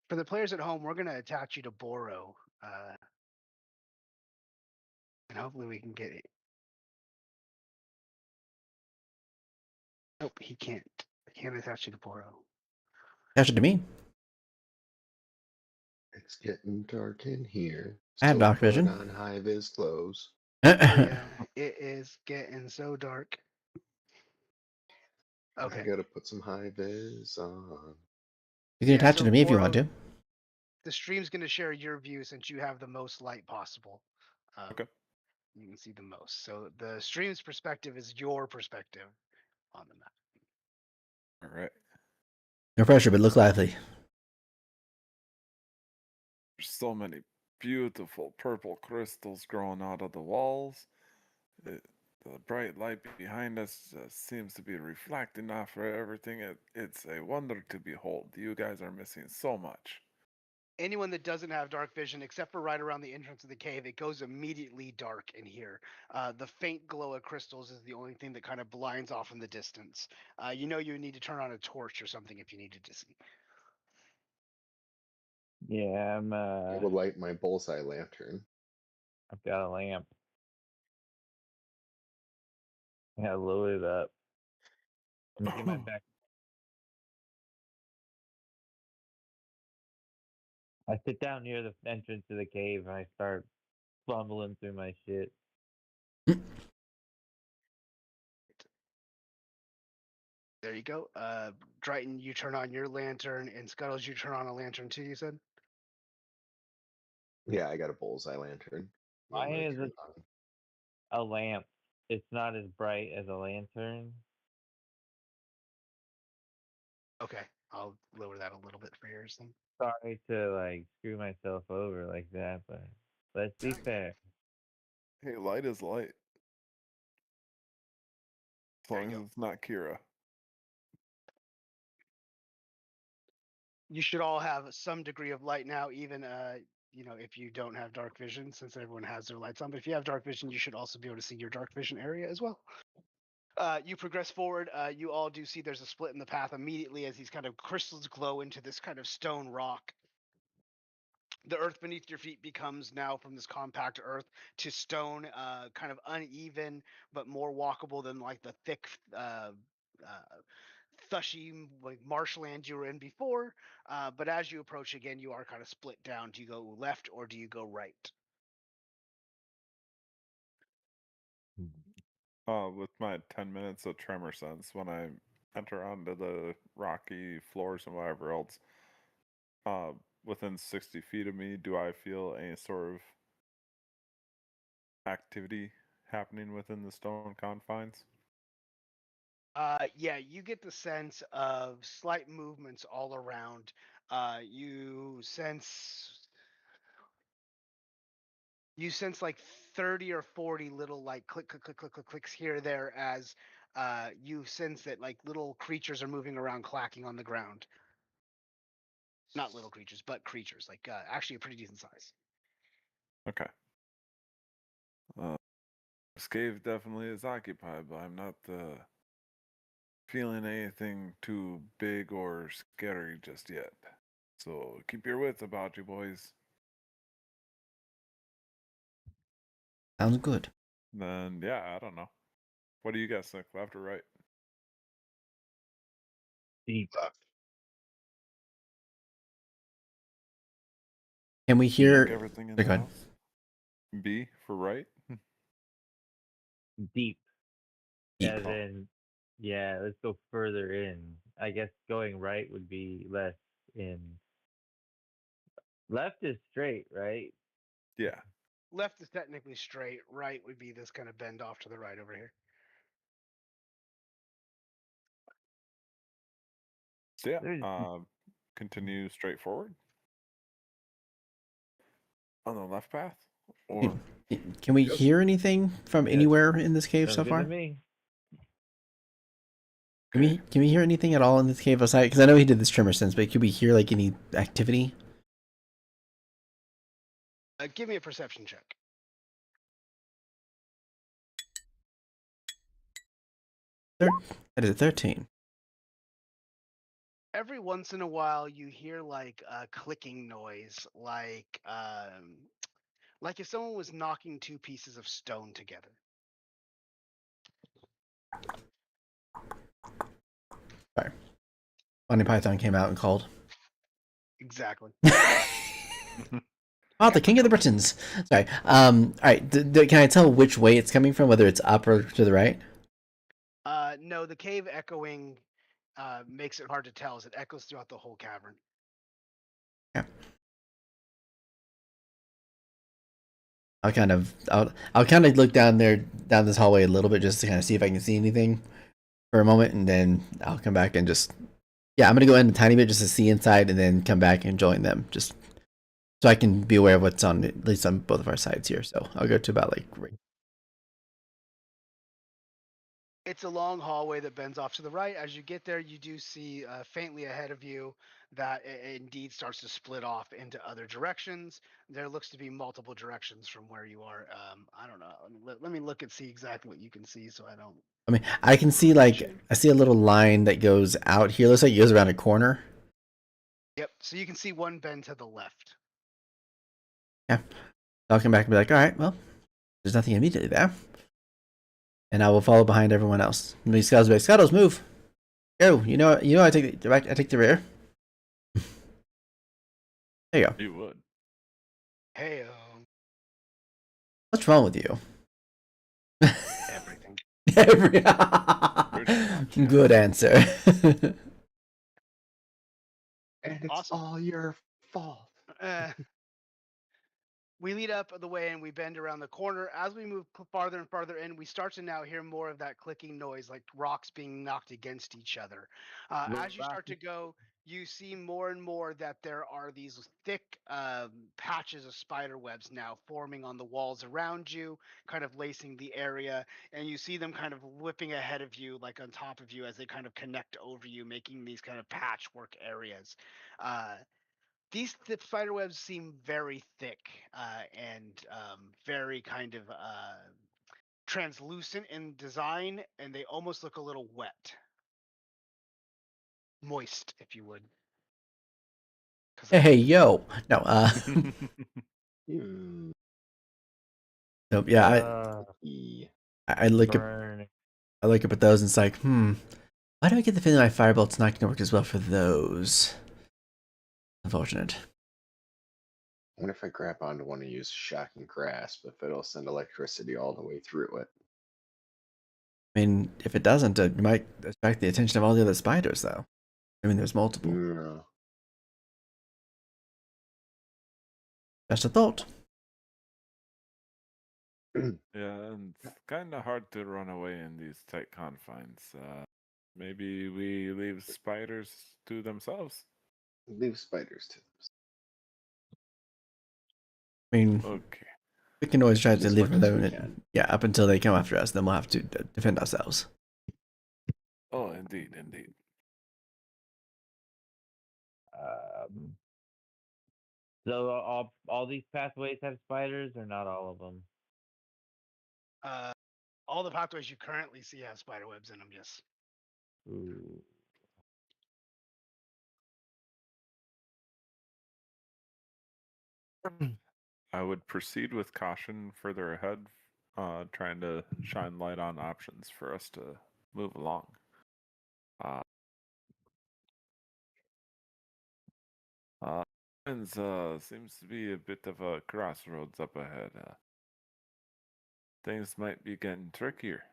For the players at home, we're going to attach you to Boro. And hopefully we can get it. Nope, he can't. I can't attach you to Boro. Attach it to me. It's getting dark in here. I have So dark put vision. on high vis clothes. Oh, yeah, it is getting so dark. I Okay. gotta put some high vis on. You can attach it so to me if you want Boro, to. the stream's going to share your view since you have the most light possible. Okay. You can see the most. So the stream's perspective is your perspective on the map. All right. No pressure, but look lively. There's so many beautiful purple crystals growing out of the walls. The bright light behind us seems to be reflecting off of everything. It's a wonder to behold. You guys are missing so much. Anyone that doesn't have dark vision, except for right around the entrance of the cave, it goes immediately dark in here. The faint glow of crystals is the only thing that kind of blinds off in the distance. You know you need to turn on a torch or something if you needed to see. Yeah, I will light my bullseye lantern. I've got a lamp. Yeah, load it up. Let me get my back. I sit down near the entrance to the cave and I start fumbling through my shit. There you go. Drighton, you turn on your lantern, and Scuttles, you turn on a lantern too, you said? Yeah, I got a bullseye lantern. I'm Mine gonna is turn it on. a lamp. It's not as bright as a lantern. Okay, I'll lower that a little bit for yours then. Sorry to like screw myself over like that, but let's be fair. Hey, light is light. As There long you as go. it's not Kira. You should all have some degree of light now, even if you don't have dark vision, since everyone has their lights on. But if you have dark vision, you should also be able to see your dark vision area as well. You progress forward. You all do see there's a split in the path immediately as these kind of crystals glow into this kind of stone rock. The earth beneath your feet becomes now from this compact earth to stone, kind of uneven but more walkable than like the thick, thushy like marshland you were in before. But as you approach again, you are kind of split down. Do you go left or do you go right? With my 10 minutes of tremor sense, when I enter onto the rocky floors and whatever else, uh, within 60 feet of me, do I feel any sort of activity happening within the stone confines? Yeah, you get the sense of slight movements all around. You sense like 30 or 40 little like click click click click click clicks here or there as you sense that like little creatures are moving around clacking on the ground. Not little creatures, but creatures, like actually a pretty decent size. Okay. This cave definitely is occupied, but I'm not feeling anything too big or scary just yet. So keep your wits about you, boys. Sounds good. Then, yeah, I don't know. What do you guys think, left or right? Deep. Left. Can we Like hear? everything in Go the ahead. house? B for right? Deep. Deep. As in, yeah, let's go further in. I guess going right would be less in. Left is straight, right? Yeah. Left is technically straight. Right would be this kind of bend off to the right over here. So yeah, There's continue straight forward on the left path, or Can we Yes. hear anything from Yes. anywhere in this cave sounds so good far? to me. Can we hear anything at all in this cave outside? Because I know he did this tremor sense, but could we hear like any activity? Give me a perception check. That is a 13. Every once in a while, you hear like a clicking noise, like if someone was knocking two pieces of stone together. Sorry. Monty Python came out and called. Exactly. Oh, the King of the Britons. Sorry. All right. Can I tell which way it's coming from, whether it's up or to the right? No, the cave echoing makes it hard to tell as it echoes throughout the whole cavern. Yeah. I'll kind of look down this hallway a little bit just to kind of see if I can see anything for a moment, and then I'll come back and I'm gonna go in a tiny bit just to see inside, and then come back and join them just so I can be aware of what's on at least on both of our sides here. So I'll go to about like right It's a long hallway that bends off to the right. As you get there, you do see faintly ahead of you that it indeed starts to split off into other directions. There looks to be multiple directions from where you are. I don't know. Let me look and see exactly what you can see so I don't. I mean, I can see I see a little line that goes out here. Looks like it goes around a corner. Yep. So you can see one bend to the left. Yeah. I'll come back and be like, all right, well, there's nothing immediately there. And I will follow behind everyone else. And the Scuttles will be like, Scuttles, move. Go. I take the rear. There you go. You would. Hey, What's wrong with you? everything. Every good answer. And it's Awesome. all your fault. We lead up the way and we bend around the corner. As we move farther and farther in, we start to now hear more of that clicking noise, like rocks being knocked against each other. As you start to go, you see more and more that there are these thick patches of spider webs now forming on the walls around you, kind of lacing the area. And you see them kind of whipping ahead of you, like on top of you, as they kind of connect over you, making these kind of patchwork areas. These spider webs seem very thick and very kind of translucent in design, and they almost look a little wet, moist, if you would. Hey, yo. No, Hmm. nope, yeah, I look up burn. I look up at those and it's like, why do I get the feeling my firebolt's not gonna work as well for those? Unfortunate. I wonder if I grab onto one and use shocking grasp, if it'll send electricity all the way through it. I mean, if it doesn't, it might attract the attention of all the other spiders, though. I mean, there's multiple. No. Just a thought. Yeah, and it's kind of hard to run away in these tight confines. Maybe we leave spiders to themselves. Leave spiders to them. I mean, Okay. we can always try to As leave much them as we alone. can. Yeah, up until they come after us, then we'll have to defend ourselves. Oh, indeed, indeed. So all these pathways have spiders, or not all of them? All the pathways you currently see have spider webs in them, yes. Ooh. I would proceed with caution further ahead, trying to shine light on options for us to move along. Seems to be a bit of a crossroads up ahead. Things might be getting trickier.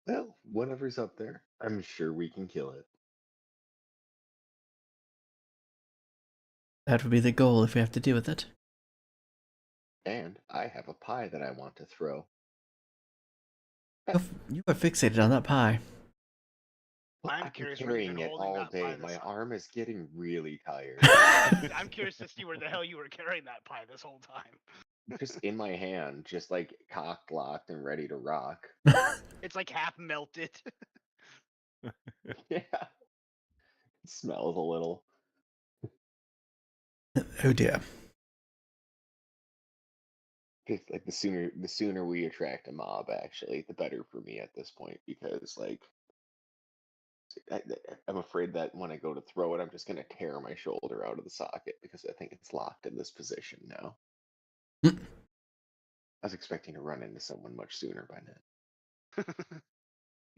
Well, whatever's up there, I'm sure we can kill it. That would be the goal if we have to deal with it. And I have a pie that I want to throw. You are fixated on that pie. Well, I'm I've been curious where you've been carrying it holding all that pie day. this My time. arm is getting really tired. I'm curious to see where the hell you were carrying that pie this whole time. Just in my hand, just like cocked, locked, and ready to rock. It's like half melted. Yeah. It smells a little. Oh dear. Just like the sooner we attract a mob, actually, the better for me at this point, because like I'm afraid that when I go to throw it, I'm just gonna tear my shoulder out of the socket because I think it's locked in this position now. I was expecting to run into someone much sooner by now.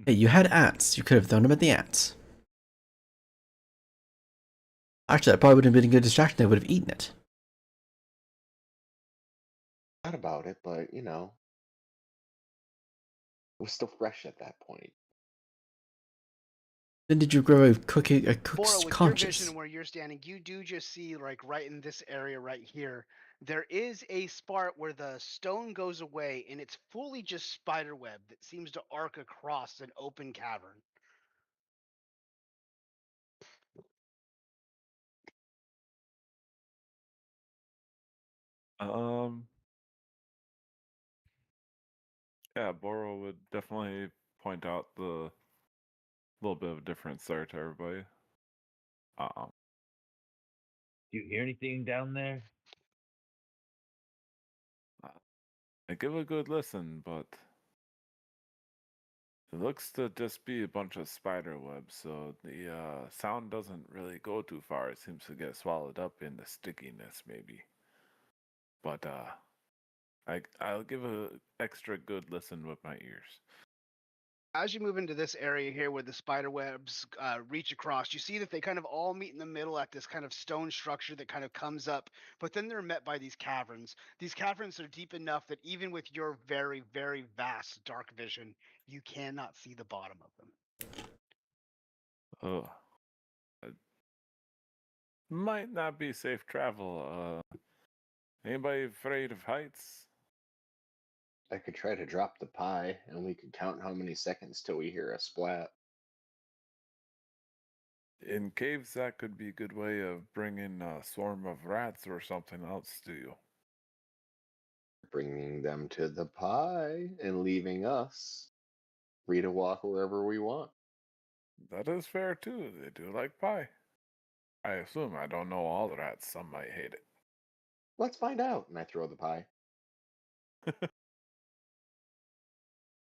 Hey, you had ants. You could have thrown them at the ants. Actually, that probably would have been a good distraction. They would have eaten it. Thought about it, but you know, it was still fresh at that point. Then did you grow a Bora, cook's with your conscience? vision and where you're standing, you do just see, like right in this area right here, there is a spot where the stone goes away and it's fully just spider web that seems to arc across an open cavern. Um, yeah, Boro would definitely point out the little bit of difference there to everybody. Um, Do you hear anything down there? I give a good listen, but it looks to just be a bunch of spider webs, so the sound doesn't really go too far. It seems to get swallowed up in the stickiness, maybe. But I'll give a extra good listen with my ears. As you move into this area here where the spider webs reach across, you see that they kind of all meet in the middle at this kind of stone structure that kind of comes up, but then they're met by these caverns. These caverns are deep enough that even with your very, very vast dark vision, you cannot see the bottom of them. Oh, it might not be safe travel. Anybody afraid of heights? I could try to drop the pie, and we could count how many seconds till we hear a splat. In caves, that could be a good way of bringing a swarm of rats or something else to you. Bringing them to the pie and leaving us free to walk wherever we want. That is fair too. They do like pie. I assume. I don't know all the rats. Some might hate it. Let's find out. And I throw the pie.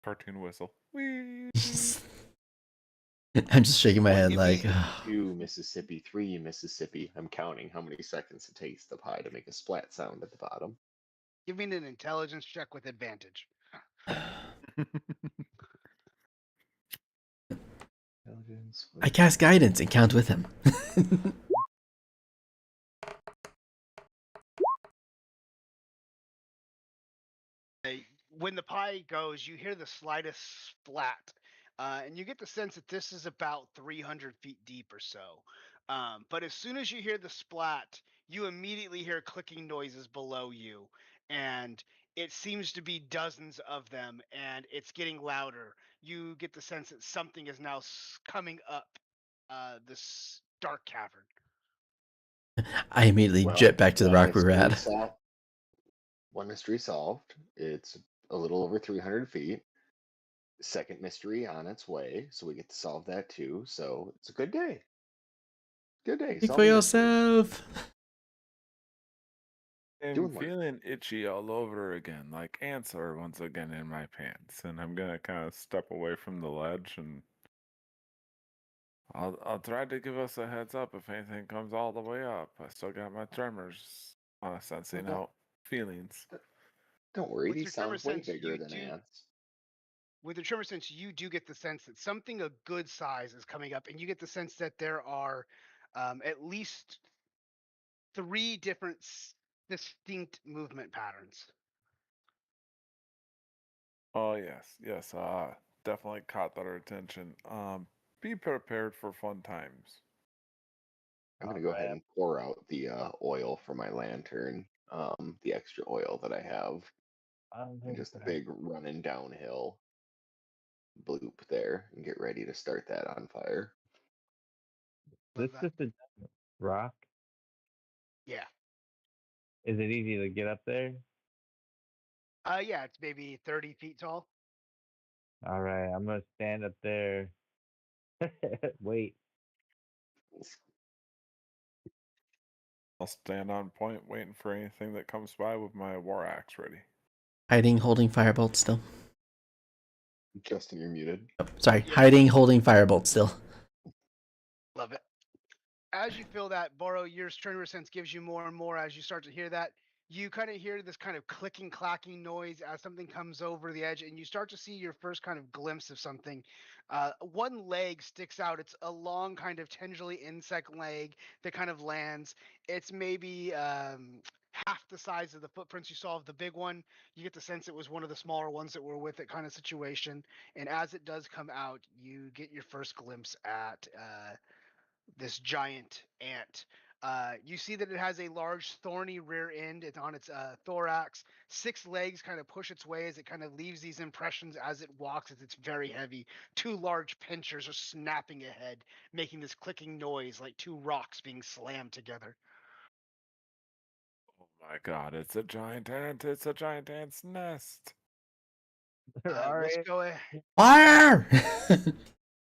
Cartoon whistle. Whee! I'm just shaking my One, head give like, me 2 Mississippi, 3 Mississippi. I'm counting how many seconds it takes the pie to make a splat sound at the bottom. Give me an intelligence check with advantage. Intelligence I with cast guidance and count with him. When the pie goes, you hear the slightest splat, and you get the sense that this is about 300 feet deep or so. But as soon as you hear the splat, you immediately hear clicking noises below you, and it seems to be dozens of them, and it's getting louder. You get the sense that something is now coming up this dark cavern. I immediately jet back to the rock we were at. One mystery solved. It's a little over 300 feet. Second mystery on its way, so we get to solve that too. So it's a good day. Good day. Speak for Solving mysteries. yourself. I'm Doing work. feeling itchy all over again, like ants are once again in my pants, and I'm gonna kind of step away from the ledge, and I'll try to give us a heads up if anything comes all the way up. I still got my tremors, sensing Don't, out feelings. don't worry. With These your tremor sound way sense, bigger than ants. with the tremor sense, you do get the sense that something of good size is coming up, and you get the sense that there are at least three different distinct movement patterns. Oh yes, yes, definitely caught their attention. Be prepared for fun times. I'm gonna go ahead and pour out the oil for my lantern. The extra oil that I have, and just a big running downhill bloop there, and get ready to start that on fire. This Love that. just a rock. Yeah. Is it easy to get up there? Yeah, it's maybe 30 feet tall. All right, I'm gonna stand up there. Wait. I'll stand on point, waiting for anything that comes by with my war axe ready. Hiding, holding firebolt still. Justin, you're muted. Oh, sorry, Yeah. hiding, holding firebolt still. Love it. As you feel that, Boro, your tremor sense gives you more and more as you start to hear that. You kind of hear this kind of clicking, clacking noise as something comes over the edge, and you start to see your first kind of glimpse of something. One leg sticks out. It's a long, kind of tendrily insect leg that kind of lands. It's maybe half the size of the footprints you saw of the big one. You get the sense it was one of the smaller ones that were with it, kind of situation. And as it does come out, you get your first glimpse at this giant ant. You see that it has a large thorny rear end. It's on its thorax. 6 legs kind of push its way as it kind of leaves these impressions as it walks, as it's very heavy. 2 large pincers are snapping ahead, making this clicking noise like 2 rocks being slammed together. Oh my god, it's a giant ant. It's a giant ant's nest. There are Let's ants. go ahead. Fire!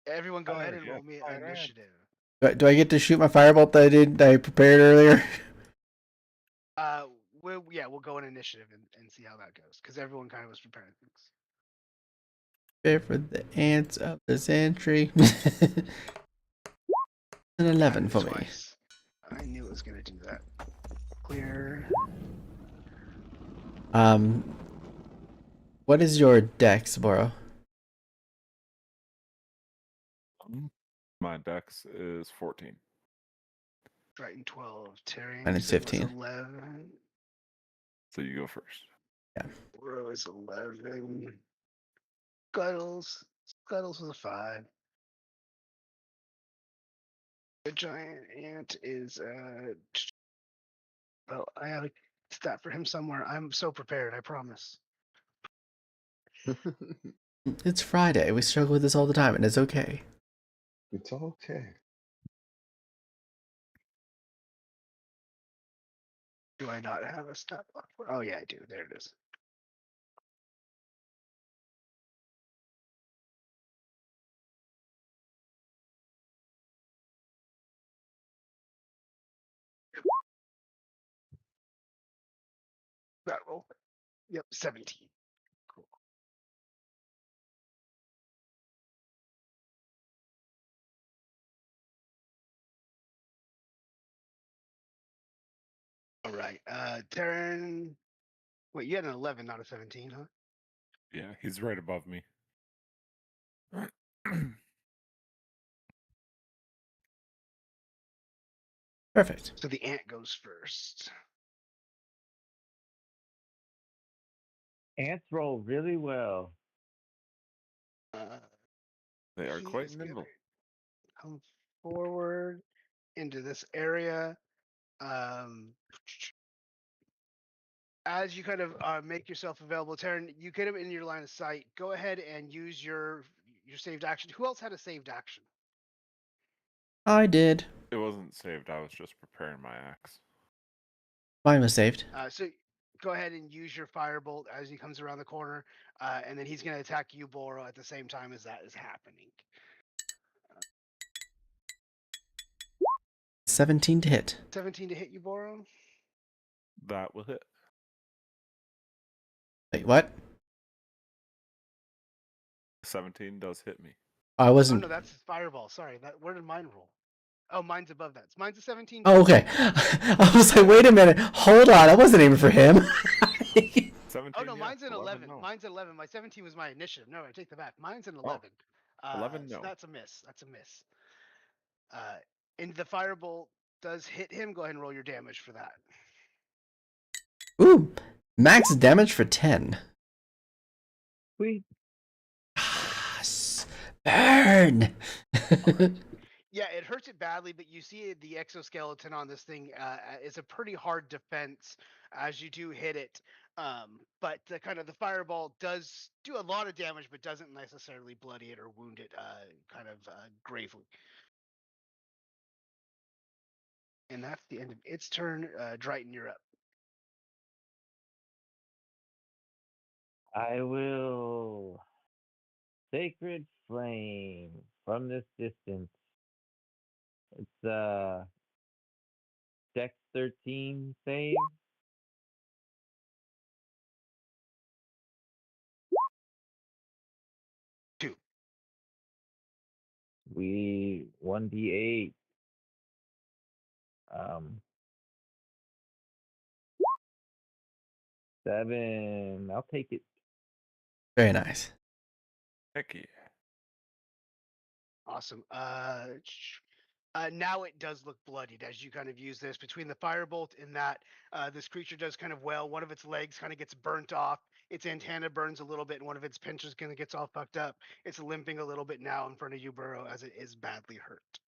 Everyone, go ahead Fire, and yeah, roll me fire ant. initiative. Do I get to shoot my firebolt that I prepared earlier? We'll go in initiative and see how that goes because everyone kind of was preparing things. Prepare for the ants of the century. An 11 Happened for me. twice. I knew it was gonna do that. Clear. What is your dex, Boro? My dex is 14. Triton 12. Terry Mine is said was 15. 11. So you go first. Bro is 11. Scuttles was a 5. The giant ant is well, I have a stat for him somewhere. I'm so prepared, I promise. It's Friday. We struggle with this all the time, and it's okay. It's okay. Do I not have a stat block for? Oh yeah, I do. There it is. That roll. Yep, 17. Cool. All right. Terran. Wait, you had an 11, not a 17, huh? Yeah, he's right above me. Perfect. So the ant goes first. Ants roll really well. They are He quite is gonna nimble. come forward into this area. As you kind of make yourself available, Terran, you get him in your line of sight. Go ahead and use your saved action. Who else had a saved action? I did. It wasn't saved. I was just preparing my axe. Mine was saved. So go ahead and use your firebolt as he comes around the corner, and then he's going to attack you, Boro, at the same time as that is happening. 17 to hit. 17 to hit you, Boro. That will hit. Wait, what? 17 does hit me. I Oh wasn't. no, that's fireball. Sorry, where did mine roll? Oh, mine's above that. Mine's a 17. Oh, okay. I was like, wait a minute. Hold on. I wasn't aiming for him. 17. Oh no, yes, mine's an 11. No. Mine's an 11. My 17 was my initiative. No, I take that back. Mine's an Oh, 11. 11, So no. that's a miss. That's a miss. And the firebolt does hit him. Go ahead and roll your damage for that. Ooh, max damage for 10. Sweet. Burn! Yeah, it hurts it badly, but you see the exoskeleton on this thing is a pretty hard defense as you do hit it. But the fireball does do a lot of damage, but doesn't necessarily bloody it or wound it gravely. And that's the end of its turn. Drighton, you're up. I will sacred flame from this distance. It's Dex 13 save. Two. We 1d8. 7. I'll take it. Very nice. Heck yeah. Awesome. Now it does look bloodied as you kind of use this between the firebolt and that. This creature does kind of well. One of its legs kind of gets burnt off. Its antenna burns a little bit, and one of its pinchers kind of gets all fucked up. It's limping a little bit now in front of you, Burrow, as it is badly hurt.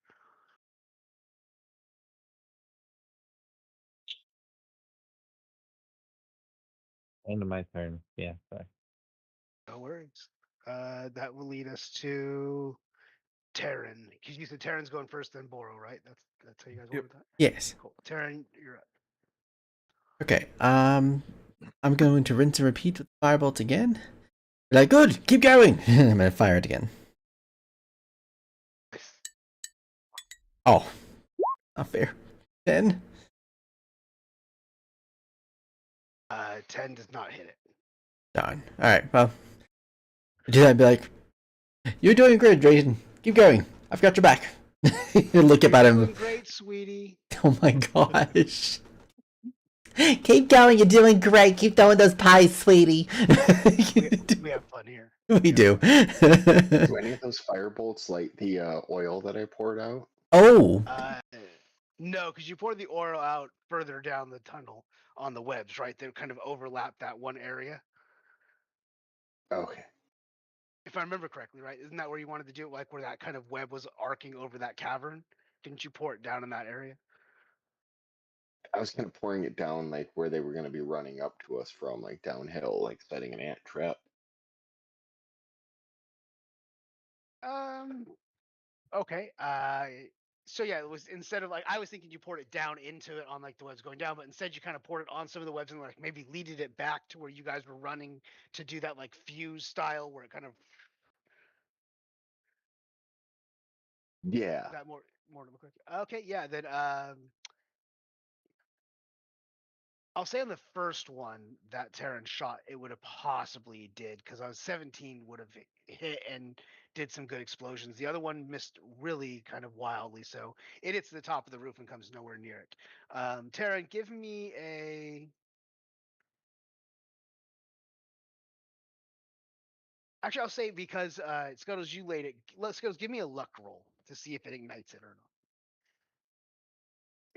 End of my turn. Yeah, sorry. No worries. That will lead us to Terran. Because you said Terran's going first, then Boro, right? That's how you guys Yep. wanted that? Yes. Cool. Terran, you're up. Okay. I'm going to rinse and repeat with the firebolt again. Like, good, keep going. I'm gonna fire it again. Oh, not fair. 10. 10 does not hit it. Darn. All right. Well, do that. Be like, you're doing great, Drayton. Keep going. I've got your back. You look up You're at doing him. great, sweetie. Oh my gosh. Keep going. You're doing great. Keep throwing those pies, sweetie. We have fun here. We do. Do any of those fire bolts light the oil that I poured out? Oh. No, because you pour the oil out further down the tunnel on the webs, right? They kind of overlap that one area. Okay. If I remember correctly, right? Isn't that where you wanted to do it? Like where that kind of web was arcing over that cavern? Didn't you pour it down in that area? I was kind of pouring it down like where they were going to be running up to us from, like downhill, like setting an ant trap. Okay. So yeah, it was instead of like I was thinking you poured it down into it on like the webs going down, but instead you kind of poured it on some of the webs and like maybe leaded it back to where you guys were running to do that like fuse style where it kind of Yeah. that more to look like. Okay, yeah, then I'll say on the first one that Terran shot, it would have possibly did because I was 17 would have hit and did some good explosions. The other one missed really kind of wildly, so it hits the top of the roof and comes nowhere near it. Terran, give me a. Actually, I'll say because Scuttles, you laid it. Scuttles, give me a luck roll to see if it ignites it or not.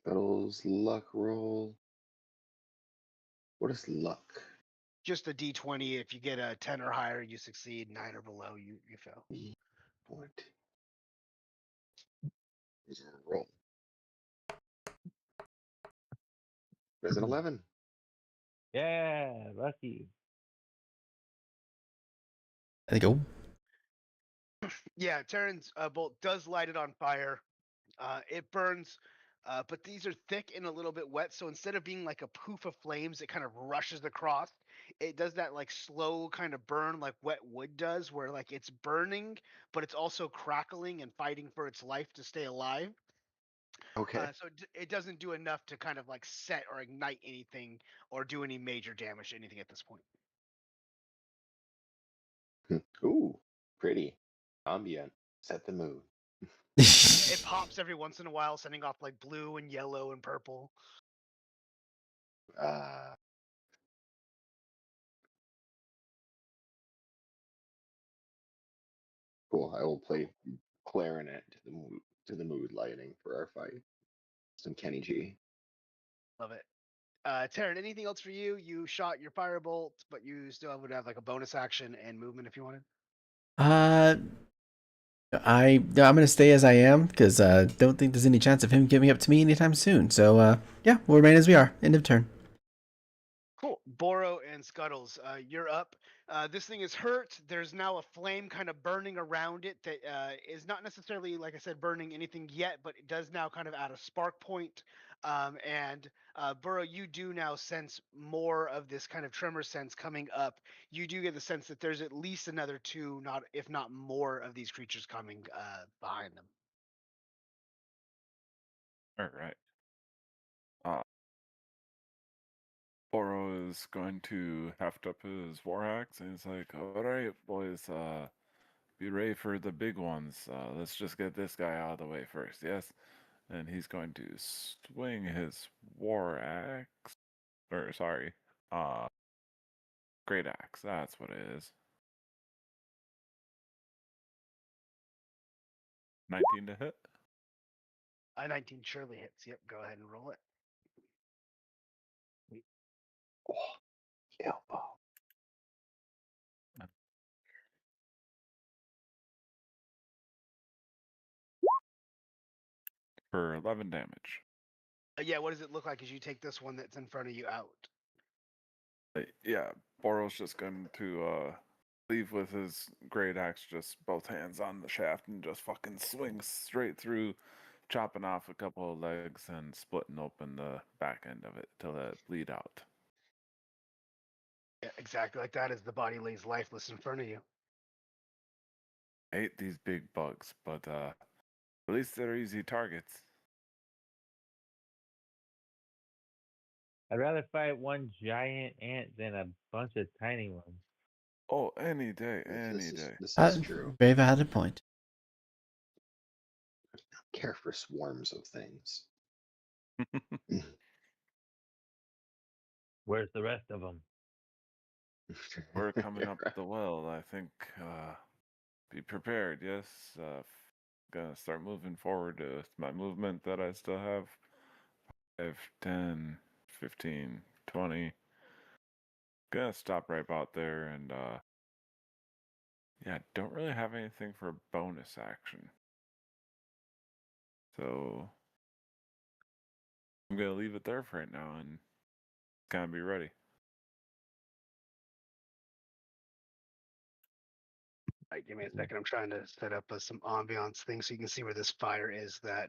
Scuttles, luck roll. What is luck? Just a D20. If you get a 10 or higher, you succeed. 9 or below, you fail. What? Roll. There's an 11. Yeah, lucky. There you go. Yeah, Terran's bolt does light it on fire. It burns, but these are thick and a little bit wet. So instead of being like a poof of flames, it kind of rushes across. It does that like slow kind of burn like wet wood does, where like it's burning, but it's also crackling and fighting for its life to stay alive. Okay. So it doesn't do enough to kind of like set or ignite anything or do any major damage to anything at this point. Ooh, pretty. Ambient. Set the mood. It pops every once in a while, sending off like blue and yellow and purple. Uh, cool. I will play clarinet to the mood lighting for our fight. Some Kenny G. Love it. Taryn, anything else for you? You shot your firebolt, but you still would have like a bonus action and movement if you wanted. uh, I'm gonna stay as I am because don't think there's any chance of him giving up to me anytime soon. So yeah, we'll remain as we are. End of turn. Cool. Boro and Scuttles, you're up. This thing is hurt. There's now a flame kind of burning around it that is not necessarily, like I said, burning anything yet, but it does now kind of add a spark point. And Burrow, you do now sense more of this kind of tremor sense coming up. You do get the sense that there's at least another two, not if not more, of these creatures coming behind them. All right. Boro is going to heft up his war axe and he's like, "All right, boys, be ready for the big ones. Let's just get this guy out of the way first, yes?" And he's going to swing his war axe, or sorry, uh, great axe. That's what it is. 19 to hit. 19 surely hits. Yep, go ahead and roll it. Oh, elbow. For 11 damage. Yeah, what does it look like as you take this one that's in front of you out? Yeah, Boro's just going to leave with his great axe, just both hands on the shaft, and just fucking swing straight through chopping off a couple of legs and splitting open the back end of it to let it bleed out. Yeah, exactly like that as the body lays lifeless in front of you. I hate these big bugs, but at least they're easy targets. I'd rather fight one giant ant than a bunch of tiny ones. Oh, any day, any This is day. this is true. Brave had a point. Care for swarms of things. Where's the rest of them? We're coming up the well, I think. Be prepared, yes. Gonna start moving forward with my movement that I still have. 5, 10, 15, 20. Gonna stop right about there and yeah, don't really have anything for a bonus action. So I'm gonna leave it there for right now and kind of be ready. Right, give me a second. I'm trying to set up some ambiance things so you can see where this fire is that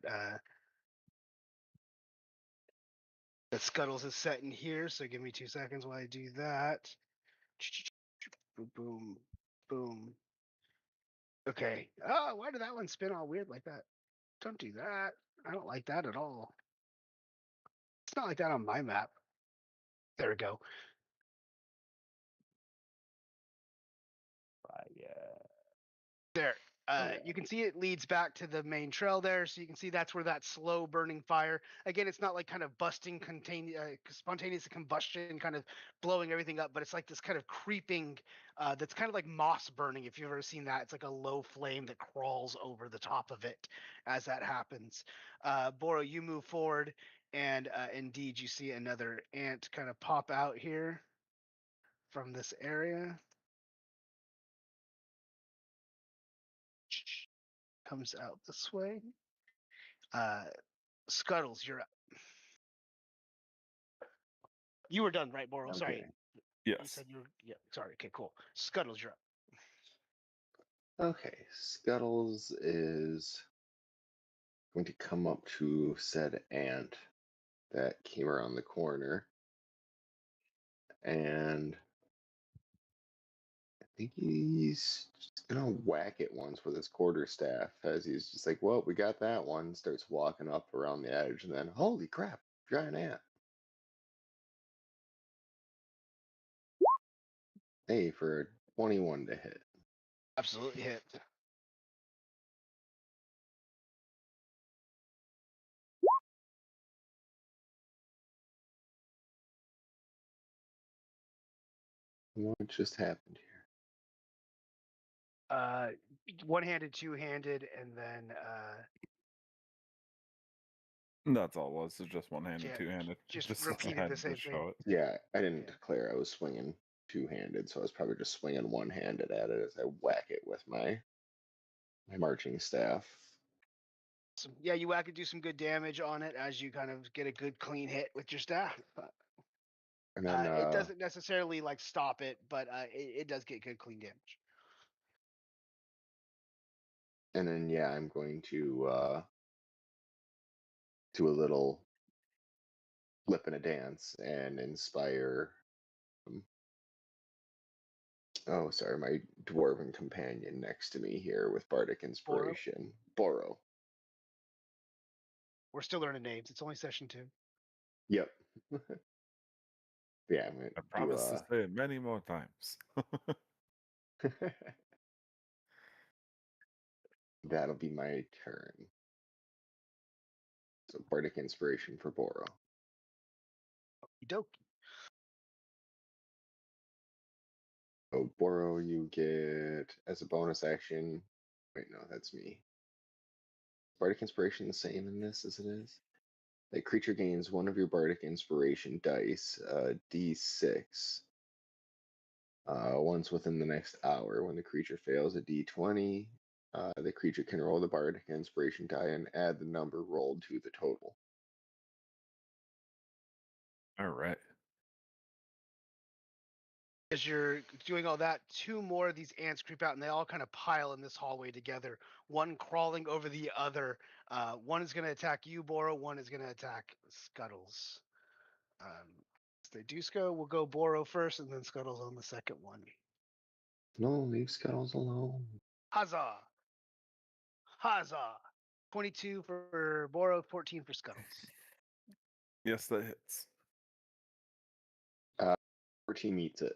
Scuttles is set in here. So give me 2 seconds while I do that. Boom, boom, boom. Okay. Oh, why did that one spin all weird like that? Don't do that. I don't like that at all. It's not like that on my map. There we go. Fire. There. Alright. You can see it leads back to the main trail there, so you can see that's where that slow burning fire. Again, it's not like kind of busting, spontaneous combustion, kind of blowing everything up, but it's like this kind of creeping. That's kind of like moss burning. If you've ever seen that, it's like a low flame that crawls over the top of it as that happens. Boro, you move forward, and indeed, you see another ant kind of pop out here from this area. Comes out this way. Scuttles, you're up. You were done, right, Boro? Sorry. Okay. You Yes. said you were. Yeah, sorry. Okay, cool. Scuttles, you're up. Okay. Scuttles is going to come up to said ant that came around the corner. And I think he's just gonna whack it once with his quarterstaff as he's just like, well, we got that one. Starts walking up around the edge, and then, holy crap, giant ant. Hey, for 21 to hit. Absolutely hit. What just happened here? One-handed, two-handed, and then That's all it was. It's just one-handed, yeah, two-handed. just Just repeated the had to same thing. show it. Yeah, I didn't Yeah. declare I was swinging two-handed, so I was probably just swinging one-handed at it as I whack it with my marching staff. Yeah, you whack it, do some good damage on it as you kind of get a good clean hit with your staff. And then, It doesn't necessarily like stop it, but it does get good clean damage. yeah, I'm going to do a little flip and a dance and inspire. Oh, sorry, my dwarven companion next to me here with bardic Boro, inspiration, Boro. we're still learning names. It's only session 2. Yep. Yeah, I'm gonna I do promise to say it many more times. That'll be my turn. So bardic inspiration for Boro. Dope. So Boro, you get as a bonus action. Wait, no, that's me. Bardic inspiration the same in this as it is? A creature gains one of your bardic inspiration dice, d6, once within the next hour. When the creature fails a d20, the creature can roll the bardic inspiration die and add the number rolled to the total. All right. As you're doing all that, two more of these ants creep out, and they all kind of pile in this hallway together. One crawling over the other. One is going to attack you, Boro. One is going to attack Scuttles. They do go. We'll go Boro first, and then Scuttles on the second one. No, leave Scuttles alone. Huzzah! Huzzah! 22 for Boro, 14 for Scuttles. Yes, that hits. 14 meets it.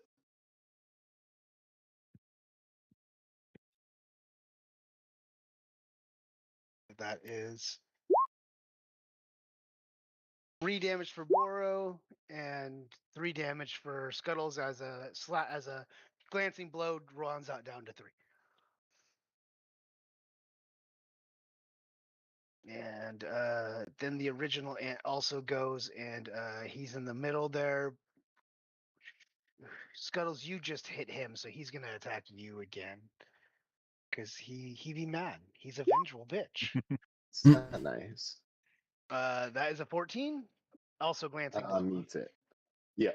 That is 3 damage for Boro and 3 damage for Scuttles as a glancing blow runs out down to 3. And then the original ant also goes, and he's in the middle there. Scuttles, you just hit him, so he's gonna attack you again. Cause he be mad. He's a vengeful bitch. It's not nice. That is a 14. Also glancing blow Meets it. Yeah.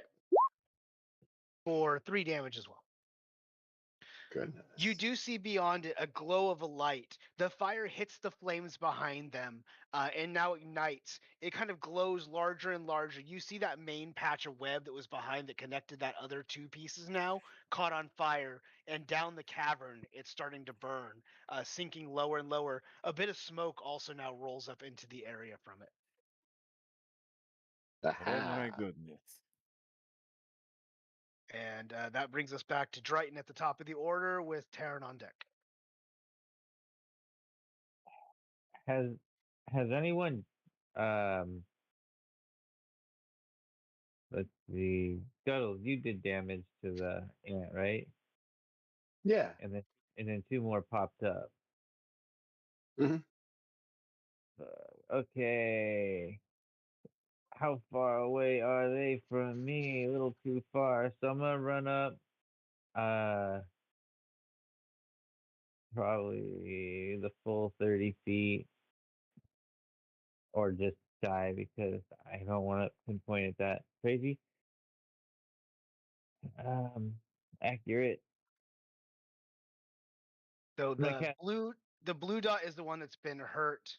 for 3 damage as well. Goodness. You do see beyond it a glow of a light. The fire hits the flames behind them and now ignites. It kind of glows larger and larger. You see that main patch of web that was behind that connected that other 2 pieces now caught on fire, and down the cavern it's starting to burn, sinking lower and lower. A bit of smoke also now rolls up into the area from it. Oh my Aha. goodness. And that brings us back to Drayton at the top of the order with Terran on deck. Has anyone let's see, Scuttles, you did damage to the ant, right? Yeah. And then 2 more popped up. Mhm. Okay. How far away are they from me? A little too far. So I'm gonna run up probably the full 30 feet, or just die because I don't want to pinpoint it that crazy. Accurate. So I'm gonna cast. the blue dot is the one that's been hurt,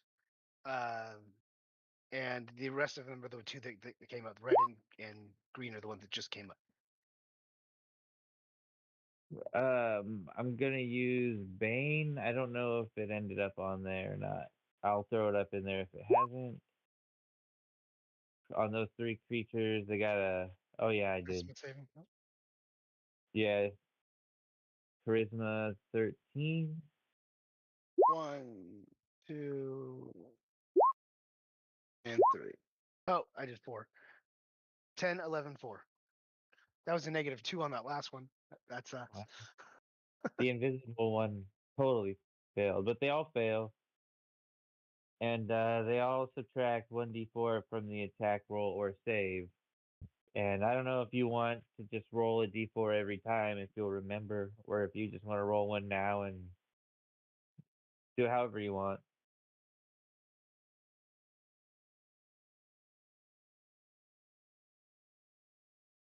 and the rest of them are the 2 that came up. Red and green are the ones that just came up. I'm gonna use Bane. I don't know if it ended up on there or not. I'll throw it up in there if it hasn't. On those 3 creatures, they got a. Oh yeah, I did. Charisma saving. Oh. Yeah, charisma 13. 1, 2, and 3. Oh, I did 4. 10, 11, 4. That was a -2 on that last one. That sucks. The invisible one totally failed, but they all fail. And they all subtract 1d4 from the attack roll or save. And I don't know if you want to just roll a d4 every time if you'll remember, or if you just want to roll one now and do it however you want.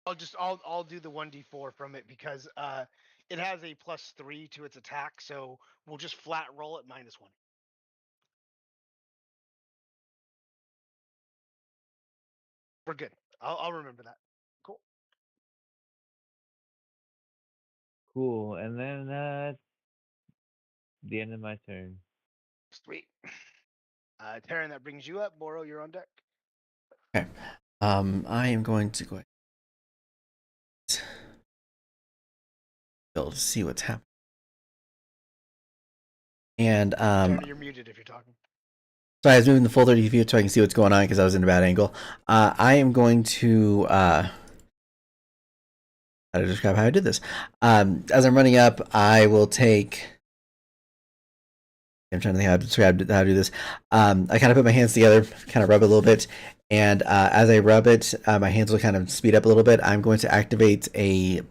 I'll do the 1d4 from it because it has a +3 to its attack, so we'll just flat roll it -1. We're good. I'll remember that. Cool. Cool. And then the end of my turn. Sweet. Terran, that brings you up. Boro, you're on deck. Okay. I am going to go ahead to see what's happening. And Terran, you're muted if you're talking. so I was moving the full 30 feet so I can see what's going on because I was in a bad angle. I am going to how to describe how I did this. As I'm running up, I will take. I'm trying to think how to describe how to do this. I kind of put my hands together, kind of rub it a little bit, and as I rub it, my hands will kind of speed up a little bit. I'm going to activate a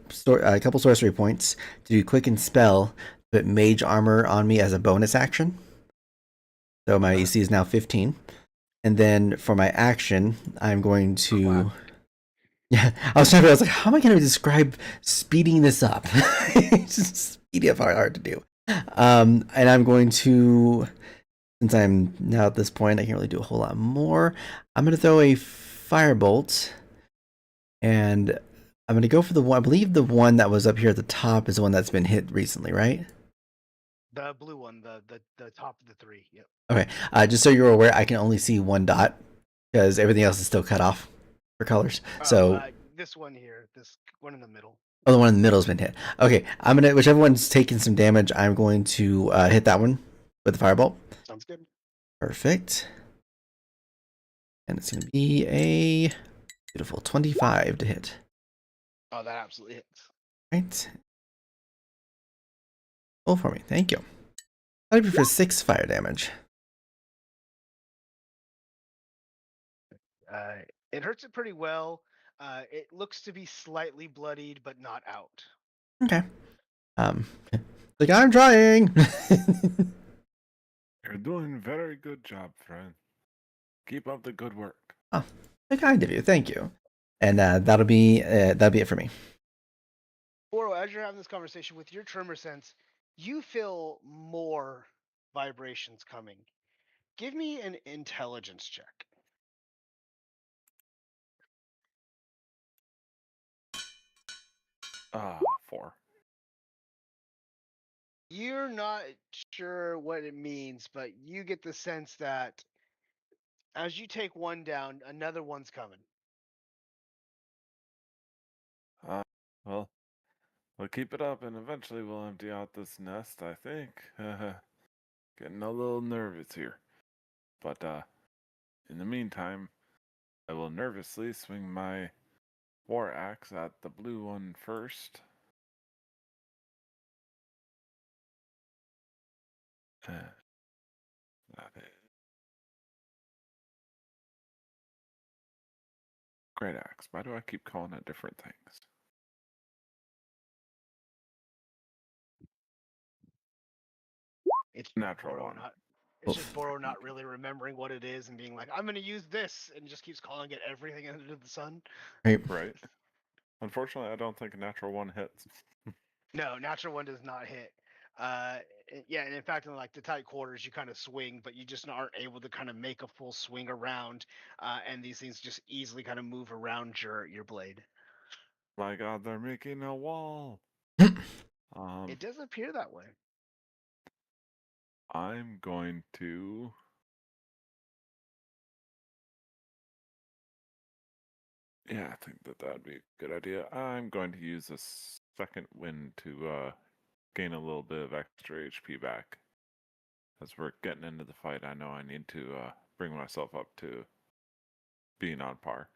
couple sorcery points to do quicken spell, put mage armor on me as a bonus action. So my AC is now 15. And then for my action, I'm going to Yeah, I was trying to. I was like, how am I going to describe speeding this up? It's just speedy up hard to do. And I'm going to, since I'm now at this point, I can't really do a whole lot more. I'm going to throw a firebolt, and I'm going to go for the one. I believe the one that was up here at the top is the one that's been hit recently, right? The blue one, the top of the three. Yep. Okay. Just so you're aware, I can only see one dot because everything else is still cut off for colors. Oh, So, this one here, this one in the middle. oh, the one in the middle has been hit. Okay, I'm gonna, whichever one's taking some damage, I'm going to hit that one with the firebolt. Sounds good. Perfect. And it's gonna be a beautiful 25 to hit. Oh, that absolutely hits. Right. Roll for me. Thank you. That'd be for 6 fire damage. It hurts it pretty well. It looks to be slightly bloodied, but not out. Okay. Like, I'm trying. You're doing a very good job, friend. Keep up the good work. Oh, the kind of you. Thank you. And that'll be it for me. Boro, as you're having this conversation with your tremor sense, you feel more vibrations coming. Give me an intelligence check. Ah, 4. You're not sure what it means, but you get the sense that as you take one down, another one's coming. Well, we'll keep it up and eventually we'll empty out this nest, I think. Getting a little nervous here. But, in the meantime, I will nervously swing my war axe at the blue one first. That is. Great axe. Why do I keep calling it different things? It's Natural Boro one. not. It's just Oof. Boro not really remembering what it is and being like, "I'm going to use this," and just keeps calling it everything under the sun. Right. Right? Unfortunately, I don't think a natural one hits. No, natural one does not hit. Yeah, and in fact, in like the tight quarters, you kind of swing, but you just aren't able to kind of make a full swing around, and these things just easily kind of move around your blade. My god, they're making a wall. It does appear that way. I'm going to. Yeah, I think that'd be a good idea. I'm going to use a second wind to gain a little bit of extra HP back. As we're getting into the fight, I know I need to bring myself up to being on par.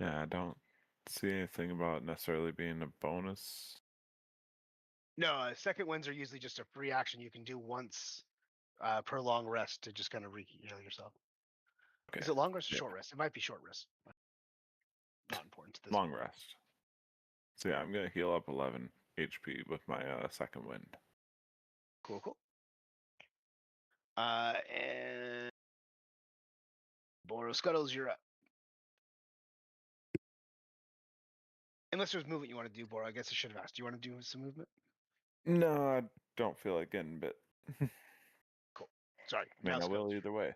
Yeah, I don't see anything about necessarily being a bonus. No, second winds are usually just a free action you can do once per long rest to just kind of heal yourself. Okay. Is it long rest or Yeah. short rest? It might be short rest. Not important to this. Long rest. So yeah, I'm gonna heal up 11 HP with my second wind. Cool. And Boro Scuttles, you're up. Unless there's movement you want to do, Boro, I guess I should have asked. Do you want to do some movement? No, I don't feel like getting bit. Cool. Sorry. I mean, Now I will Scuttles. either way.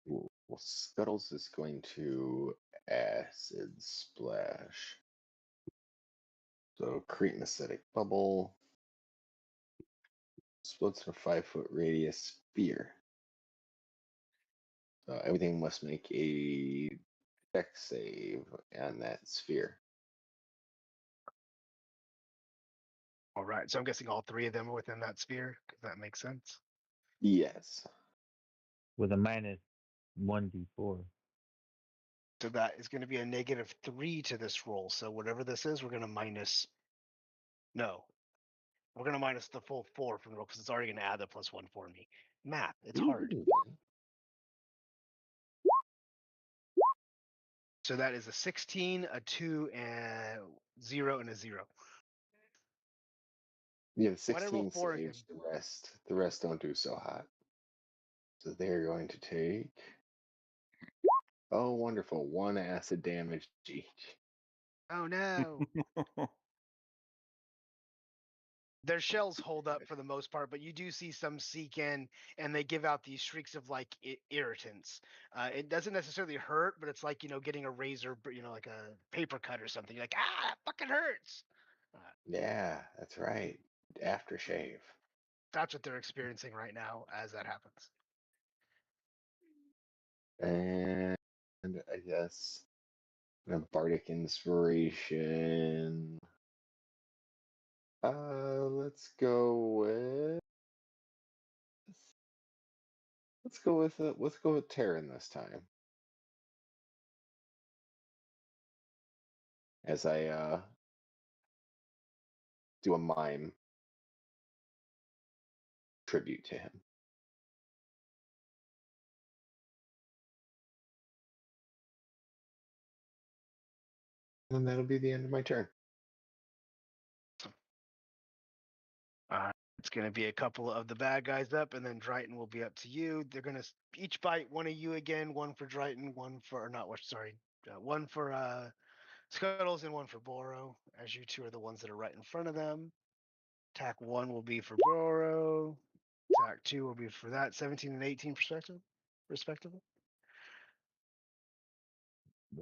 Well, Scuttles is going to acid splash. So create an acidic bubble. Splits in a 5-foot radius sphere. So everything must make a dex save on that sphere. All right. So I'm guessing all three of them are within that sphere. If that makes sense. Yes. With a minus 1d4. So that is going to be a -3 to this roll. So whatever this is, we're going to minus. No, we're going to minus the full 4 from the roll because it's already going to add the +1 for me. Math, it's hard. Ooh. So that is a 16, a 2, and 0, and a 0. Yeah, the Why did I roll 16 4 again? saves. The rest don't do so hot. So they're going to take. Oh, wonderful! 1 acid damage each. Oh no. Their shells hold up for the most part, but you do see some seek in, and they give out these shrieks of like irritants. It doesn't necessarily hurt, but it's like getting a razor, like a paper cut or something. You're like, that fucking hurts. Yeah, that's right. Aftershave. That's what they're experiencing right now as that happens. And I guess a bardic inspiration. Let's go with let's go with Terran this time. As I do a mime tribute to him. And that'll be the end of my turn. It's going to be a couple of the bad guys up, and then Dryden will be up to you. They're going to each bite one of you again, one for Dryden, one for, or not, sorry, one for Scuttles and one for Boro, as you two are the ones that are right in front of them. Attack 1 will be for Boro. Attack 2 will be for that, 17 and 18 respectively.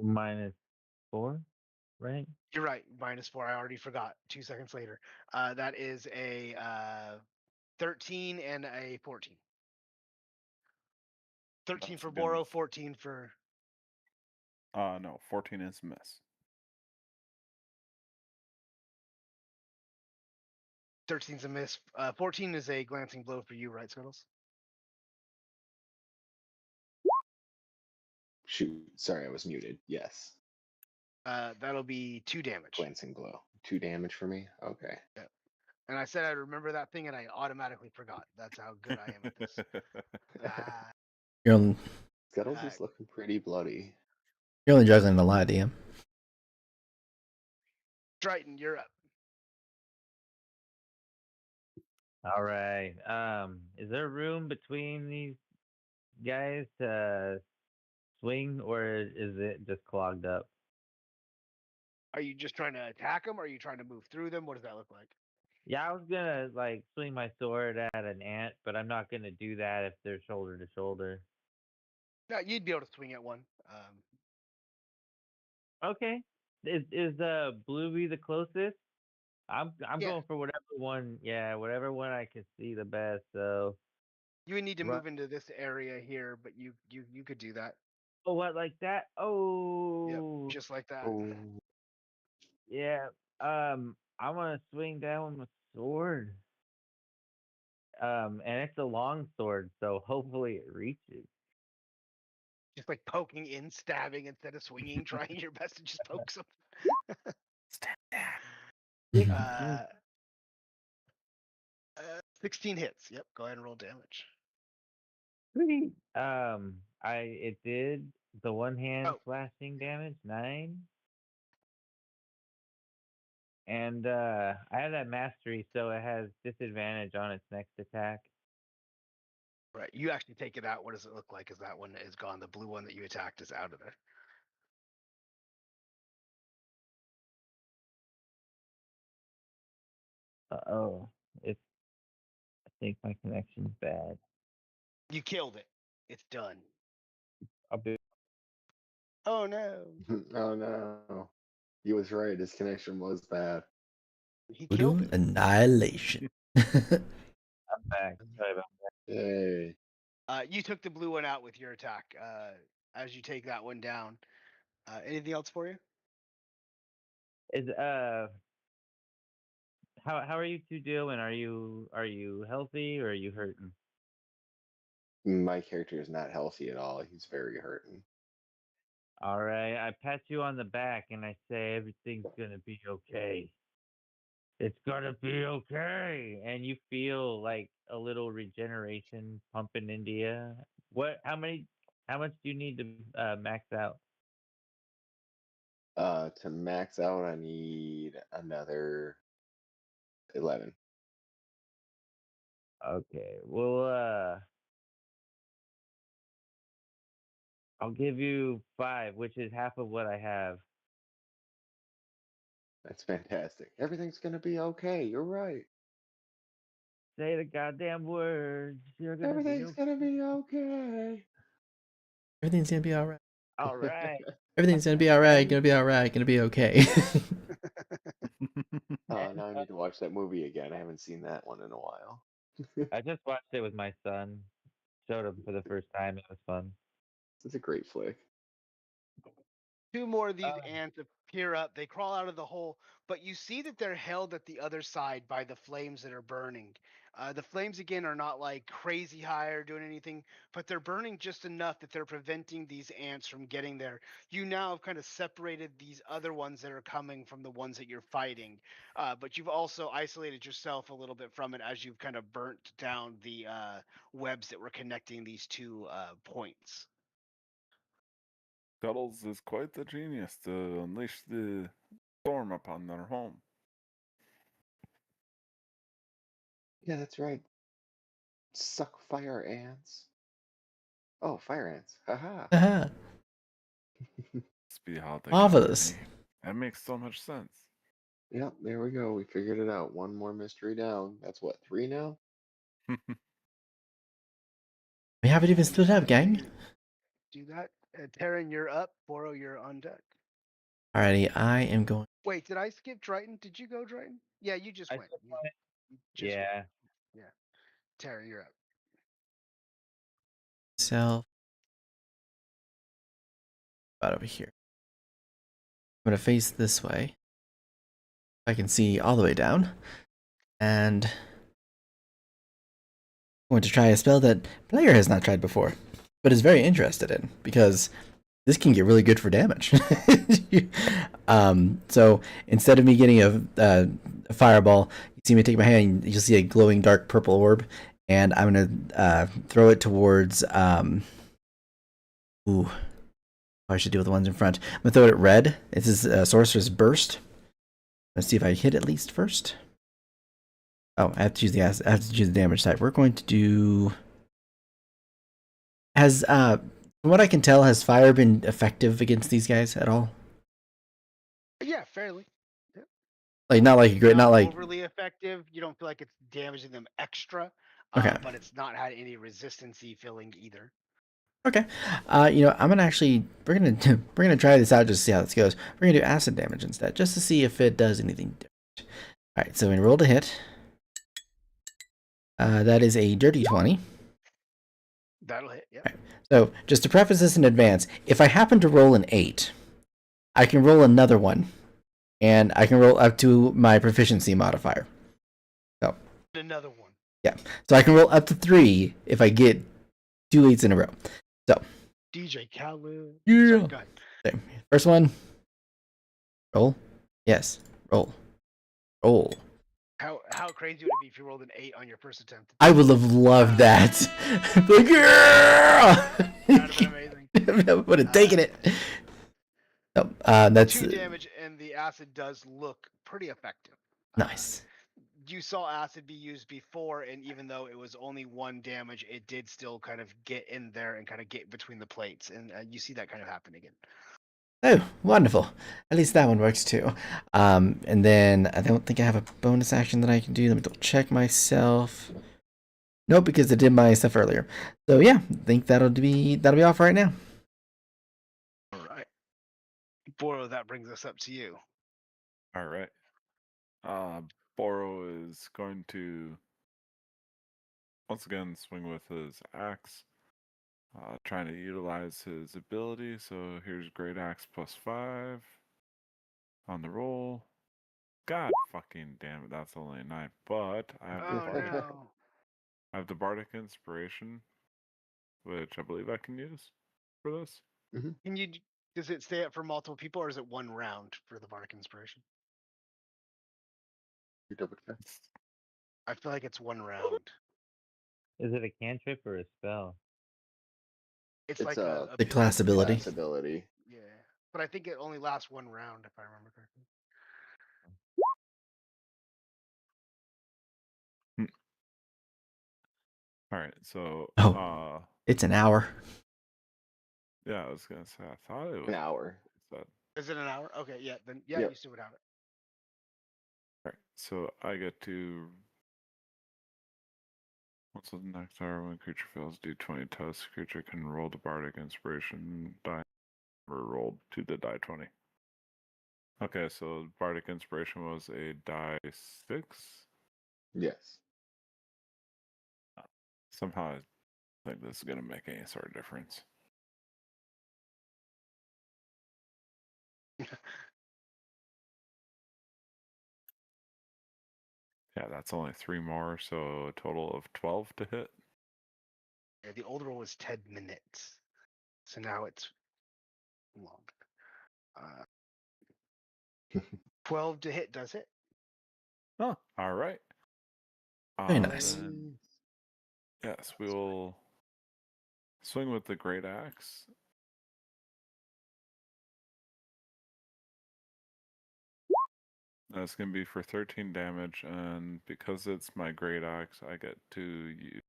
-4, right? You're right, -4. I already forgot. 2 seconds later. That is a 13 and a 14. 13 That's for a good. Boro, 14 for. No, 14 is a miss. 13's a miss. 14 is a glancing blow for you, right, Scuttles? Shoot, sorry, I was muted. Yes. That'll be 2 damage. Glancing glow. 2 damage for me? Okay. Yeah. And I said I'd remember that thing, and I automatically forgot. That's how good I am at this. You're only, Scuttles is looking pretty bloody. you're only juggling a lot, DM. Triton, you're up. All right. Is there room between these guys to swing, or is it just clogged up? Are you just trying to attack them, or are you trying to move through them? What does that look like? Yeah, I was gonna like swing my sword at an ant, but I'm not gonna do that if they're shoulder to shoulder. No, you'd be able to swing at one. Okay. Is Bluey the closest? I'm Yeah, going for whatever one. Yeah, whatever one I can see the best. So you would need to Ru- move into this area here, but you could do that. oh, what like that? Yep, Oh, just like that. Oh, yeah. I'm gonna swing down with my sword. And it's a long sword, so hopefully it reaches. Just like poking in, stabbing instead of swinging, trying your best to just poke some. Stand down. Uh, 16 hits. Yep, go ahead and roll damage. Sweet. It did the one hand Oh, slashing damage 9, and I have that mastery, so it has disadvantage on its next attack. right. You actually take it out. What does it look like? Is that one is gone? The blue one that you attacked is out of there. Oh, it's. I think my connection's bad. You killed it. It's done. I'll be. Oh no. oh no. He was right. His connection was bad. He killed it. Annihilation. I'm back. Sorry about Yay. You took the blue one out with your attack. As you take that one down. Anything else for you? Is how are you two doing? Are you healthy or are you hurting? My character is not healthy at all. He's very hurting. All right, I pat you on the back and I say everything's gonna be okay. It's gonna be okay, and you feel like a little regeneration pumping into you. What? How many? How much do you need to max out? To max out, I need another 11. Okay. Well, I'll give you 5, which is half of what I have. That's fantastic. Everything's gonna be okay. You're right. Say the goddamn words. You're gonna be Everything's okay. gonna be okay. Everything's gonna be all right. All right. Everything's gonna be all right. Gonna be all right. Gonna be okay. Now I need to watch that movie again. I haven't seen that one in a while. I just watched it with my son. Showed him for the first time. It was fun. It's a great flick. 2 more of these Uh. ants appear up. They crawl out of the hole, but you see that they're held at the other side by the flames that are burning. The flames again are not like crazy high or doing anything, but they're burning just enough that they're preventing these ants from getting there. You now have kind of separated these other ones that are coming from the ones that you're fighting, but you've also isolated yourself a little bit from it as you've kind of burnt down the webs that were connecting these 2 points. Cuddles is quite the genius to unleash the storm upon their home. Yeah, that's right. Suck fire ants. Oh, fire ants. Haha. Haha. Must be how they got their Marvelous. name. That makes so much sense. Yep, there we go. We figured it out. One more mystery down. That's what, 3 now? We haven't even split up, gang. Do that. Taryn, you're up. Boro, you're on deck. Alrighty, I am going Wait, did I skip Drayton? Did you go, Drayton? Yeah, you just I went. still You want it. just went. Yeah. Yeah. Taryn, you're up. myself about over here. I'm gonna face this way. I can see all the way down. And I'm going to try a spell that player has not tried before, but is very interested in, because this can get really good for damage. So instead of me getting a fireball, you see me take my hand, you'll see a glowing dark purple orb, and I'm gonna throw it towards ooh, I should deal with the ones in front. I'm gonna throw it at red. This is Sorcerer's Burst. Let's see if I hit at least first. Oh, I have to choose the damage type. We're going to do. Has from what I can tell, has fire been effective against these guys at all? Yeah, fairly. Like not like a great, not like overly effective. You don't feel like it's damaging them extra, okay. But it's not had any resistance-y feeling either. Okay. I'm gonna actually we're gonna try this out just to see how this goes. We're gonna do acid damage instead, just to see if it does anything different. All right, so we rolled a hit. That is a dirty 20. That'll hit. Yeah. Right. So just to preface this in advance, if I happen to roll an 8, I can roll another one, and I can roll up to my proficiency modifier. So Another one. yeah, so I can roll up to 3 if I get 2 8s in a row. So DJ Khaled. yeah. Sorry, go ahead. Okay. First one. Roll. Yes. Roll. Roll. How crazy would it be if you rolled an 8 on your first attempt? I would have loved that. Like, That would have been amazing. I would have taken it. So, that's 2 damage, and the acid does look pretty effective. nice. You saw acid be used before, and even though it was only 1 damage, it did still kind of get in there and kind of get between the plates, and you see that kind of happen again. Oh, wonderful. At least that one works too. And then I don't think I have a bonus action that I can do. Let me double check myself. Nope, because I did my stuff earlier. So yeah, I think that'll be all for right now. All right. Boro, that brings us up to you. All right. Boro is going to once again swing with his axe, trying to utilize his ability. So here's Great Axe +5 on the roll. God fucking damn it, that's only a 9. But I have Oh no. I have the Bardic Inspiration, which I believe I can use for this. Can you? Does it stay up for multiple people, or is it 1 round for the Bardic Inspiration? You double check. I feel like it's 1 round. Is it a cantrip or a spell? It's It's like a The class ability. class ability. Yeah, but I think it only lasts 1 round, if I remember correctly. All right, so Oh. It's an hour. yeah, I was gonna say I thought it was An hour. said. Is it an hour? Okay, yeah, then yeah, Yep. you still would have it. All right, so I get to. What's the next hour when creature fails D20 test? Creature can roll the bardic inspiration die or rolled to the die 20. Okay, so bardic inspiration was a die 6. Yes. Somehow I think this is gonna make any sort of difference. Yeah, that's only 3 more, so a total of 12 to hit. Yeah, the old roll was 10 minutes, so now it's long. 12 to hit does it. Oh, all right. Very nice. Then, yes, we will swing with the great axe. That's going to be for 13 damage, and because it's my great axe, I get to use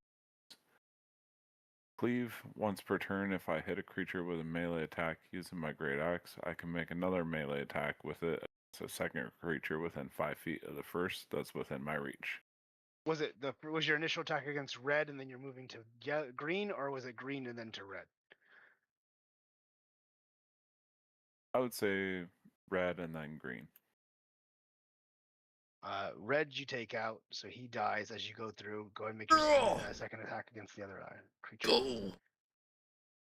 cleave once per turn. If I hit a creature with a melee attack using my great axe, I can make another melee attack with it. It's a second creature within 5 feet of the first that's within my reach. Was your initial attack against red and then you're moving to green, or was it green and then to red? I would say red and then green. Red you take out, so he dies as you go through. Go ahead and make your second attack against the other creature.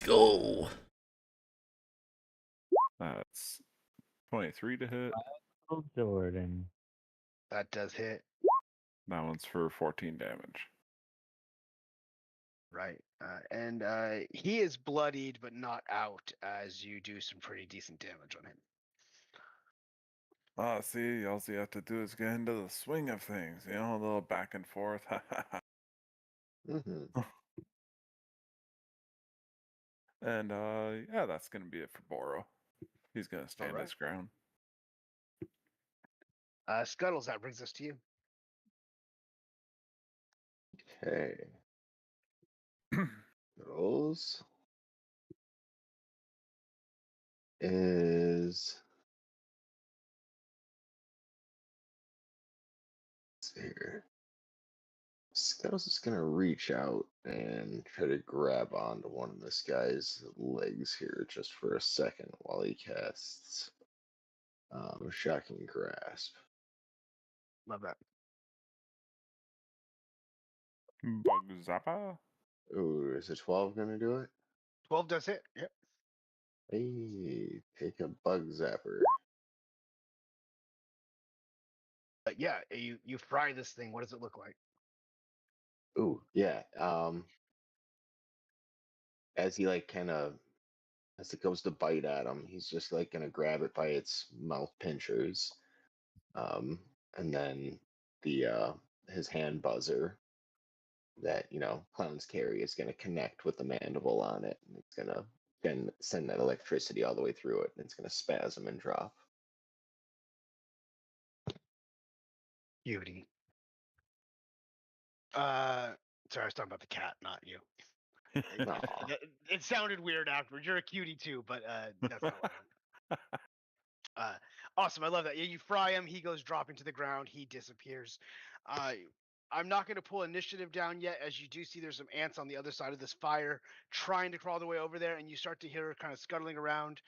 Go. That's 23 to hit. Oh, Jordan. That does hit. That one's for 14 damage. Right. And he is bloodied but not out as you do some pretty decent damage on him. See, all you have to do is get into the swing of things, a little back and forth. Mm-hmm. And yeah, that's gonna be it for Boro. He's gonna stand Alright. his ground. Scuttles, that brings us to you. Okay. Rolls is let's see here. Scuttles is gonna reach out and try to grab onto one of this guy's legs here just for a second while he casts Shocking Grasp. Love that. Bug Zappa? Ooh, is a 12 gonna do it? 12 does hit. Yep. Hey, take a Bug Zapper. Yeah, you fry this thing. What does it look like? Ooh, yeah. As he like kind of as it goes to bite at him, he's just like gonna grab it by its mouth pinchers, and then the his hand buzzer that clowns carry is gonna connect with the mandible on it, and it's gonna then send that electricity all the way through it, and it's gonna spasm and drop. Beauty. Sorry, I was talking about the cat, not you. Aw. It sounded weird afterwards. You're a cutie too, but that's not what I meant. Awesome. I love that. Yeah, you fry him. He goes dropping to the ground. He disappears. I'm not going to pull initiative down yet, as you do see there's some ants on the other side of this fire trying to crawl their way over there, and you start to hear kind of scuttling around.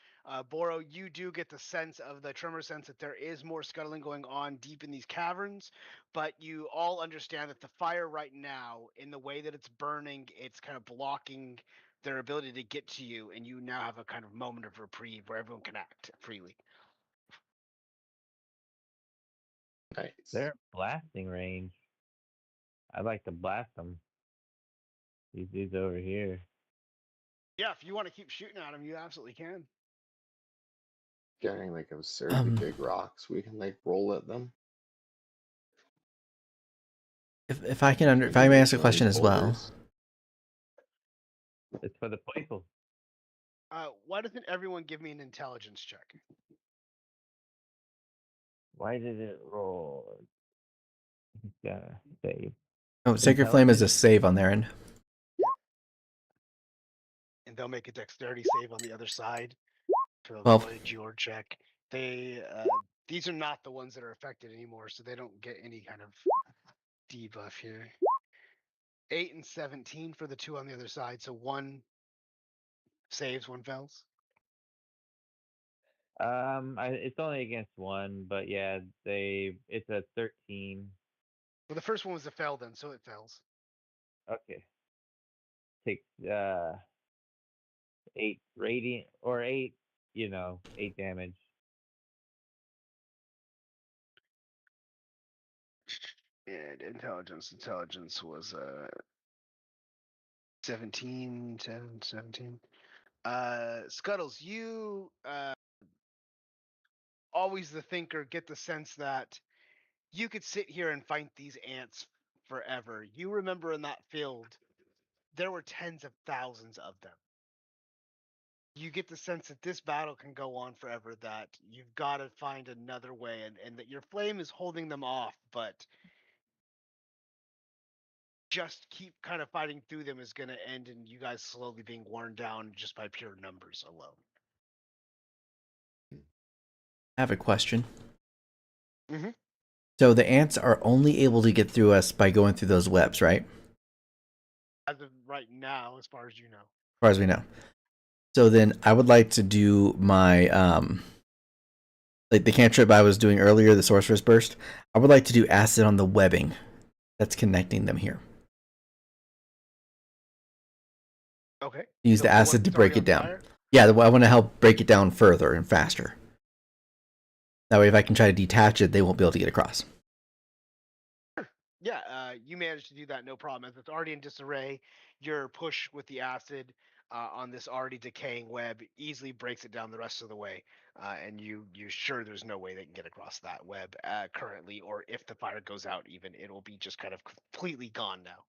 Boro, you do get the sense of the tremor sense that there is more scuttling going on deep in these caverns, but you all understand that the fire right now, in the way that it's burning, it's kind of blocking their ability to get to you, and you now have a kind of moment of reprieve where everyone can act freely. Nice. They're blasting range. I'd like to blast them. These dudes over here. Yeah, if you want to keep shooting at them, you absolutely can. Got any like absurdly big rocks we can like roll at them? If I can if I may ask a question as well. It's for the playful. Why doesn't everyone give me an intelligence check? Why did it roll? Save. Oh, Sacred Flame is a save on their end. And they'll make a dexterity save on the other side to 12. avoid your check. These are not the ones that are affected anymore, so they don't get any kind of debuff here. 8 and 17 for the two on the other side, so one saves, one fails. It's only against one, but yeah, it's a 13. Well, the first one was a fail then, so it fails. Okay. Takes 8 radiant or 8, 8 damage. And intelligence was 17, 10, 17. Scuttles, you always the thinker, get the sense that you could sit here and fight these ants forever. You remember in that field, there were tens of thousands of them. You get the sense that this battle can go on forever, that you've got to find another way, and that your flame is holding them off, but just keep kind of fighting through them is going to end in you guys slowly being worn down just by pure numbers alone. I have a question. Mm-hmm. So the ants are only able to get through us by going through those webs, right? As of right now, as far as you know. As far as we know. So then I would like to do my like the cantrip I was doing earlier, the Sorcerer's Burst. I would like to do acid on the webbing that's connecting them here. Okay. Use the one acid to that's already break it on down. fire? Yeah, I want to help break it down further and faster. That way, if I can try to detach it, they won't be able to get across. Yeah, you managed to do that, no problem. As it's already in disarray, your push with the acid on this already decaying web easily breaks it down the rest of the way, and you're sure there's no way they can get across that web currently, or if the fire goes out, even it'll be just kind of completely gone now.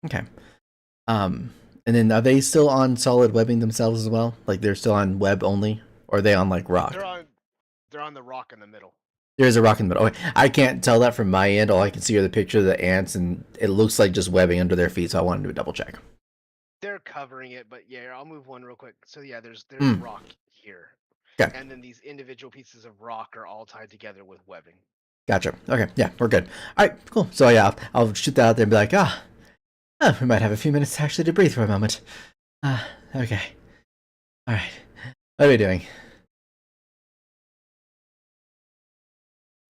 Okay. And then are they still on solid webbing themselves as well? Like they're still on web only, or are they on like rock? They're on the rock in the middle. There's a rock in the middle. Okay. I can't tell that from my end. All I can see are the picture of the ants, and it looks like just webbing under their feet. So I wanted to do a double check. They're covering it, but yeah, I'll move one real quick. So yeah, there's Mm. rock here, Okay. and then these individual pieces of rock are all tied together with webbing. Gotcha. Okay. Yeah, we're good. All right. Cool. So yeah, I'll shoot that out there and be like, we might have a few minutes actually to breathe for a moment. Okay. All right. What are we doing?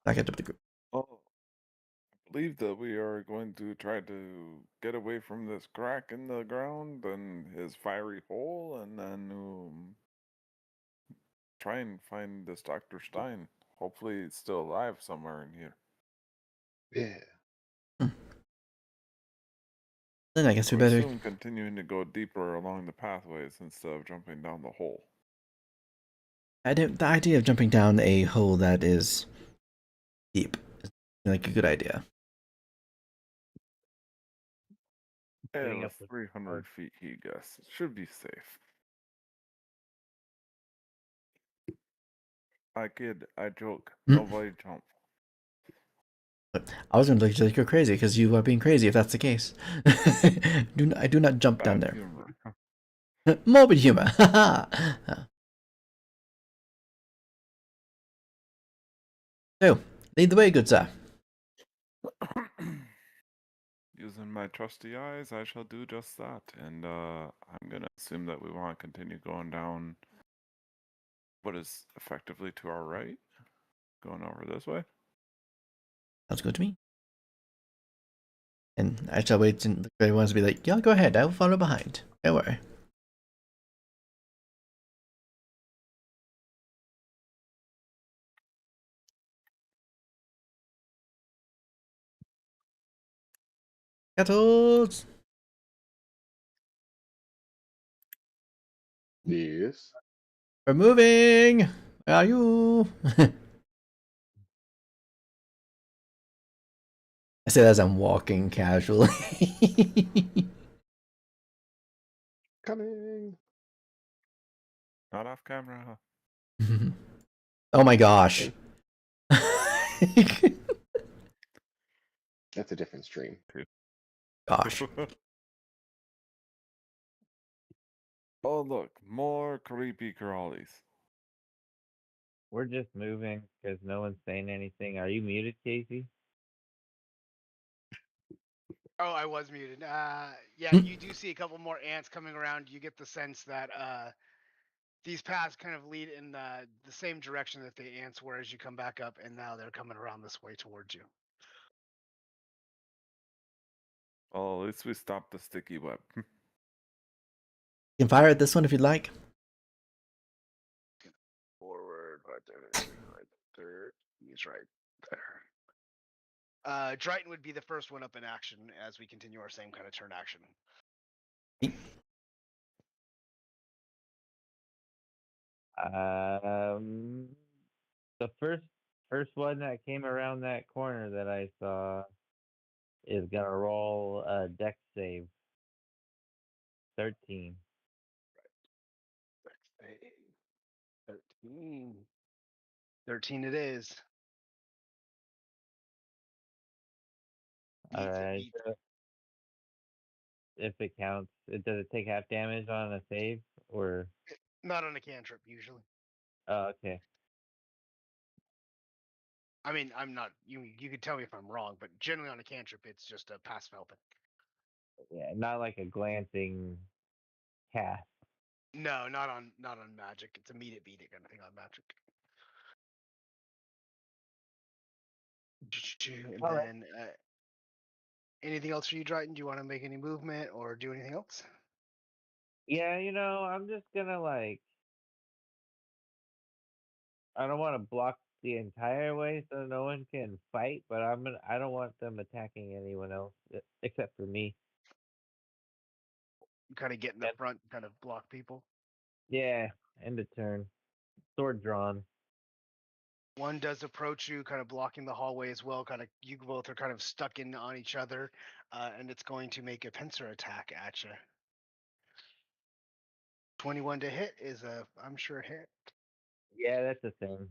Back into the group. Oh, I believe that we are going to try to get away from this crack in the ground and his fiery hole, and then try and find this Dr. Stein. Hopefully, it's still alive somewhere in here. Yeah. Then I guess we I better. assume continuing to go deeper along the pathways instead of jumping down the hole. The idea of jumping down a hole that is deep is like a good idea. Getting Yeah, up with 300 feet, he guessed. It should be safe. I kid, I joke. Nobody jump. I was going to look like you're crazy because you are being crazy if that's the case. I do not jump down Bad there. humor. Morbid humor. So, lead the way, good sir. Using my trusty eyes, I shall do just that. And I'm gonna assume that we want to continue going down what is effectively to our right. Going over this way. Sounds good to me. And I shall wait and everyone wants to be like, yeah, go ahead, I will follow behind. Don't worry. Cattles! Yes. We're moving! Where are you? I say that as I'm walking casually. Coming. Not off camera. Oh my gosh. That's a different stream. Gosh. Oh look, more creepy crawlies. We're just moving because no one's saying anything. Are you muted, Casey? Oh, I was muted. Yeah, Hmm? you do see a couple more ants coming around. You get the sense that these paths kind of lead in the same direction that the ants were as you come back up, and now they're coming around this way towards you. Well, at least we stopped the sticky web. You can fire at this one if you'd like. Forward, right there. He's right there. Triton would be the first one up in action as we continue our same kind of turn action. The first one that came around that corner that I saw is gonna roll a dex save. 13. Right. 13. 13 it is. All Beats it, right. beats So if it counts, does it take half damage on a save or? it. Not on a cantrip, usually. Oh, okay. I mean, I'm not. You could tell me if I'm wrong, but generally on a cantrip, it's just a pass fail thing. Yeah, not like a glancing cast. No, not on magic. It's a meet it, beat it kind of thing on magic. And All right. then anything else for you, Dryden? Do you want to make any movement or do anything else? Yeah, I'm just gonna I don't want to block the entire way so no one can fight, but I don't want them attacking anyone else except for me. You kind of get in the And front, kind of block people. yeah, end of turn. Sword drawn. One does approach you, kind of blocking the hallway as well. Kind of, you both are kind of stuck in on each other, and it's going to make a pincer attack at you. 21 to hit is I'm sure, hit. Yeah, that's a thing.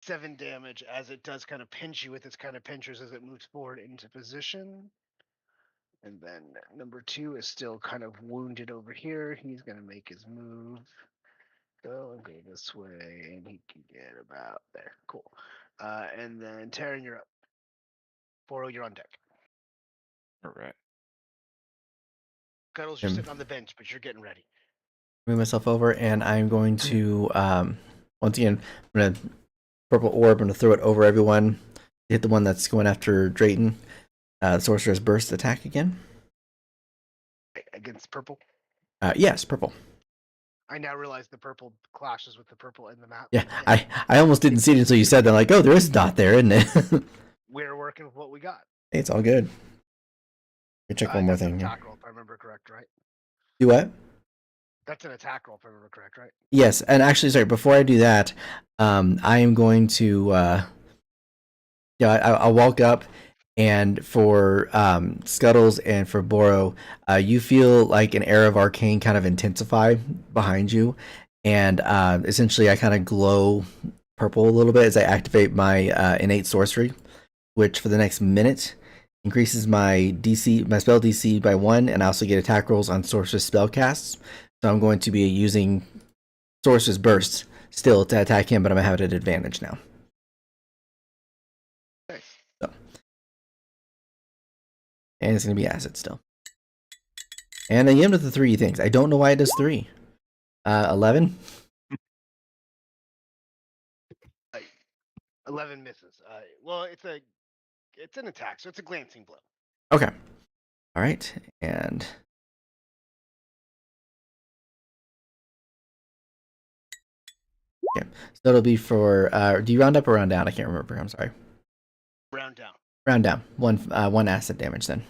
7 damage as it does kind of pinch you with its kind of pinchers as it moves forward into position. And then number 2 is still kind of wounded over here. He's going to make his move. Go and go this way, and he can get about there. Cool. And then Taryn, you're up. Boro, you're on deck. All right. Cuddles, you're sitting on the bench, but you're getting ready. Move myself over, and I'm going to once again, I'm gonna purple orb. I'm gonna throw it over everyone. Hit the one that's going after Drayton. Sorcerer's burst attack again. Against purple. Yes, purple. I now realize the purple clashes with the purple in the map. Yeah, I almost didn't see it until you said that. Like, oh, there is a dot there, isn't it? We're working with what we got. It's all good. Check one more That's an thing. attack roll, if I remember correct, right? Do what? That's an attack roll, if I remember correct, right? Yes, and actually, sorry. Before I do that, I am going to, I'll walk up, and for Scuttles and for Boro, you feel like an air of arcane kind of intensify behind you, and essentially, I kind of glow purple a little bit as I activate my innate sorcery, which for the next minute increases my spell DC by 1, and I also get attack rolls on sorceress spell casts. So I'm going to be using Sorcerer's Burst still to attack him, but I'm going to have it at advantage now. Nice. So. And it's going to be acid still. And I am with the 3 things. I don't know why it does 3. 11? 11 misses. Well, it's an attack, so it's a glancing blow. Okay. All right. And okay. So it'll be for do you round up or round down? I can't remember. I'm sorry. Round down. Round down. One acid damage then.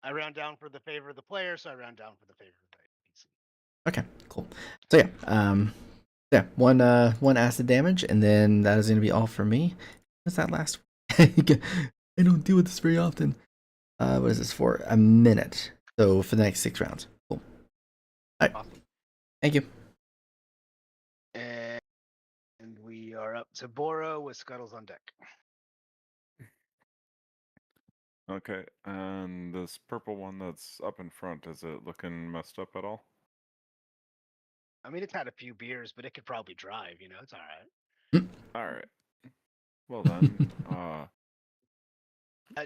I round down for the favor of the player, so I round down for the favor of the PC. Okay, cool. So yeah, one acid damage, and then that is going to be all for me. What's that last one? I don't deal with this very often. What is this for? A minute. So for the next 6 rounds. Cool. All right. Awesome. Thank you. And we are up to Boro with Scuttles on deck. Okay, and this purple one that's up in front, is it looking messed up at all? I mean, it's had a few beers, but it could probably drive. It's all right. All right. Well then,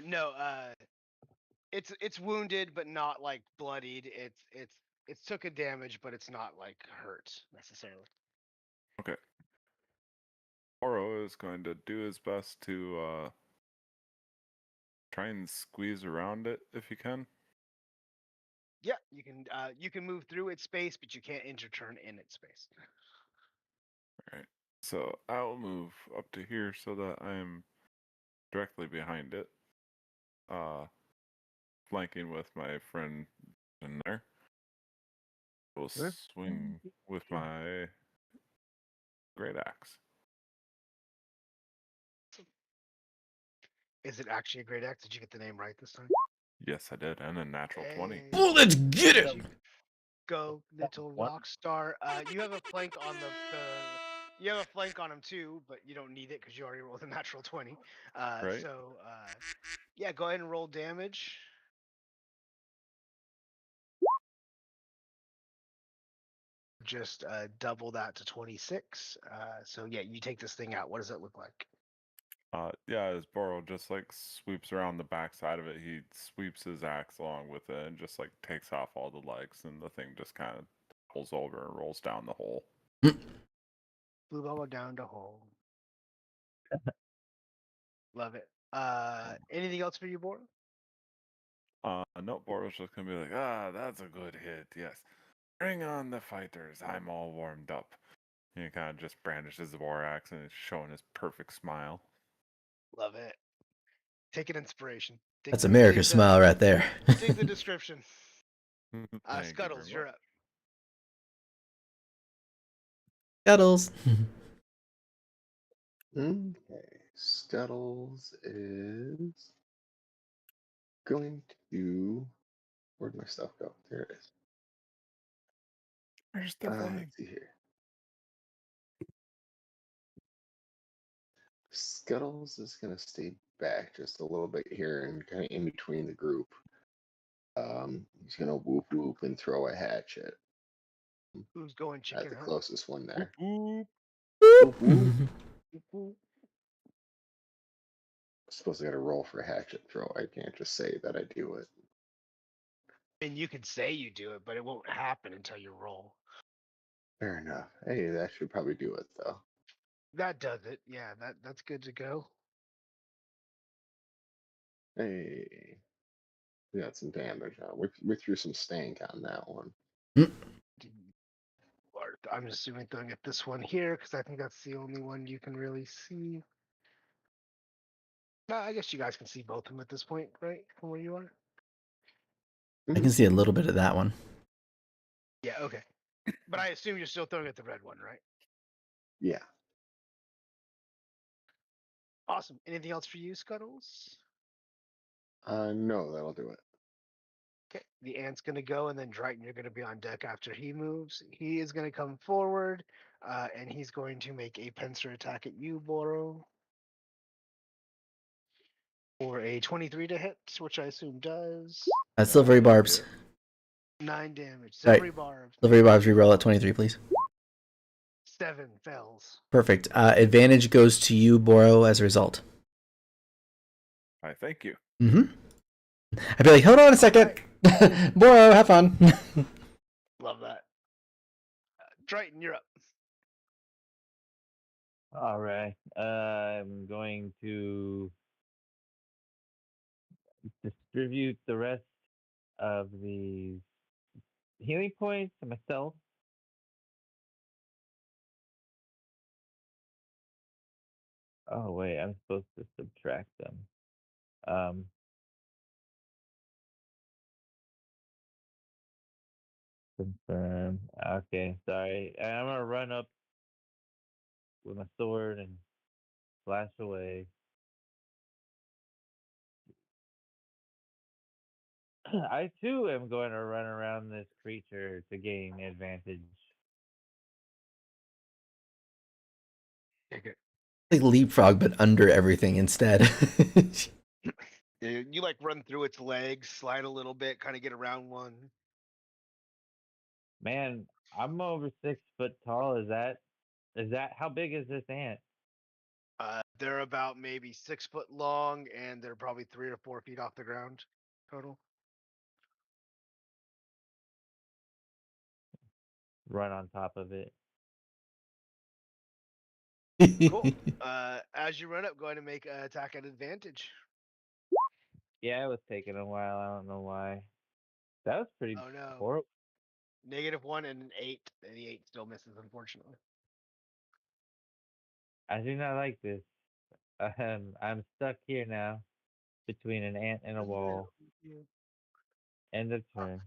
No, it's wounded, but not like bloodied. It's took a damage, but it's not like hurt necessarily. okay. Oro is going to do his best to try and squeeze around it if he can. Yeah, you can move through its space, but you can't enter turn in its space. All right. So I'll move up to here so that I'm directly behind it, flanking with my friend in there. We'll swing with my great axe. Is it actually a great axe? Did you get the name right this time? Yes, I did, and a natural 20. Hey, Oh, let's get look it! at you go, little What? rock star. You have a flank on you have a flank on him too, but you don't need it because you already rolled a natural 20. Right? Yeah, go ahead and roll damage. Just double that to 26. So yeah, you take this thing out. What does it look like? Yeah, as Boro just like sweeps around the backside of it, he sweeps his axe along with it and just like takes off all the legs, and the thing just kind of pulls over and rolls down the hole. Blue bubble down the hole. Love it. Anything else for you, Bor? No, Boro's just gonna be like, that's a good hit, yes. Bring on the fighters, I'm all warmed up. And he kind of just brandishes the war axe and is showing his perfect smile. Love it. Take an inspiration. That's America's smile right there. Dig the description. Thank you very Scuttles, you're much. up. Scuttles. Okay, Scuttles is going to. Where'd my stuff go? There it is. Where's the thing? Let's see here. Scuttles is going to stay back just a little bit here and kind of in between the group. He's going to whoop whoop and throw a hatchet Who's going at chicken the hunt? closest one there. Whoop. Whoop whoop. Whoop. I'm supposed to get a roll for a hatchet throw. I can't just say that I do it. And you can say you do it, but it won't happen until you roll. Fair enough. Hey, that should probably do it though. That does it. Yeah, that's good to go. Hey, we got some damage on. We threw some stank on that one. I'm assuming throwing at this one here because I think that's the only one you can really see. I guess you guys can see both of them at this point, right? From where you are. I can see a little bit of that one. Yeah. Okay. But I assume you're still throwing at the red one, right? Yeah. Awesome. Anything else for you, Scuttles? No, that'll do it. Okay, the ant's going to go, and then Drighton, you're going to be on deck after he moves. He is going to come forward, and he's going to make a pincer attack at you, Boro. For a 23 to hit, which I assume does. Silvery barbs. 9 damage. Right. Silvery barbs. Silvery barbs, reroll at 23, please. 7 fails. Perfect. Advantage goes to you, Boro, as a result. I thank you. Mm-hmm. I'd be like, hold on a second. Right. Boro, have fun. Love that. Drighton, you're up. All right. I'm going to distribute the rest of the healing points to myself. Oh wait, I'm supposed to subtract them. Confirm. Okay, sorry. I'm gonna run up with my sword and slash away. I too am going to run around this creature to gain advantage. Take it. Like leapfrog, but under everything instead. You like run through its legs, slide a little bit, kind of get around one. Man, I'm over 6 foot tall. Is that how big is this ant? They're about maybe 6 foot long, and they're probably 3 or 4 feet off the ground total. Run on top of it. Cool. As you run up, go ahead and make an attack at advantage. Yeah, it was taking a while. I don't know why. That was pretty Oh no. horrible. -1 and an 8. And the 8 still misses, unfortunately. I do not like this. I'm stuck here now between an ant and a wall. End of turn.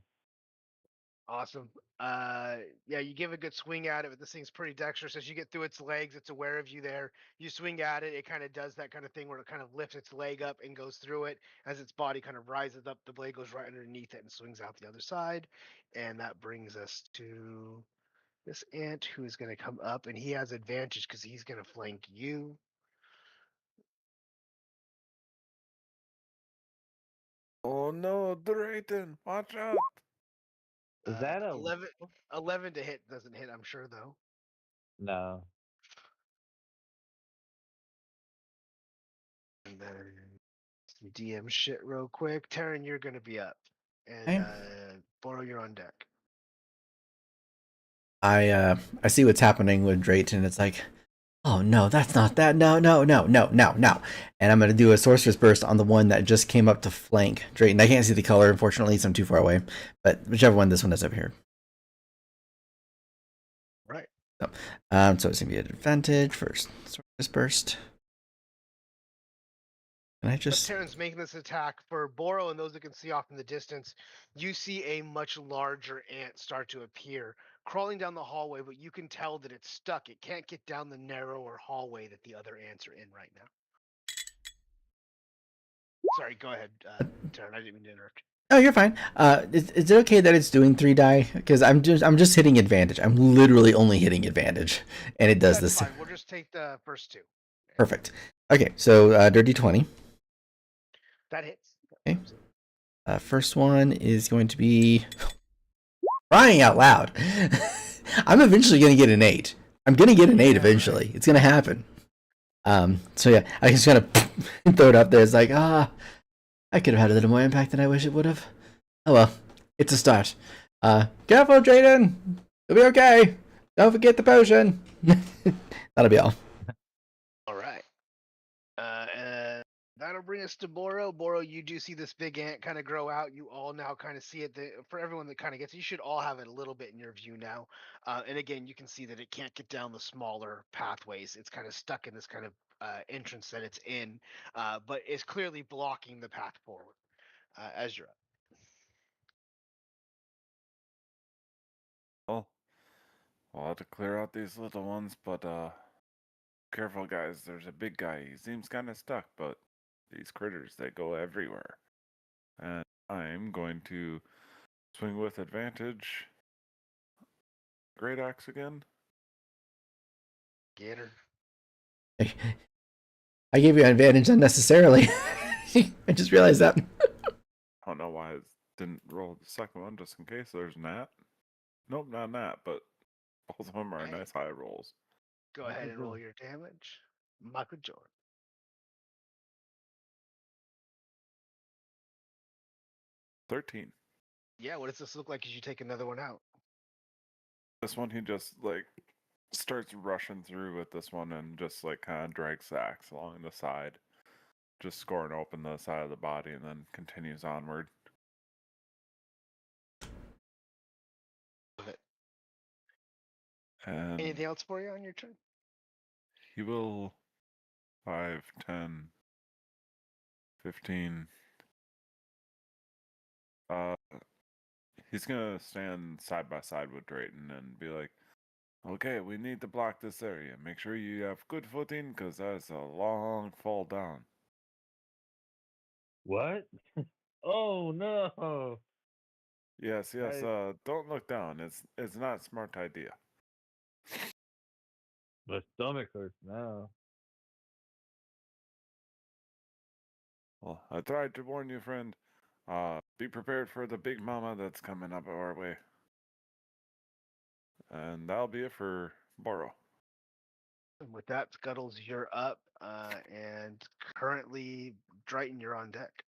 Awesome. Yeah, you give a good swing at it, but this thing's pretty dexterous. As you get through its legs, it's aware of you there. You swing at it, it kind of does that kind of thing where it kind of lifts its leg up and goes through it. As its body kind of rises up, the blade goes right underneath it and swings out the other side. And that brings us to this ant who is going to come up, and he has advantage because he's going to flank you. Oh no, Drayton, watch out! Is that a 11 to hit doesn't hit, I'm sure, though. no? And then some DM shit real quick. Taryn, you're gonna be up. And Okay. Boro, you're on deck. I see what's happening with Drayton. It's like, oh no, that's not that. No, no, no, no, no, no. And I'm gonna do a sorcerer's burst on the one that just came up to flank Drayton. I can't see the color, unfortunately, so I'm too far away. But whichever one this one is up here. Right. So it's gonna be an advantage first. Sorcerer's burst. Can I As just? Taryn's making this attack for Boro and those that can see off in the distance, you see a much larger ant start to appear, crawling down the hallway, but you can tell that it's stuck. It can't get down the narrower hallway that the other ants are in right now. Sorry, go ahead, Taryn. I didn't mean to interrupt. Oh, you're fine. Is it okay that it's doing 3 die? Because I'm just hitting advantage. I'm literally only hitting advantage, and it does That's this. fine. We'll just take the first 2. Perfect. Okay, so dirty 20. That hits. Okay. First one is going to be crying out loud. I'm eventually going to get an 8. I'm going to get an 8 eventually. Right. It's going to happen. So yeah, I just kind of throw it up there. It's like, I could have had a little more impact than I wish it would have. Oh well, it's a start. Careful, Drayden. It'll be okay. Don't forget the potion. That'll be all. All right. And that'll bring us to Boro. Boro, you do see this big ant kind of grow out. You all now kind of see it. For everyone that kind of gets it, you should all have it a little bit in your view now. And again, you can see that it can't get down the smaller pathways. It's kind of stuck in this kind of entrance that it's in, but it's clearly blocking the path forward. As you're up. Well, we'll have to clear out these little ones, but careful guys, there's a big guy. He seems kind of stuck, but these critters, they go everywhere. And I'm going to swing with advantage. Great axe again. Get her. I gave you an advantage unnecessarily. I just realized that. I don't know why I didn't roll the second one, just in case there's Nat. Nope, not Nat, but both of them are nice high rolls. Go ahead and roll your damage. Michael Jordan. 13. Yeah, what does this look like as you take another one out? This one, he just like starts rushing through with this one and just like kind of drags the axe along the side, just scoring open the side of the body, and then continues onward. And anything else for you on your turn? He will 5, 10, 15. He's gonna stand side by side with Drayton and be like, okay, we need to block this area. Make sure you have good footing, because that's a long fall down. What? Oh no! Yes. Don't look down. It's not a smart idea. My stomach hurts now. Well, I tried to warn you, friend. Be prepared for the big mama that's coming up our way. And that'll be it for Boro. And with that, Scuttles, you're up, and currently, Drayton, you're on deck.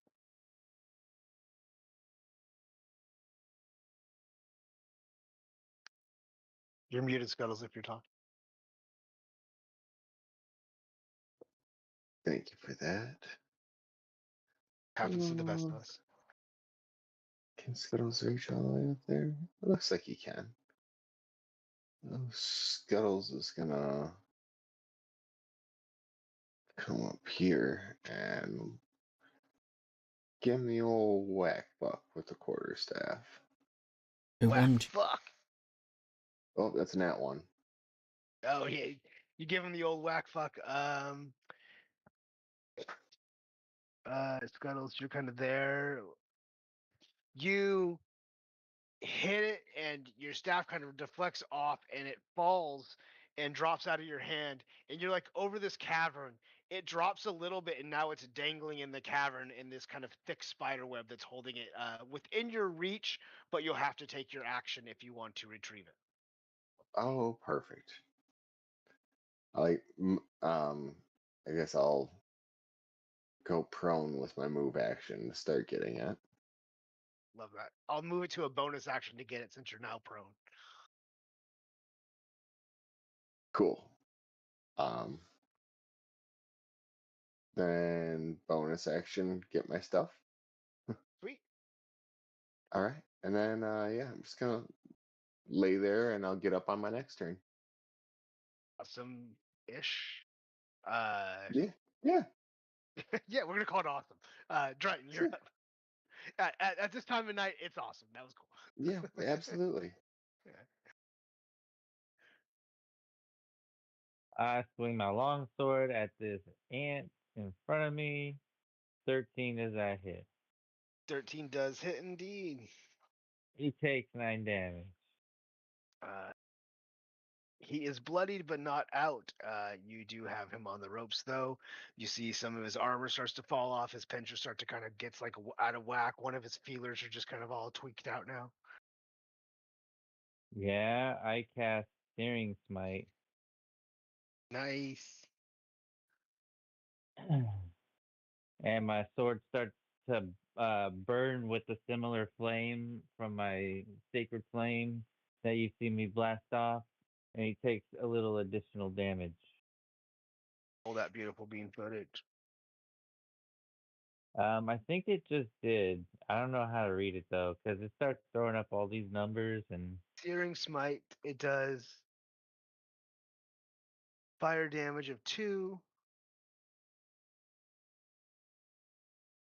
You're muted, Scuttles, if you're talking. Thank you for that. Happens to the best of us. Can Scuttles reach all the way up there? It looks like he can. Oh, Scuttles is gonna come up here and give him the old whack buck with the quarterstaff. Whack, One, fuck. Oh, that's a nat one. Oh yeah, you give him the old whack, fuck. Scuttles, you're kind of there. You hit it, and your staff kind of deflects off, and it falls and drops out of your hand. And you're like over this cavern. It drops a little bit, and now it's dangling in the cavern in this kind of thick spider web that's holding it within your reach. But you'll have to take your action if you want to retrieve it. Oh, perfect. I guess I'll go prone with my move action to start getting it. Love that. I'll move it to a bonus action to get it since you're now prone. Cool. Then bonus action, get my stuff. Sweet. All right, and then yeah, I'm just gonna lay there, and I'll get up on my next turn. Awesome ish. Yeah, yeah, Yeah, we're gonna call it awesome. Drayton, you're sure. up. At this time of night, it's awesome. That was cool. Yeah, absolutely. Yeah. I swing my long sword at this ant in front of me. 13 is a hit. 13 does hit indeed. He takes 9 damage. Uh, he is bloodied but not out. You do have him on the ropes though. You see some of his armor starts to fall off. His pincher start to kind of gets like out of whack. One of his feelers are just kind of all tweaked out now. Yeah, I cast Searing Smite. Nice. And my sword starts to burn with the similar flame from my sacred flame that you see me blast off. And he takes a little additional damage. All that beautiful bean footage. I think it just did. I don't know how to read it though, because it starts throwing up all these numbers and Searing smite. It does fire damage of 2.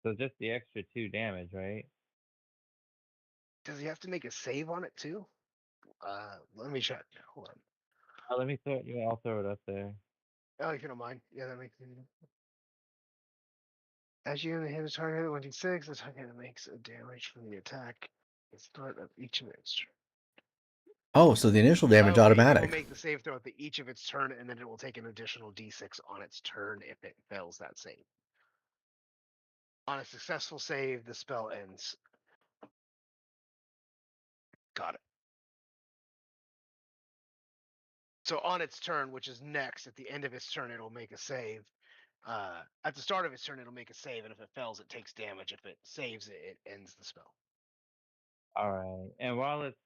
so just the extra 2 damage, right? Does he have to make a save on it too? Let me check. Hold on. Let me throw it. Yeah, I'll throw it up there. Oh, if you don't mind. Yeah, that makes sense. As you hit a target, 1d6, the target makes a damage from the attack. At the start of each of its turn. oh, so the initial damage Okay, it will automatic. make the save throw at the each of its turn, and then it will take an additional d6 on its turn if it fails that save. On a successful save, the spell ends. Got it. So on its turn, which is next, at the end of its turn, it'll make a save. At the start of its turn, it'll make a save, and if it fails, it takes damage. If it saves it, it ends the spell. All right. And while it's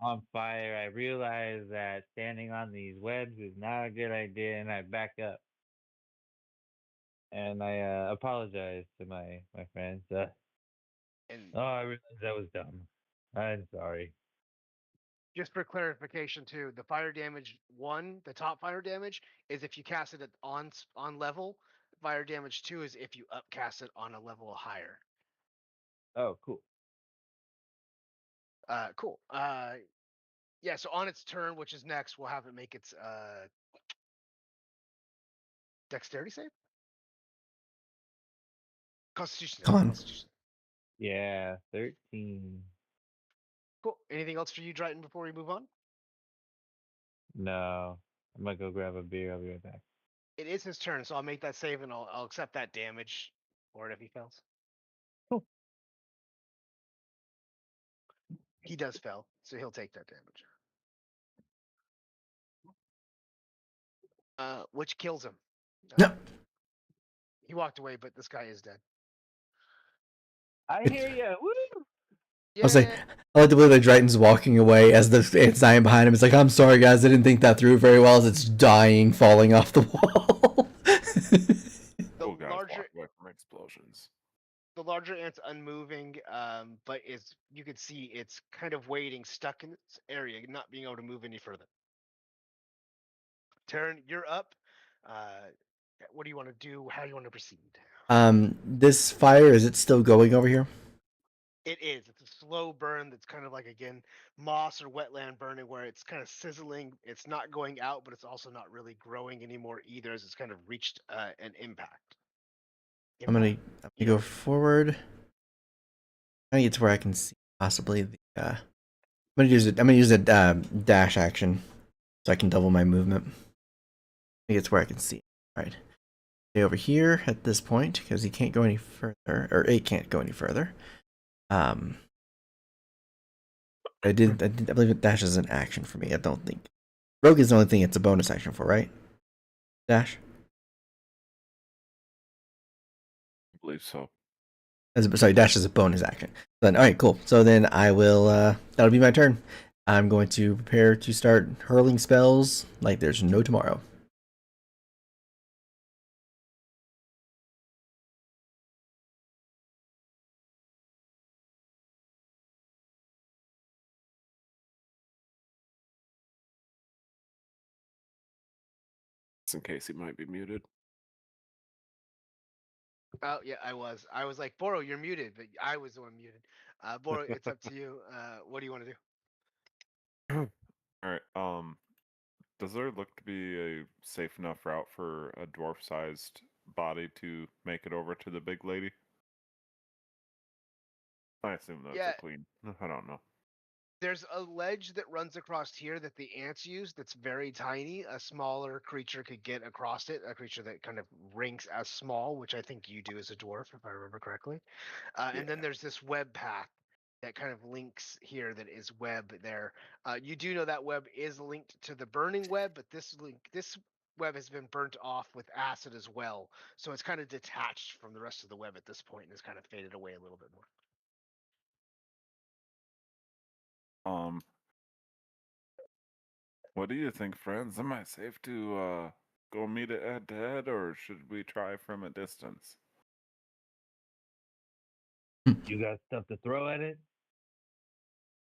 on fire, I realize that standing on these webs is not a good idea, and I back up. And I apologize to my friends. And I realized that was dumb. I'm sorry. just for clarification, too, the fire damage 1, the top fire damage, is if you cast it at on level. Fire damage 2 is if you upcast it on a level higher. Oh, cool. Cool. Yeah. So on its turn, which is next, we'll have it make its dexterity save. Constitution save. Con. Constitution. Yeah, 13. Cool. Anything else for you, Drayton, before we move on? No, I'm gonna go grab a beer. I'll be right back. It is his turn, so I'll make that save and I'll accept that damage. or if he fails. Cool. He does fail, so he'll take that damage. Which kills him. No. He walked away, but this guy is dead. I hear you. Woo! I was like, Yeah. I like the way that Dryden's walking away as the it's dying behind him. It's like, I'm sorry, guys, I didn't think that through very well as it's dying, falling off the wall. The Cool guys larger walk away from explosions. the larger ant's unmoving, but you can see it's kind of waiting, stuck in this area, not being able to move any further. Taryn, you're up. Uh, what do you want to do? How do you want to proceed? This fire, is it still going over here? It is. It's a slow burn that's kind of like, again, moss or wetland burning where it's kind of sizzling. It's not going out, but it's also not really growing anymore either as it's kind of reached an impact. I'm gonna go forward. I'm gonna get to where I can see possibly the. I'm gonna use it. I'm gonna use a dash action, so I can double my movement. I think it's where I can see. All right. Stay over here at this point because he can't go any further, or it can't go any further. I believe it dash is an action for me. I don't think rogue is the only thing it's a bonus action for, right? Dash. I believe so. Sorry, dash is a bonus action. Then all right, cool. So then I will. That'll be my turn. I'm going to prepare to start hurling spells like there's no tomorrow. Just in case he might be muted. Oh yeah, I was. I was like, Boro, you're muted, but I was the one muted. Boro, it's up to you. What do you want to do? Alright, does there look to be a safe enough route for a dwarf-sized body to make it over to the big lady? I assume that's Yeah. a queen. I don't know. There's a ledge that runs across here that the ants use that's very tiny. A smaller creature could get across it, a creature that kind of ranks as small, which I think you do as a dwarf, if I remember correctly. And then Yeah. there's this web path that kind of links here that is web there. You do know that web is linked to the burning web, but this web has been burnt off with acid as well. So it's kind of detached from the rest of the web at this point and has kind of faded away a little bit more. What do you think, friends? Am I safe to go meet it head to head, or should we try from a distance? You got stuff to throw at it?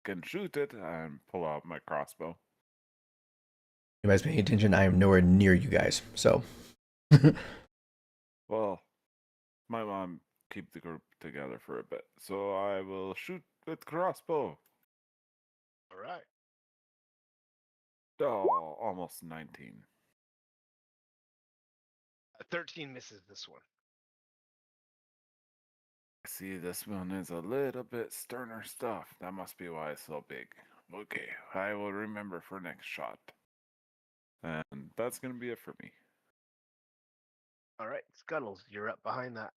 Can shoot it and pull out my crossbow. You guys paying attention? I am nowhere near you guys, so. Well, my mom keep the group together for a bit, so I will shoot with crossbow. All right. Oh, almost 19. 13 misses this one. See, this one is a little bit sterner stuff. That must be why it's so big. Okay, I will remember for next shot. And that's gonna be it for me. All right, Scuttles, you're up behind that.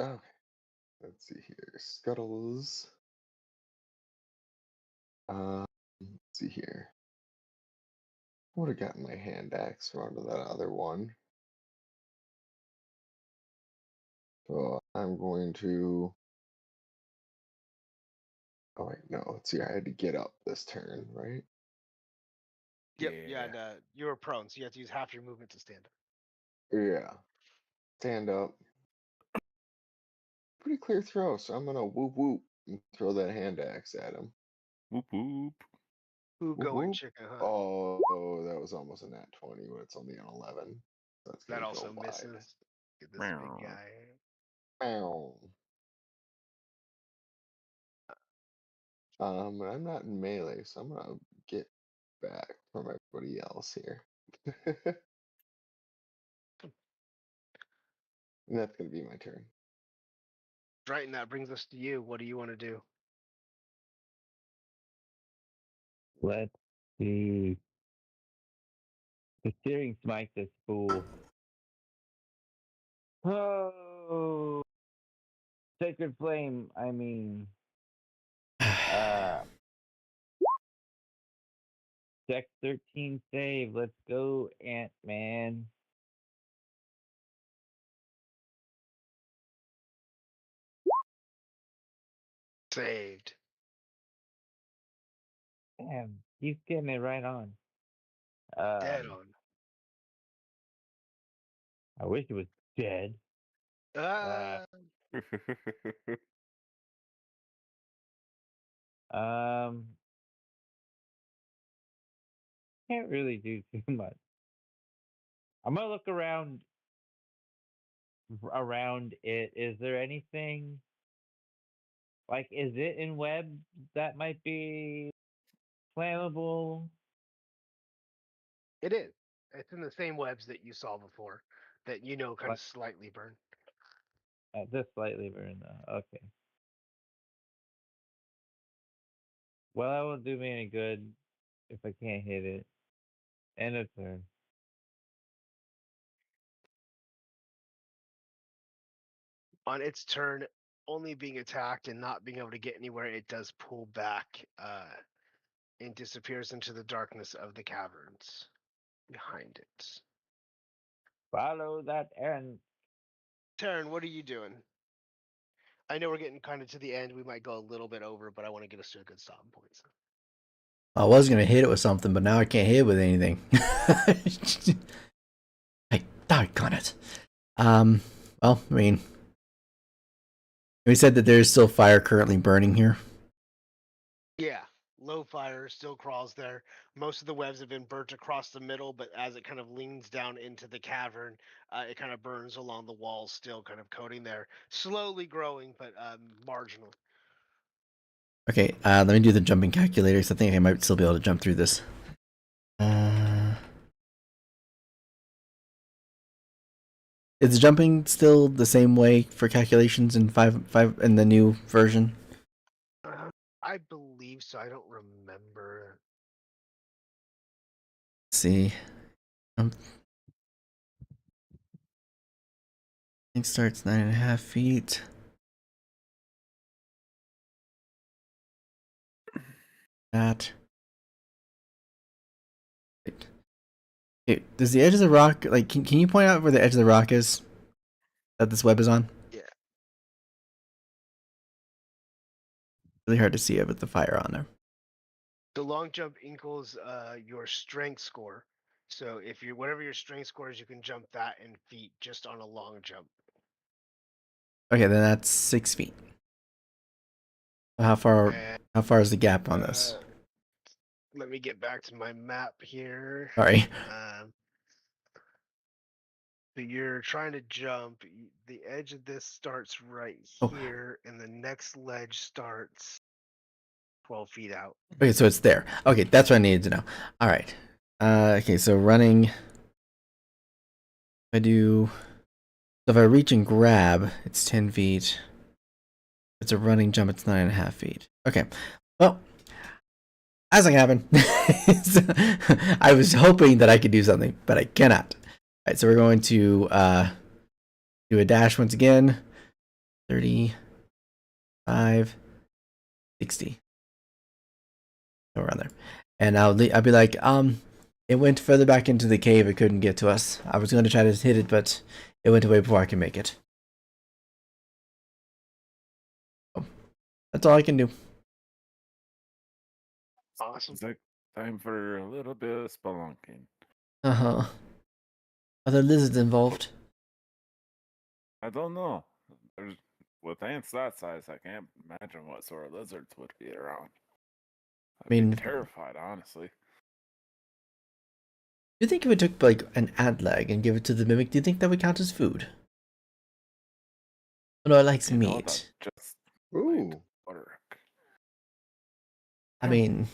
Okay. Let's see here. Scuttles. Let's see here. Would have gotten my hand axe from under that other one. So I'm going to. Oh wait, no. Let's see. I had to get up this turn, right? Yep, Yeah. and you were prone, so you have to use half your movement to stand up. Yeah. Stand up. Pretty clear throw, so I'm gonna whoop whoop and throw that hand axe at him. Whoop whoop. Who Whoop going whoop. chicken hunt? Oh, that was almost a nat 20, but it's only an 11. So that's That gonna also go wide. misses. Get this Meow. big guy. Ow. And I'm not in melee, so I'm gonna get back from everybody else here. And that's gonna be my turn. Right, and that brings us to you. What do you want to do? Let's see. The steering smite this fool. Oh, sacred flame. I mean, Dex 13 save. Let's go, Ant-Man. Saved. Damn, he's getting it right on. Dead on. I wish it was dead. Um, can't really do too much. I'm gonna look around it. Is there anything like? Is it in web that might be flammable? It is. It's in the same webs that you saw before, that kind Like of slightly burn. just slightly burned though. Okay. Well, that won't do me any good if I can't hit it. End of turn. On its turn, only being attacked and not being able to get anywhere, it does pull back and disappears into the darkness of the caverns behind it. Follow that end. Taryn, what are you doing? I know we're getting kind of to the end. We might go a little bit over, but I want to get us to a good stopping point. I was gonna hit it with something, but now I can't hit it with anything. I doggone it. Well, I mean, we said that there is still fire currently burning here. Yeah, low fire still crawls there. Most of the webs have been burnt across the middle, but as it kind of leans down into the cavern, it kind of burns along the walls, still kind of coating there, slowly growing, but marginal. Okay, let me do the jumping calculator, because I think I might still be able to jump through this. Is jumping still the same way for calculations in five in the new version? I believe so. I don't remember. Let's see. It starts 9.5 feet. That. Does the edge of the rock, like, can you point out where the edge of the rock is that this web is on? Yeah. Really hard to see it with the fire on there. The long jump equals your strength score. So if you whatever your strength score is, you can jump that in feet just on a long jump. Okay, then that's 6 feet. How far is the gap on this? Let me get back to my map here. Sorry. So you're trying to jump. The edge of this starts right here, and the next ledge starts 12 feet out. Okay, so it's there. Okay, that's what I needed to know. All right. Okay, so running. So if I reach and grab, it's 10 feet. If it's a running jump, it's 9.5 feet. Okay. Well, as it happened, I was hoping that I could do something, but I cannot. All right, so we're going to do a dash once again. 35, 60. Around there. And I'll be like, it went further back into the cave. It couldn't get to us. I was going to try to hit it, but it went away before I could make it. So, that's all I can do. Awesome. It's like time for a little bit of spelunking. Uh-huh. Are there lizards involved? I don't know. With ants that size, I can't imagine what sort of lizards would be around. I'd be terrified, honestly. Do you think if we took like an ant leg and give it to the mimic, do you think that would count as food? Oh, no, it likes meat. Just Ooh. work. I mean,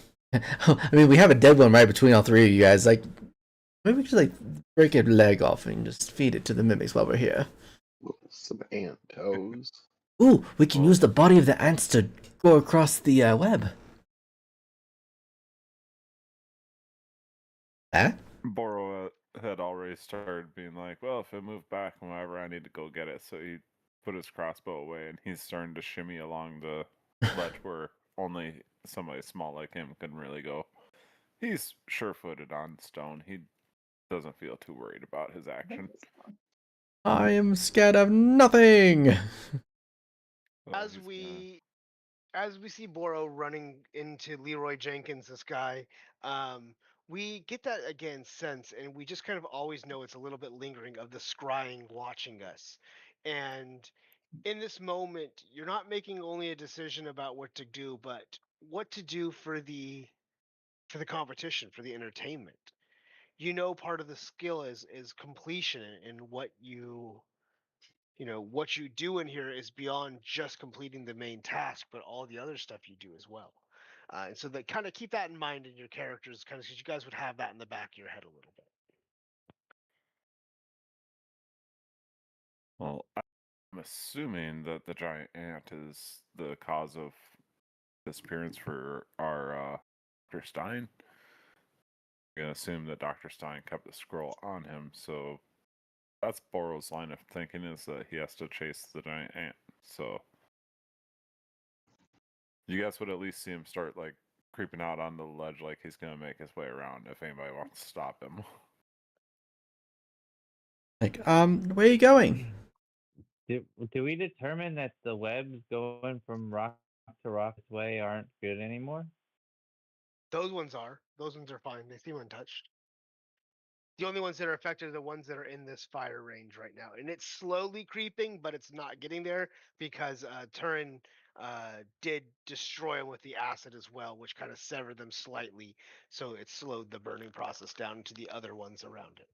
we have a dead one right between all three of you guys. Like, maybe we could like break a leg off and just feed it to the mimics while we're here. Some ant toes. Ooh, we can use the body of the ants to go across the web. Huh? Borrow had already started being like, well, if it moved back whenever I need to go get it. So he put his crossbow away and he's starting to shimmy along the ledge where only somebody small like him can really go. He's sure-footed on stone. He doesn't feel too worried about his action. I am scared of nothing. So As he's we see Boro running into Leroy Jenkins, this guy, we get that again sense, and we just kind of always know it's a little bit lingering of the scrying watching us. And in this moment, you're not making only a decision about what to do, but what to do for the competition, for the entertainment. You know, part of the skill is completion, and what what you do in here is beyond just completing the main task, but all the other stuff you do as well. And so that kind of keep that in mind in your characters, kind of because you guys would have that in the back of your head a little bit. well, I'm assuming that the giant ant is the cause of disappearance for our Dr. Stein. I'm gonna assume that Dr. Stein kept the scroll on him, so that's Boro's line of thinking is that he has to chase the giant ant. So you guys would at least see him start like creeping out on the ledge like he's gonna make his way around if anybody wants to stop him. Like, where are you going? Do we determine that the webs going from rock to rock this way aren't good anymore? Those ones are fine. They seem untouched. The only ones that are affected are the ones that are in this fire range right now, and it's slowly creeping, but it's not getting there because Turin did destroy them with the acid as well, which kind of severed them slightly, so it slowed the burning process down to the other ones around it.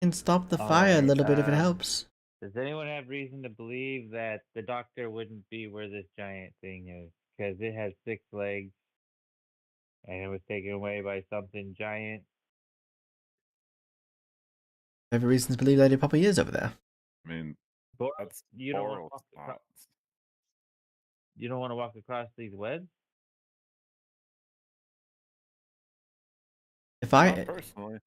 Can stop the All fire a right. little bit if it helps. Does anyone have reason to believe that the doctor wouldn't be where this giant thing is? Because it has 6 legs and it was taken away by something giant. I have a reason to believe that it probably is over there. I mean, Boro, that's you don't want to Boro's walk across. thoughts. You don't want to walk across these webs. If Not personally.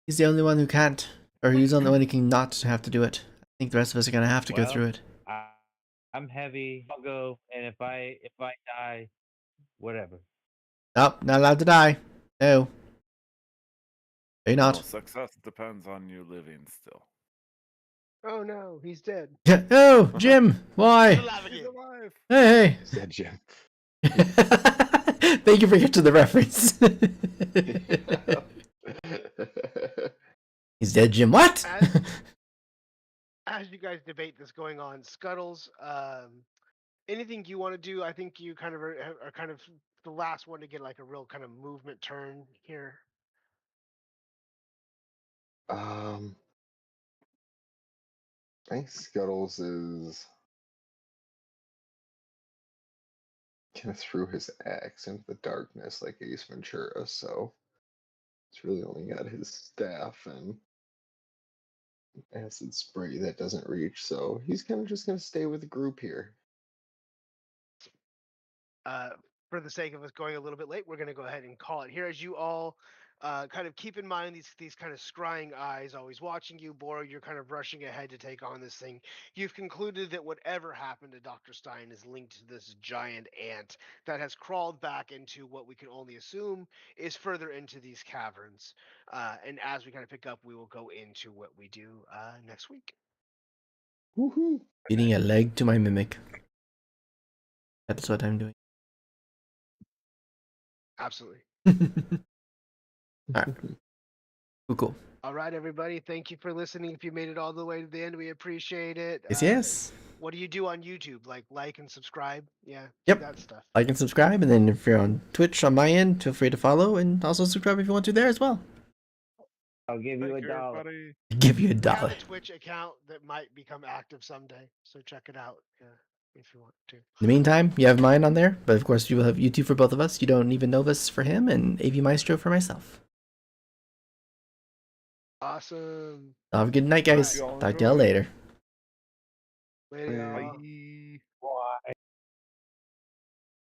he's the only one who can't, or he's the only one who can not have to do it. I think the rest of us are gonna have to go Well, through it. I'm heavy. I'll go, and if I die, whatever. Nope, not allowed to die. No. Are you No, not? success depends on you living still. Oh no, he's dead. Oh, Jim, He's why? alive He's again. alive. Hey, Is that Jim? Thank you for getting to the reference. He's dead, Jim. What? As you guys debate this going on, Scuttles, anything you want to do? I think you kind of are kind of the last one to get like a real kind of movement turn here. I think Scuttles is kind of threw his axe into the darkness like Ace Ventura, so it's really only got his staff and acid spray that doesn't reach, so he's kind of just going to stay with the group here. For the sake of us going a little bit late, we're going to go ahead and call it here. As you all kind of keep in mind these kind of scrying eyes always watching you, Boro, you're kind of rushing ahead to take on this thing. You've concluded that whatever happened to Dr. Stein is linked to this giant ant that has crawled back into what we can only assume is further into these caverns. And as we kind of pick up, we will go into what we do next week. Woohoo! Feeding a leg to my mimic. That's what I'm doing. Absolutely. Alright. Cool. All right, everybody. Thank you for listening. If you made it all the way to the end, we appreciate it. Yes. What do you do on YouTube? Like and subscribe? Yeah. Yep. That stuff. Like and subscribe, and then if you're on Twitch on my end, feel free to follow and also subscribe if you want to there as well. I'll give you Thank $1. everybody. Give you We have $1. a Twitch account that might become active someday, so check it out if you want to. In the meantime, you have mine on there, but of course you will have YouTube for both of us. You don't even Novus for him, and AV Maestro for myself. Awesome. Have a good night, guys. Y'all Talk to y'all enjoy. later. Later, y'all. Bye.